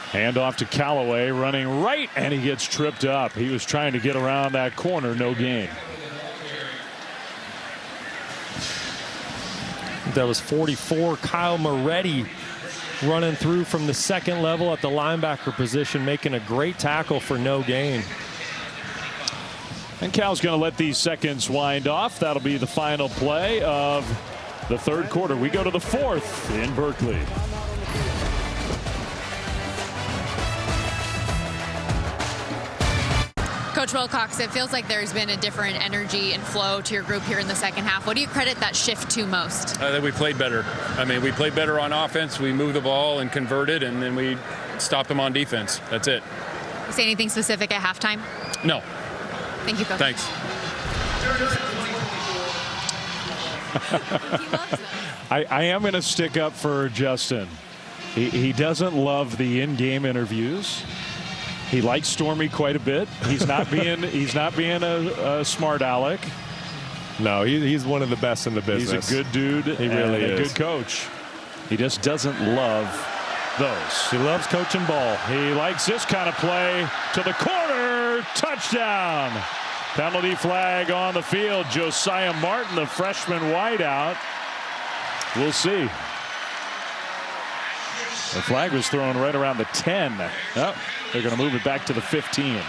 Hand off to Callaway, running right, and he gets tripped up. He was trying to get around that corner, no gain. That was 44. Kyle Moretti running through from the 2nd level at the linebacker position, making a great tackle for no gain. And Cal's going to let these seconds wind off. That'll be the final play of the 3rd quarter. We go to the 4th in Berkeley. Coach Wilcox, it feels like there's been a different energy and flow to your group here in the 2nd half. What do you credit that shift to most? That we played better. I mean, we played better on offense. We moved the ball and converted, and then we stopped them on defense. That's it. You say anything specific at halftime? No. Thank you, Coach. Thanks. I am going to stick up for Justin. He doesn't love the in-game interviews. He likes Stormy quite a bit. He's not being a smart aleck. No, he's one of the best in the business. He's a good dude. He really is. A good coach. He just doesn't love those. He loves coaching ball. He likes this kind of play to the corner. Touchdown. Penalty flag on the field. Josiah Martin, the freshman wideout. We'll see. The flag was thrown right around the 10. Oh, they're going to move it back to the 15.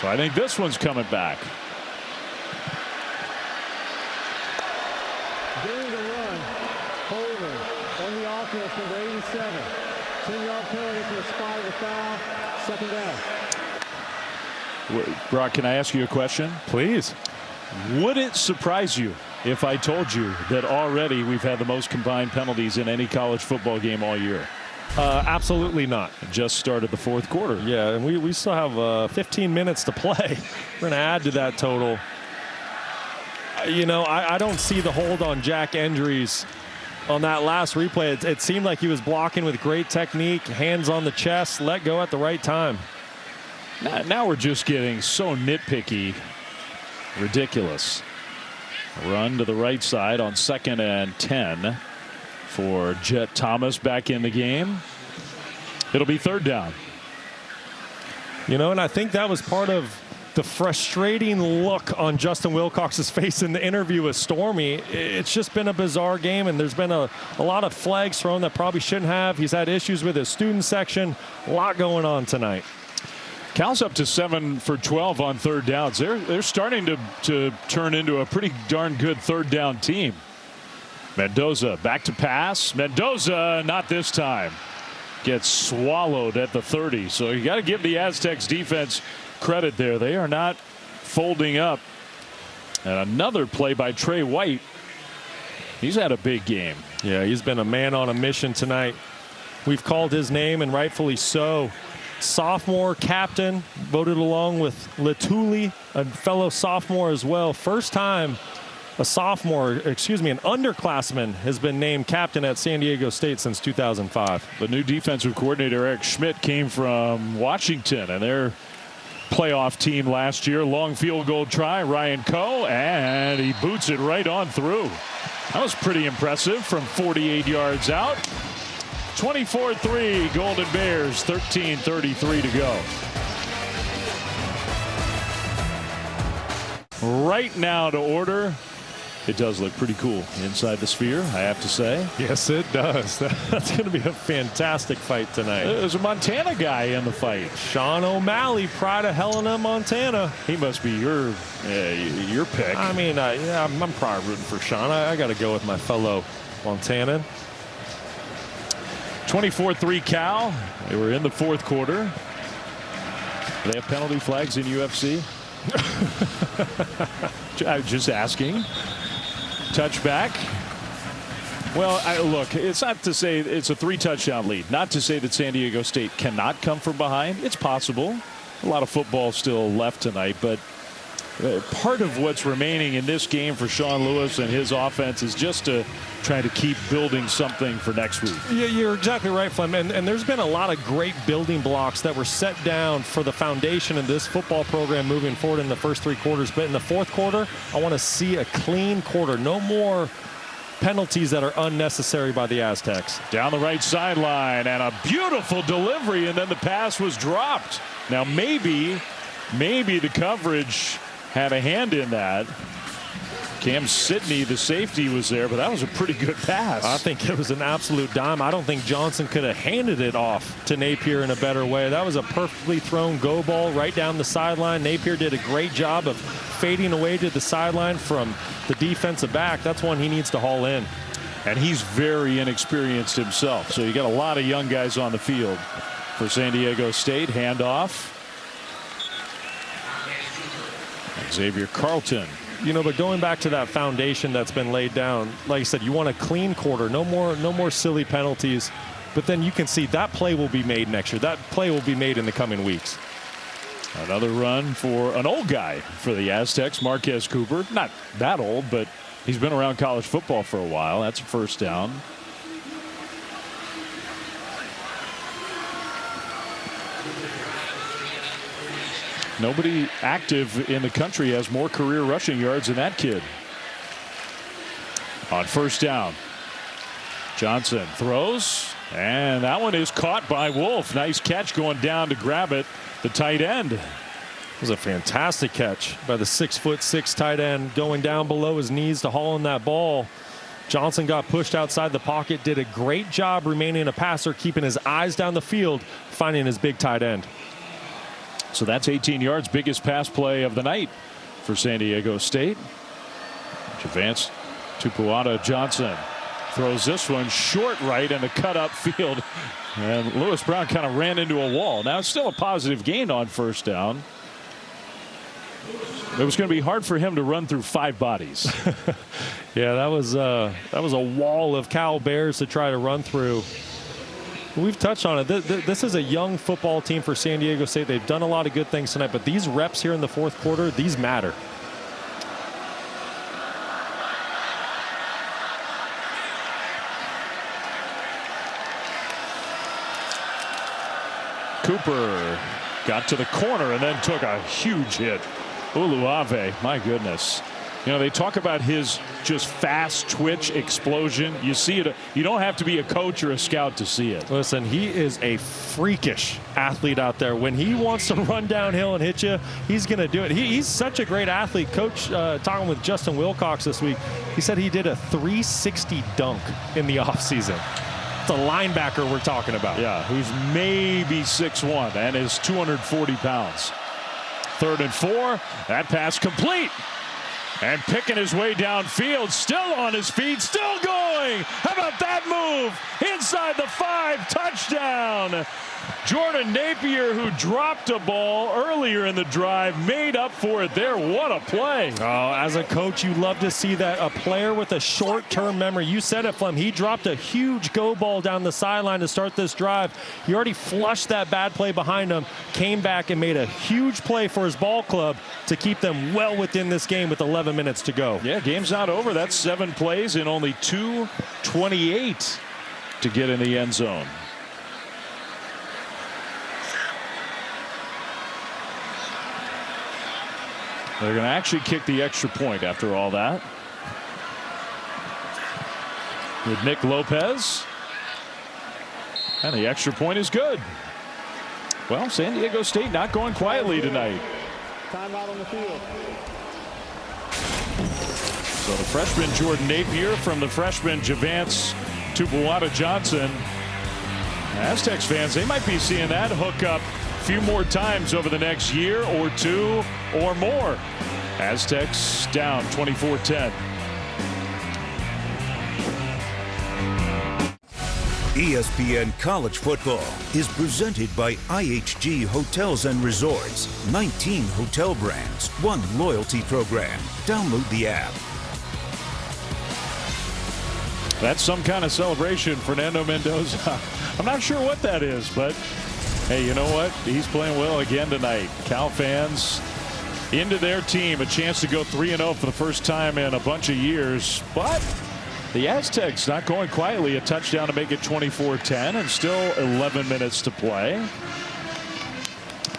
So I think this one's coming back. During the run, holding on the offense, number 87. 10-yard penalty for a spot of the foul. 2nd down. Brock, can I ask you a question? Please. Would it surprise you if I told you that already we've had the most combined penalties in any college football game all year? Absolutely not. Just started the 4th quarter. Yeah, and we still have 15 minutes to play. We're going to add to that total. You know, I don't see the hold on Jack Endries on that last replay. It seemed like he was blocking with great technique, hands on the chest, let go at the right time. Now we're just getting so nitpicky. Ridiculous. Run to the right side on 2nd and 10 for Jet Thomas back in the game. It'll be 3rd down. You know, and I think that was part of the frustrating look on Justin Wilcox's face in the interview with Stormy. It's just been a bizarre game, and there's been a lot of flags thrown that probably shouldn't have. He's had issues with his student section. A lot going on tonight. Cal's up to 7 for 12 on 3rd downs. They're starting to turn into a pretty darn good 3rd down team. Mendoza back to pass. Mendoza not this time. Gets swallowed at the 30. So you got to give the Aztecs defense credit there. They are not folding up. And another play by Trey White. He's had a big game. Yeah, he's been a man on a mission tonight. We've called his name, and rightfully so. Sophomore captain, voted along with Latuli, a fellow sophomore as well. First time an underclassman has been named captain at San Diego State since 2005. The new defensive coordinator, Eric Schmidt, came from Washington and their playoff team last year. Long field goal try, Ryan Coe, and he boots it right on through. That was pretty impressive from 48 yards out. 24-3 Golden Bears, 13:33 to go. Right now to order. It does look pretty cool inside the sphere, I have to say. Yes, it does. That's going to be a fantastic fight tonight. There's a Montana guy in the fight. Sean O'Malley, pride of Helena, Montana. He must be your pick. I mean, yeah, I'm probably rooting for Sean. I got to go with my fellow Montanan. 24-3 Cal. They were in the 4th quarter. Do they have penalty flags in UFC? Just asking. Touchback. Well, look, it's not to say it's a 3-touchdown lead. Not to say that San Diego State cannot come from behind. It's possible. A lot of football still left tonight, but part of what's remaining in this game for Sean Lewis and his offense is just to try to keep building something for next week. Yeah, you're exactly right, Flem. And there's been a lot of great building blocks that were set down for the foundation of this football program moving forward in the first 3 quarters. But in the fourth quarter, I want to see a clean quarter. No more penalties that are unnecessary by the Aztecs. Down the right sideline, and a beautiful delivery, and then the pass was dropped. Now maybe the coverage had a hand in that. Cam Sidney, the safety, was there, but that was a pretty good pass. I think it was an absolute dime. I don't think Johnson could have handed it off to Napier in a better way. That was a perfectly thrown go ball right down the sideline. Napier did a great job of fading away to the sideline from the defensive back. That's one he needs to haul in. And he's very inexperienced himself. So you got a lot of young guys on the field for San Diego State. Handoff. Xavier Carlton. You know, but going back to that foundation that's been laid down, like I said, you want a clean quarter, no more silly penalties. But then you can see that play will be made next year. That play will be made in the coming weeks. Another run for an old guy for the Aztecs, Marquez Cooper. Not that old, but he's been around college football for a while. That's a first down. Nobody active in the country has more career rushing yards than that kid. On first down, Johnson throws, and that one is caught by Wolf. Nice catch going down to grab it, the tight end. It was a fantastic catch by the 6'6" tight end, going down below his knees to haul in that ball. Johnson got pushed outside the pocket, did a great job remaining a passer, keeping his eyes down the field, finding his big tight end. So that's 18 yards, biggest pass play of the night for San Diego State. Advance to Puada. Johnson throws this one short right and a cut up field. And Lewis Brown kind of ran into a wall. Now it's still a positive gain on first down. It was going to be hard for him to run through 5 bodies. Yeah, that was a wall of Cal Bears to try to run through. We've touched on it. This is a young football team for San Diego State. They've done a lot of good things tonight, but these reps here in the fourth quarter, these matter. Cooper got to the corner and then took a huge hit. Uluave, my goodness. You know, they talk about his just fast twitch explosion. You see it. You don't have to be a coach or a scout to see it. Listen, he is a freakish athlete out there. When he wants to run downhill and hit you, he's going to do it. He's such a great athlete. Coach, talking with Justin Wilcox this week, he said he did a 360 dunk in the offseason. It's a linebacker we're talking about. Yeah, who's maybe 6'1" and is 240 pounds. 3rd and 4. That pass complete. And picking his way downfield, still on his feet, still going. How about that move? Inside the 5, touchdown. Jordan Napier, who dropped a ball earlier in the drive, made up for it there. What a play. Oh, as a coach, you love to see that. A player with a short-term memory. You said it, Flem. He dropped a huge go ball down the sideline to start this drive. He already flushed that bad play behind him, came back and made a huge play for his ball club to keep them well within this game with 11 minutes to go. Yeah, game's not over. That's 7 plays in only 2:28 to get in the end zone. They're going to actually kick the extra point after all that. With Nick Lopez. And the extra point is good. Well, San Diego State not going quietly tonight. Timeout on the field. So the freshman Jordan Napier from the freshman Javance Tupuada Johnson. Aztecs fans, they might be seeing that hook up a few more times over the next year or 2 or more. Aztecs down 24-10. ESPN College Football is presented by IHG Hotels and Resorts. 19 hotel brands, 1 loyalty program. Download the app. That's some kind of celebration, Fernando Mendoza. I'm not sure what that is, but hey, you know what? He's playing well again tonight. Cal fans into their team, a chance to go 3-0 for the first time in a bunch of years. But the Aztecs not going quietly. A touchdown to make it 24-10 and still 11 minutes to play.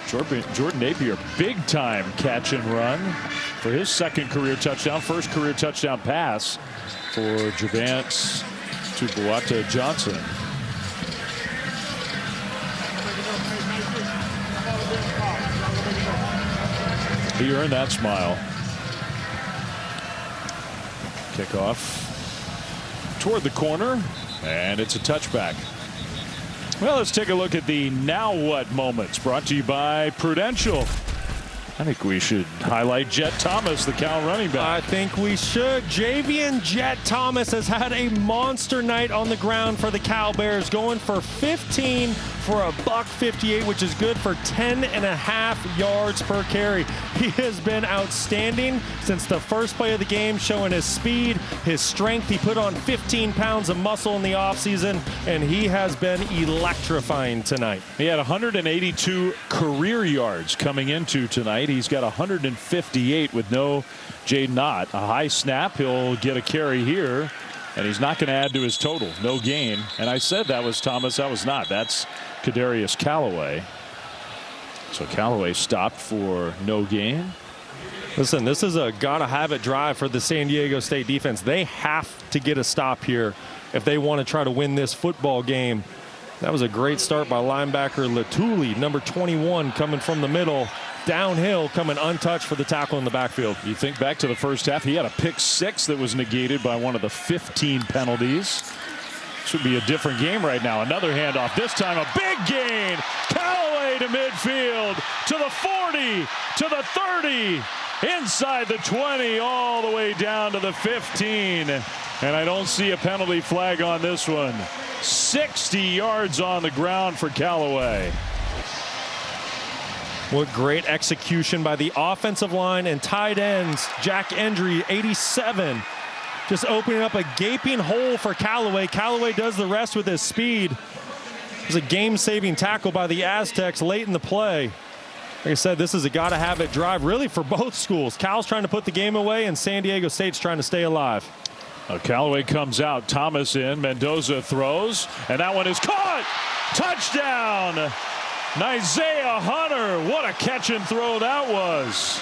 Jordan Napier, big time catch and run for his second career touchdown, first career touchdown pass for Javance Tupuata Johnson. He earned that smile. Kickoff toward the corner, and it's a touchback. Well, let's take a look at the now what moments brought to you by Prudential. I think we should highlight Jet Thomas, the Cal running back. I think we should. Javian Jet Thomas has had a monster night on the ground for the Cal Bears, going for 15 for a $158, which is good for 10.5 yards per carry. He has been outstanding since the first play of the game, showing his speed, his strength. He put on 15 pounds of muscle in the offseason, and he has been electrifying tonight. He had 182 career yards coming into tonight. He's got 158 with no Jaden Ott. A high snap. He'll get a carry here, and he's not going to add to his total. No gain. And I said that was Thomas. That was not. That's Kadarius Callaway. So Callaway stopped for no gain. Listen, this is a gotta-have-it drive for the San Diego State defense. They have to get a stop here if they want to try to win this football game. That was a great start by linebacker Latuli, number 21, coming from the middle. Downhill, coming untouched for the tackle in the backfield. You think back to the first half, he had a pick 6 that was negated by one of the 15 penalties. Should be a different game right now. Another handoff, this time a big gain. Callaway to midfield, to the 40, to the 30, inside the 20, all the way down to the 15. And I don't see a penalty flag on this one. 60 yards on the ground for Callaway. What great execution by the offensive line and tight ends. Jack Endry, 87. Just opening up a gaping hole for Callaway. Callaway does the rest with his speed. It was a game-saving tackle by the Aztecs late in the play. Like I said, this is a gotta-have-it drive, really, for both schools. Cal's trying to put the game away, and San Diego State's trying to stay alive. Callaway comes out, Thomas in, Mendoza throws, and that one is caught! Touchdown! Isaiah Hunter, what a catch and throw that was.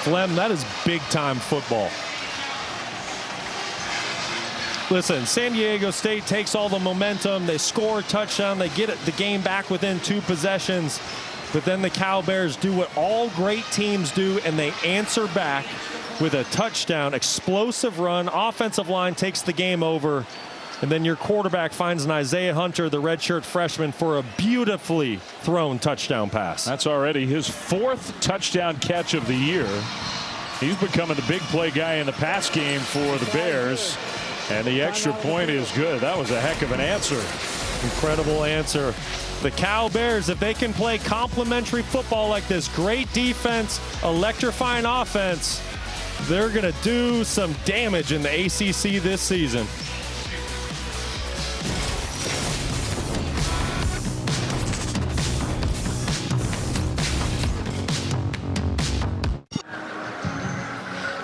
Flem, that is big-time football. Listen, San Diego State takes all the momentum. They score a touchdown. They get the game back within 2 possessions. But then the Cal Bears do what all great teams do, and they answer back with a touchdown, explosive run. Offensive line takes the game over. And then your quarterback finds an Isaiah Hunter, the redshirt freshman, for a beautifully thrown touchdown pass. That's already his 4th touchdown catch of the year. He's becoming the big play guy in the pass game for the Bears. And the extra point is good. That was a heck of an answer. Incredible answer. The Cal Bears, if they can play complementary football like this, great defense, electrifying offense, they're going to do some damage in the ACC this season.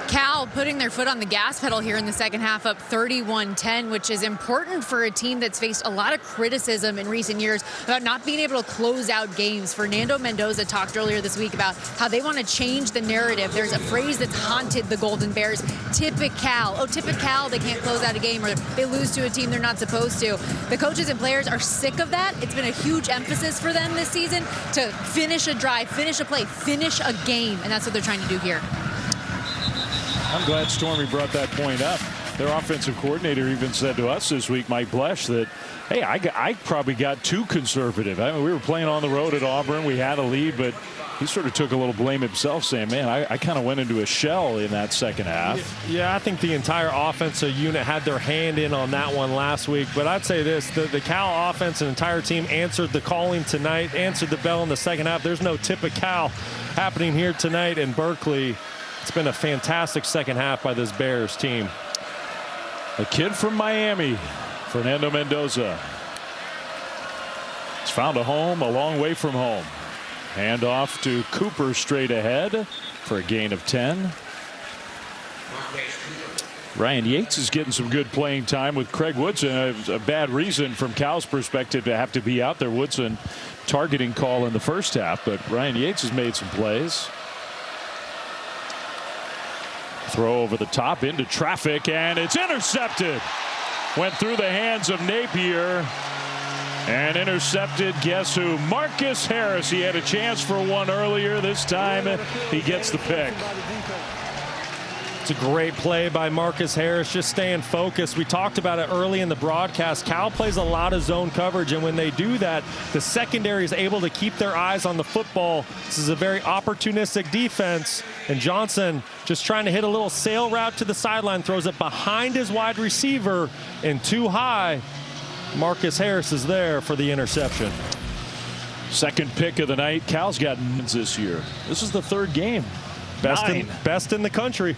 Cal putting their foot on the gas pedal here in the second half, up 31-10, which is important for a team that's faced a lot of criticism in recent years about not being able to close out games. Fernando Mendoza talked earlier this week about how they want to change the narrative. There's a phrase that's haunted the Golden Bears, typical. Oh, typical, they can't close out a game, or they lose to a team they're not supposed to. The coaches and players are sick of that. It's been a huge emphasis for them this season to finish a drive, finish a play, finish a game, and that's what they're trying to do here. I'm glad Stormy brought that point up. Their offensive coordinator even said to us this week, Mike Blesh, that, hey, I probably got too conservative. I mean, we were playing on the road at Auburn. We had a lead, but he sort of took a little blame himself, saying, man, I kind of went into a shell in that second half. Yeah, I think the entire offensive unit had their hand in on that one last week. But I'd say this, the Cal offense and entire team answered the calling tonight, answered the bell in the second half. There's no tip of Cal happening here tonight in Berkeley. It's been a fantastic second half by this Bears team. A kid from Miami, Fernando Mendoza. He's found a home a long way from home. Hand off to Cooper straight ahead for a gain of 10. Ryan Yates is getting some good playing time with Craig Woodson. A bad reason from Cal's perspective to have to be out there. Woodson targeting call in the first half, but Ryan Yates has made some plays. Throw over the top into traffic, and it's intercepted. Went through the hands of Napier. And intercepted, guess who? Marcus Harris. He had a chance for one earlier. This time he gets the pick. It's a great play by Marcus Harris, just staying focused. We talked about it early in the broadcast. Cal plays a lot of zone coverage, and when they do that, the secondary is able to keep their eyes on the football. This is a very opportunistic defense, and Johnson just trying to hit a little sail route to the sideline, throws it behind his wide receiver and too high. Marcus Harris is there for the interception. Second pick of the night. Cal's got wins this year. This is the third game. Best in the country.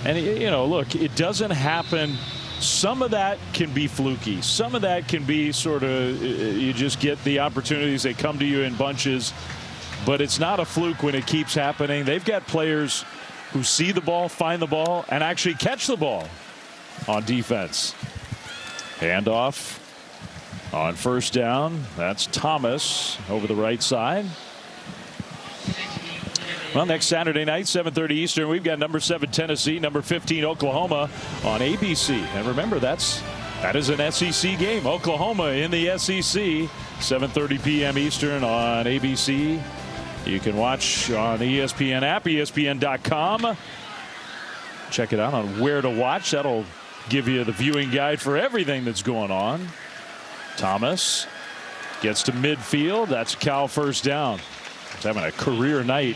And, you know, look, it doesn't happen. Some of that can be fluky. Some of that can be sort of you just get the opportunities. They come to you in bunches. But it's not a fluke when it keeps happening. They've got players who see the ball, find the ball, and actually catch the ball on defense. Handoff on first down. That's Thomas over the right side. Well, next Saturday night, 7:30 Eastern, we've got number 7 Tennessee, number 15 Oklahoma on ABC. And remember, that is an SEC game. Oklahoma in the SEC, 7:30 p.m. Eastern on ABC. You can watch on the ESPN app, ESPN.com. Check it out on where to watch. That'll give you the viewing guide for everything that's going on. Thomas gets to midfield. That's Cal first down. He's having a career night,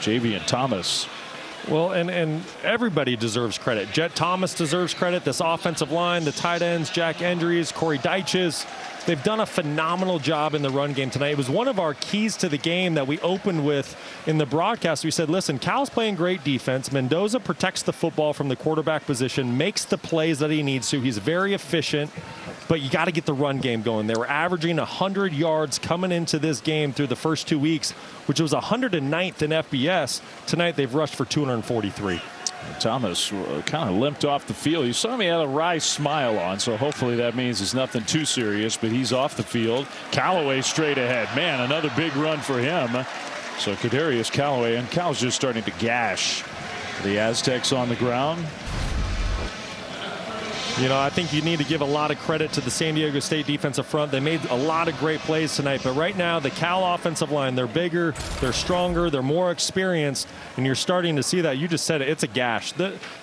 Javian Thomas. Well, and everybody deserves credit. Jet Thomas deserves credit. This offensive line, the tight ends, Jack Endries, Corey Dyches, they've done a phenomenal job in the run game tonight. It was one of our keys to the game that we opened with in the broadcast. We said, listen, Cal's playing great defense. Mendoza protects the football from the quarterback position, makes the plays that he needs to. He's very efficient, but you got to get the run game going. They were averaging 100 yards coming into this game through the first 2 weeks, which was 109th in FBS. Tonight they've rushed for 243. Thomas kind of limped off the field. You saw him, he had a wry smile on, so hopefully that means it's nothing too serious, but he's off the field. Callaway straight ahead. Man, another big run for him. So Kadarius Callaway, and Cal's just starting to gash the Aztecs on the ground. You know, I think you need to give a lot of credit to the San Diego State defensive front. They made a lot of great plays tonight, but right now the Cal offensive line, they're bigger, they're stronger, they're more experienced, and you're starting to see that. You just said it, it's a gash.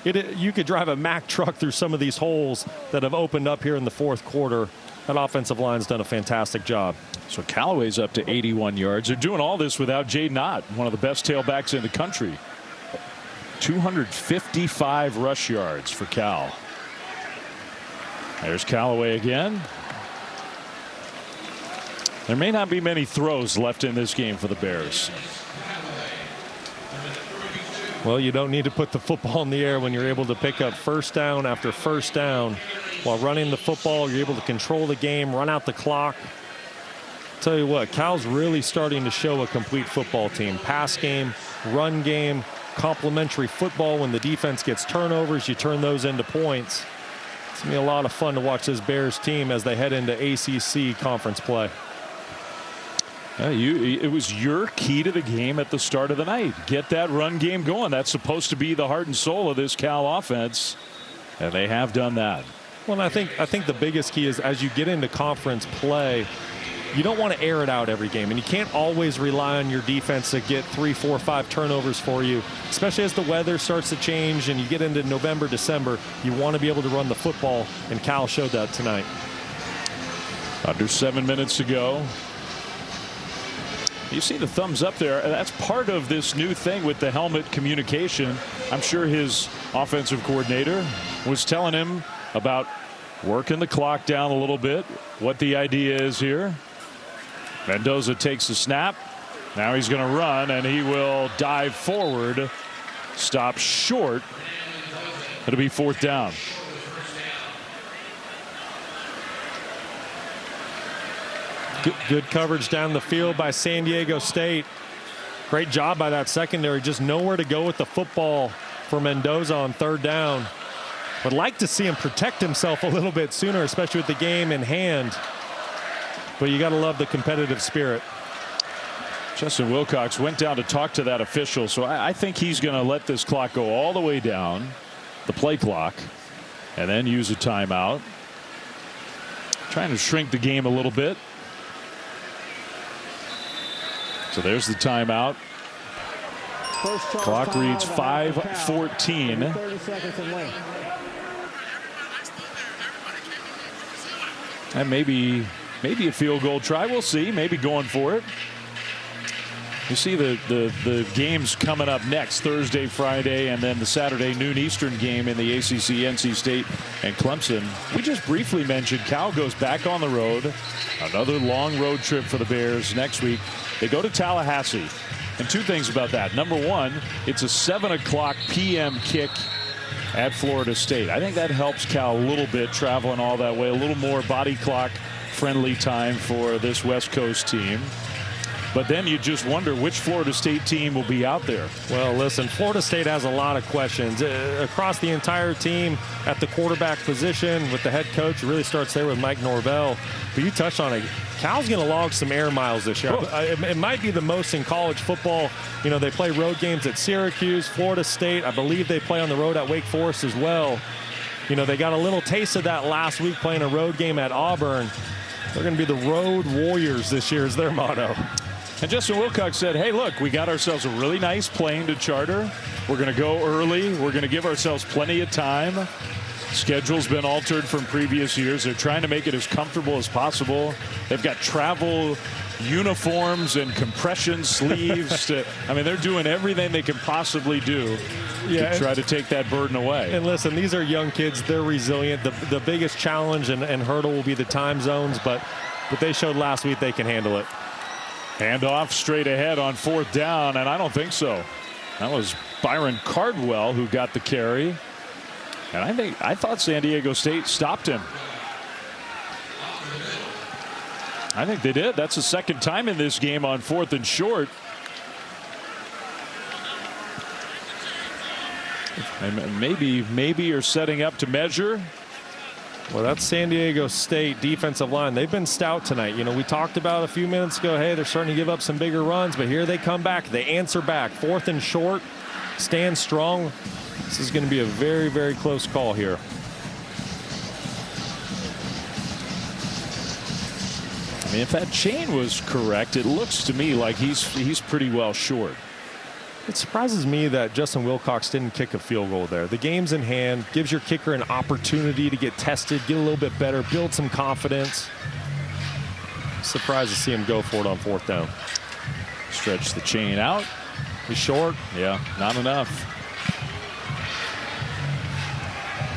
You could drive a Mack truck through some of these holes that have opened up here in the fourth quarter. That offensive line's done a fantastic job. So Callaway's up to 81 yards. They're doing all this without Jaden Ott, one of the best tailbacks in the country. 255 rush yards for Cal. There's Callaway again. There may not be many throws left in this game for the Bears. Well, you don't need to put the football in the air when you're able to pick up first down after first down. While running the football, you're able to control the game, run out the clock. Tell you what, Cal's really starting to show a complete football team. Pass game, run game, complementary football. When the defense gets turnovers, you turn those into points. It's going to be a lot of fun to watch this Bears team as they head into ACC conference play. It was your key to the game at the start of the night. Get that run game going. That's supposed to be the heart and soul of this Cal offense, and they have done that. Well, and I think the biggest key is as you get into conference play, you don't want to air it out every game, and you can't always rely on your defense to get 3, 4, 5 turnovers for you, especially as the weather starts to change and you get into November, December. You want to be able to run the football, and Cal showed that tonight. Under 7 minutes to go. You see the thumbs up there. That's part of this new thing with the helmet communication. I'm sure his offensive coordinator was telling him about working the clock down a little bit, what the idea is here. Mendoza takes the snap. Now he's going to run, and he will dive forward. Stop short. It'll be 4th down. Good coverage down the field by San Diego State. Great job by that secondary. Just nowhere to go with the football for Mendoza on 3rd down. Would like to see him protect himself a little bit sooner, especially with the game in hand. But you got to love the competitive spirit. Justin Wilcox went down to talk to that official, so I think he's going to let this clock go all the way down, the play clock, and then use a timeout. Trying to shrink the game a little bit. So there's the timeout. Clock reads 5:14. 30 seconds and wait. And maybe a field goal try. We'll see. Maybe going for it. You see the games coming up next, Thursday, Friday, and then the Saturday noon Eastern game in the ACC, NC State and Clemson. We just briefly mentioned Cal goes back on the road. Another long road trip for the Bears next week. They go to Tallahassee. And 2 things about that. Number 1, it's a 7:00 p.m. kick at Florida State. I think that helps Cal a little bit, traveling all that way. A little more body clock friendly time for this West Coast team. But then you just wonder which Florida State team will be out there. Well, listen, Florida State has a lot of questions across the entire team at the quarterback position with the head coach. It really starts there with Mike Norvell. But you touched on it. Cal's going to log some air miles this year. It might be the most in college football. You know, they play road games at Syracuse, Florida State. I believe they play on the road at Wake Forest as well. You know, they got a little taste of that last week playing a road game at Auburn. They're going to be the road warriors this year is their motto. And Justin Wilcox said, hey, look, we got ourselves a really nice plane to charter. We're going to go early. We're going to give ourselves plenty of time. Schedule's been altered from previous years. They're trying to make it as comfortable as possible. They've got travel uniforms and compression sleeves. I mean, they're doing everything they can possibly do to try to take that burden away. And listen, these are young kids. They're resilient. The biggest challenge and hurdle will be the time zones, but they showed last week they can handle it. Handoff straight ahead on 4th down, and I don't think so. That was Byron Cardwell who got the carry. And I thought San Diego State stopped him. I think they did. That's the 2nd time in this game on 4th and short. And maybe you're setting up to measure. Well, that's San Diego State defensive line. They've been stout tonight. You know, we talked about a few minutes ago, hey, they're starting to give up some bigger runs, but here they come back. They answer back. 4th and short, stand strong. This is going to be a very, very close call here. I mean, if that chain was correct, it looks to me like he's pretty well short. It surprises me that Justin Wilcox didn't kick a field goal there. The game's in hand, gives your kicker an opportunity to get tested, get a little bit better, build some confidence. Surprised to see him go for it on 4th down. Stretch the chain out. He's short. Yeah, not enough.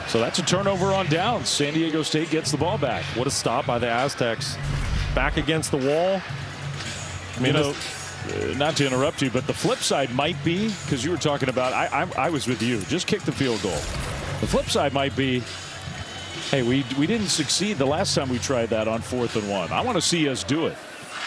So that's a turnover on downs. San Diego State gets the ball back. What a stop by the Aztecs. Back against the wall. I mean, not to interrupt you, but the flip side might be, because you were talking about, I was with you, just kick the field goal. The flip side might be, hey, we didn't succeed the last time we tried that on 4th and 1. I want to see us do it.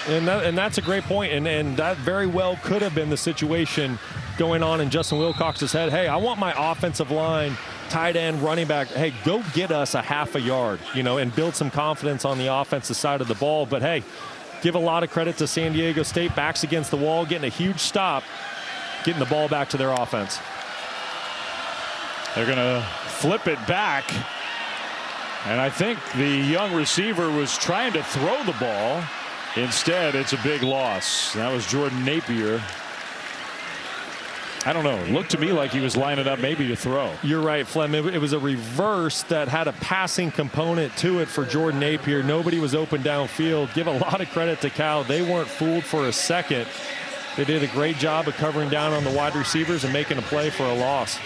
And that's a great point, and that very well could have been the situation going on in Justin Wilcox's head. Hey, I want my offensive line, tight end, running back, hey, go get us a half a yard, you know, and build some confidence on the offensive side of the ball. But hey, give a lot of credit to San Diego State. Backs against the wall, getting a huge stop, getting the ball back to their offense. They're going to flip it back. And I think the young receiver was trying to throw the ball. Instead, it's a big loss. That was Jordan Napier. I don't know. It looked to me like he was lining up maybe to throw. You're right, Flem. It was a reverse that had a passing component to it for Jordan Napier. Nobody was open downfield. Give a lot of credit to Cal. They weren't fooled for a second. They did a great job of covering down on the wide receivers and making a play for a loss.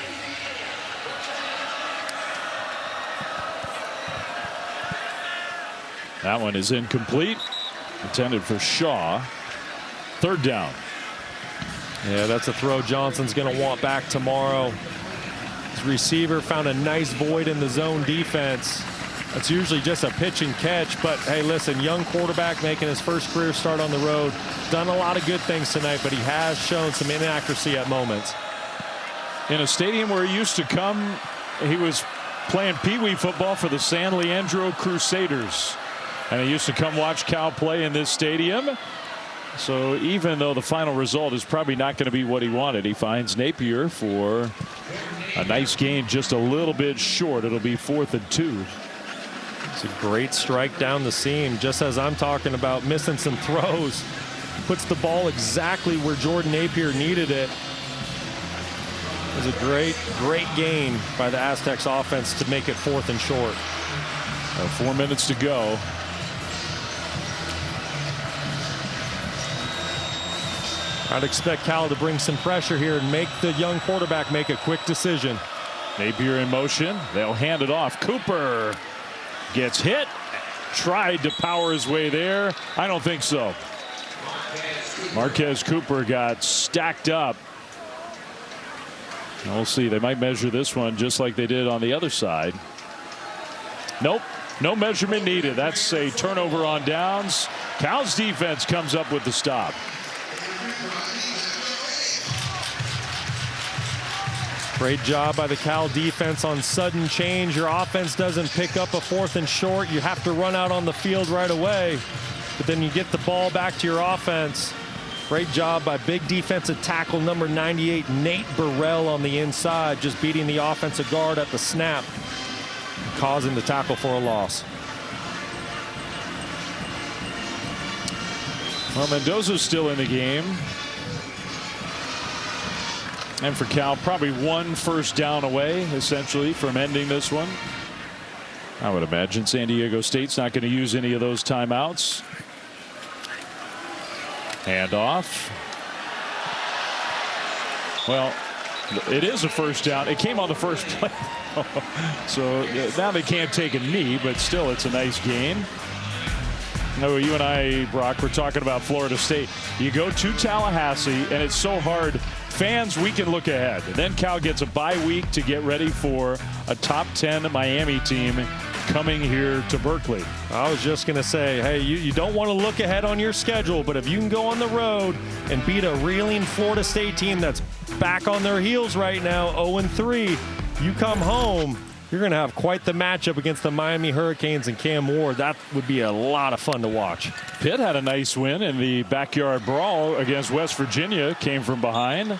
That one is incomplete. Intended for Shaw. Third down. Yeah, that's a throw Johnson's going to want back tomorrow. His receiver found a nice void in the zone defense. That's usually just a pitch and catch, but hey, listen, young quarterback making his first career start on the road. Done a lot of good things tonight, but he has shown some inaccuracy at moments. In a stadium where he used to come, he was playing Pee-wee football for the San Leandro Crusaders. And he used to come watch Cal play in this stadium. So even though the final result is probably not going to be what he wanted, he finds Napier for a nice gain, just a little bit short. It'll be 4th and 2. It's a great strike down the seam, just as I'm talking about missing some throws. Puts the ball exactly where Jordan Napier needed it. It was a great gain by the Aztecs offense to make it 4th and short. 4 minutes to go. I'd expect Cal to bring some pressure here and make the young quarterback make a quick decision. Napier in motion. They'll hand it off. Cooper gets hit. Tried to power his way there. I don't think so. Marquez Cooper got stacked up. We'll see. They might measure this one just like they did on the other side. Nope. No measurement needed. That's a turnover on downs. Cal's defense comes up with the stop. Great job by the Cal defense on sudden change. Your offense doesn't pick up a 4th and short. You have to run out on the field right away. But then you get the ball back to your offense. Great job by big defensive tackle number 98, Nate Burrell on the inside, just beating the offensive guard at the snap, causing the tackle for a loss. Well, Mendoza's still in the game. And for Cal, probably 1 first down away, essentially, from ending this one. I would imagine San Diego State's not going to use any of those timeouts. Handoff. Well, it is a first down. It came on the first play. So now they can't take a knee, but still it's a nice gain. No, you and I, Brock, we're talking about Florida State. You go to Tallahassee, and it's so hard. Fans, we can look ahead. And then Cal gets a bye week to get ready for a top 10 Miami team coming here to Berkeley. I was just going to say, hey, you don't want to look ahead on your schedule, but if you can go on the road and beat a reeling Florida State team that's back on their heels right now, 0-3, you come home, you're going to have quite the matchup against the Miami Hurricanes and Cam Ward. That would be a lot of fun to watch. Pitt had a nice win in the backyard brawl against West Virginia. Came from behind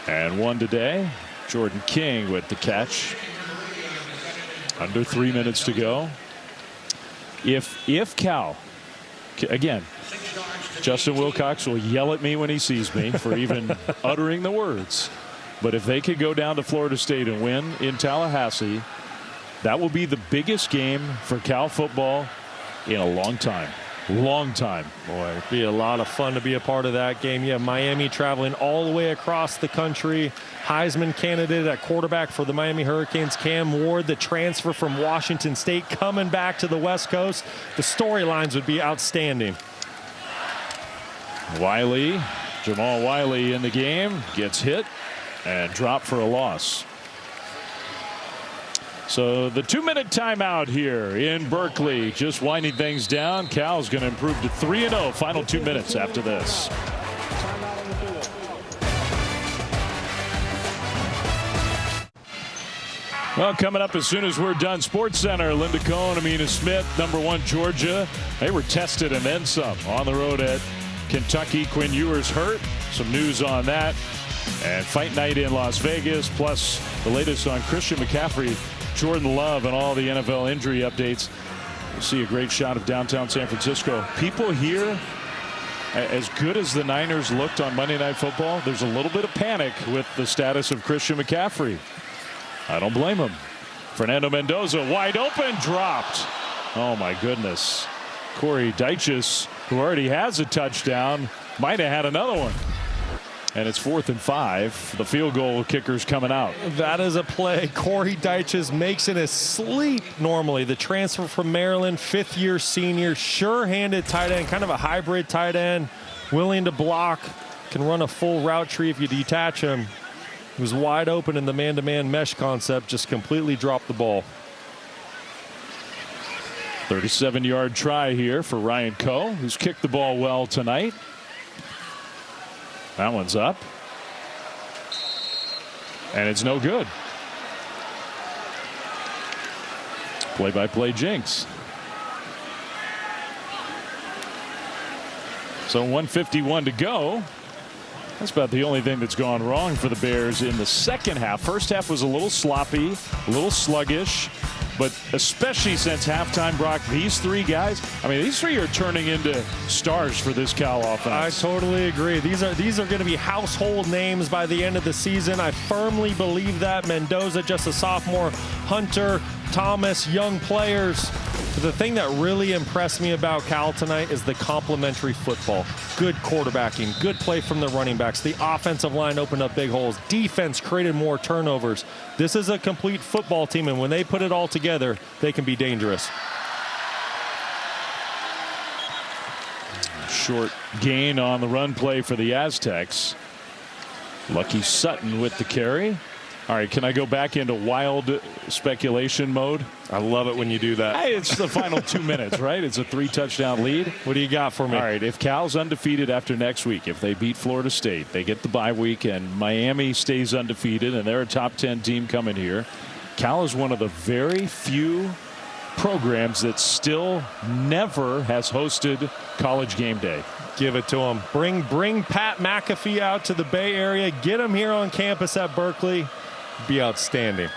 and won today. Jordan King with the catch. Under 3 minutes to go. If Cal, again, Justin Wilcox will yell at me when he sees me for even uttering the words. But if they could go down to Florida State and win in Tallahassee, that will be the biggest game for Cal football in a long time. Long time. Boy, it'd be a lot of fun to be a part of that game. Yeah, Miami traveling all the way across the country. Heisman candidate at quarterback for the Miami Hurricanes, Cam Ward, the transfer from Washington State, coming back to the West Coast. The storylines would be outstanding. Wiley, Jamal Wiley in the game, gets hit and dropped for a loss. So the 2-minute timeout here in Berkeley, just winding things down. Cal's going to improve to 3-0. Final 2 minutes after this. Well, coming up as soon as we're done, Sports Center, Linda Cohn, Amina Smith, #1 Georgia. They were tested and then some on the road at Kentucky. Quinn Ewers hurt. Some news on that. And fight night in Las Vegas, plus the latest on Christian McCaffrey, Jordan Love, and all the NFL injury updates. You'll see a great shot of downtown San Francisco. People here As good as the Niners looked on Monday Night Football, there's a little bit of panic with the status of Christian McCaffrey. I don't blame him. Fernando Mendoza wide open, dropped. Oh my goodness. Corey Dyches, who already has a touchdown, might have had another one. And it's 4th and 5. The field goal kicker's coming out. That is a play. Corey Dyches makes it a sleep normally. The transfer from Maryland, 5th-year senior, sure-handed tight end, kind of a hybrid tight end, willing to block, can run a full route tree if you detach him. He was wide open in the man-to-man mesh concept, just completely dropped the ball. 37-yard try here for Ryan Coe, who's kicked the ball well tonight. That one's up. And it's no good. Play-by-play jinx. So 1:51 to go. That's about the only thing that's gone wrong for the Bears in the second half. First half was a little sloppy, a little sluggish. But especially since halftime, Brock, these three guys, I mean, these three are turning into stars for this Cal offense. I totally agree. These are going to be household names by the end of the season. I firmly believe that. Mendoza, just a sophomore. Hunter, Thomas, young players. But the thing that really impressed me about Cal tonight is the complementary football. Good quarterbacking, good play from the running backs. The offensive line opened up big holes. Defense created more turnovers. This is a complete football team, and when they put it all together, they can be dangerous. Short gain on the run play for the Aztecs. Lucky Sutton with the carry. All right, can I go back into wild speculation mode? I love it when you do that. Hey, it's the final 2 minutes, right? It's a 3-touchdown lead. What do you got for me? All right, if Cal's undefeated after next week, if they beat Florida State, they get the bye week, and Miami stays undefeated, and they're a top 10 team coming here. Cal is one of the very few programs that still never has hosted College Game Day. Give it to them. Bring Pat McAfee out to the Bay Area. Get him here on campus at Berkeley. Be outstanding.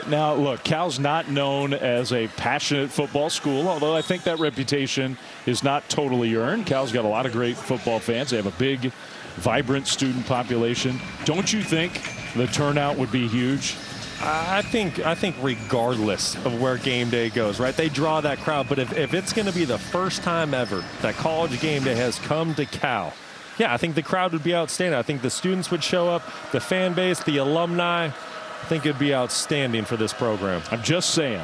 Now, look, Cal's not known as a passionate football school, although I think that reputation is not totally earned. Cal's got a lot of great football fans. They have a big, vibrant student population. Don't you think the turnout would be huge? I think regardless of where game day goes, right? They draw that crowd, but if it's going to be the first time ever that College Game Day has come to Cal, yeah, I think the crowd would be outstanding. I think the students would show up, the fan base, the alumni. I think it'd be outstanding for this program. I'm just saying.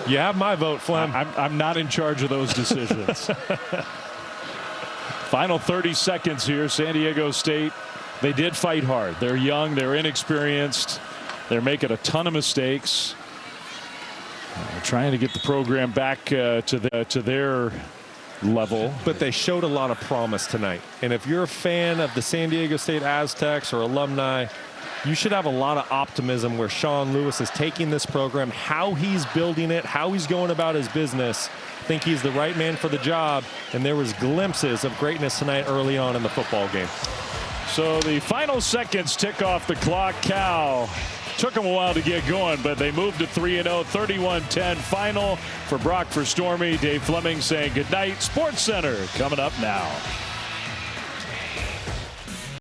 You have my vote, Flem. I'm not in charge of those decisions. Final 30 seconds here. San Diego State, they did fight hard. They're young. They're inexperienced. They're making a ton of mistakes. They're trying to get the program back to their level. But they showed a lot of promise tonight. And if you're a fan of the San Diego State Aztecs or alumni, you should have a lot of optimism where Sean Lewis is taking this program, how he's building it, how he's going about his business. I think he's the right man for the job. And there was glimpses of greatness tonight early on in the football game. So the final seconds tick off the clock. Cal took them a while to get going, but they moved to 3-0, 31-10 final. For Brock, for Stormy, Dave Fleming saying goodnight. Sports Center coming up now.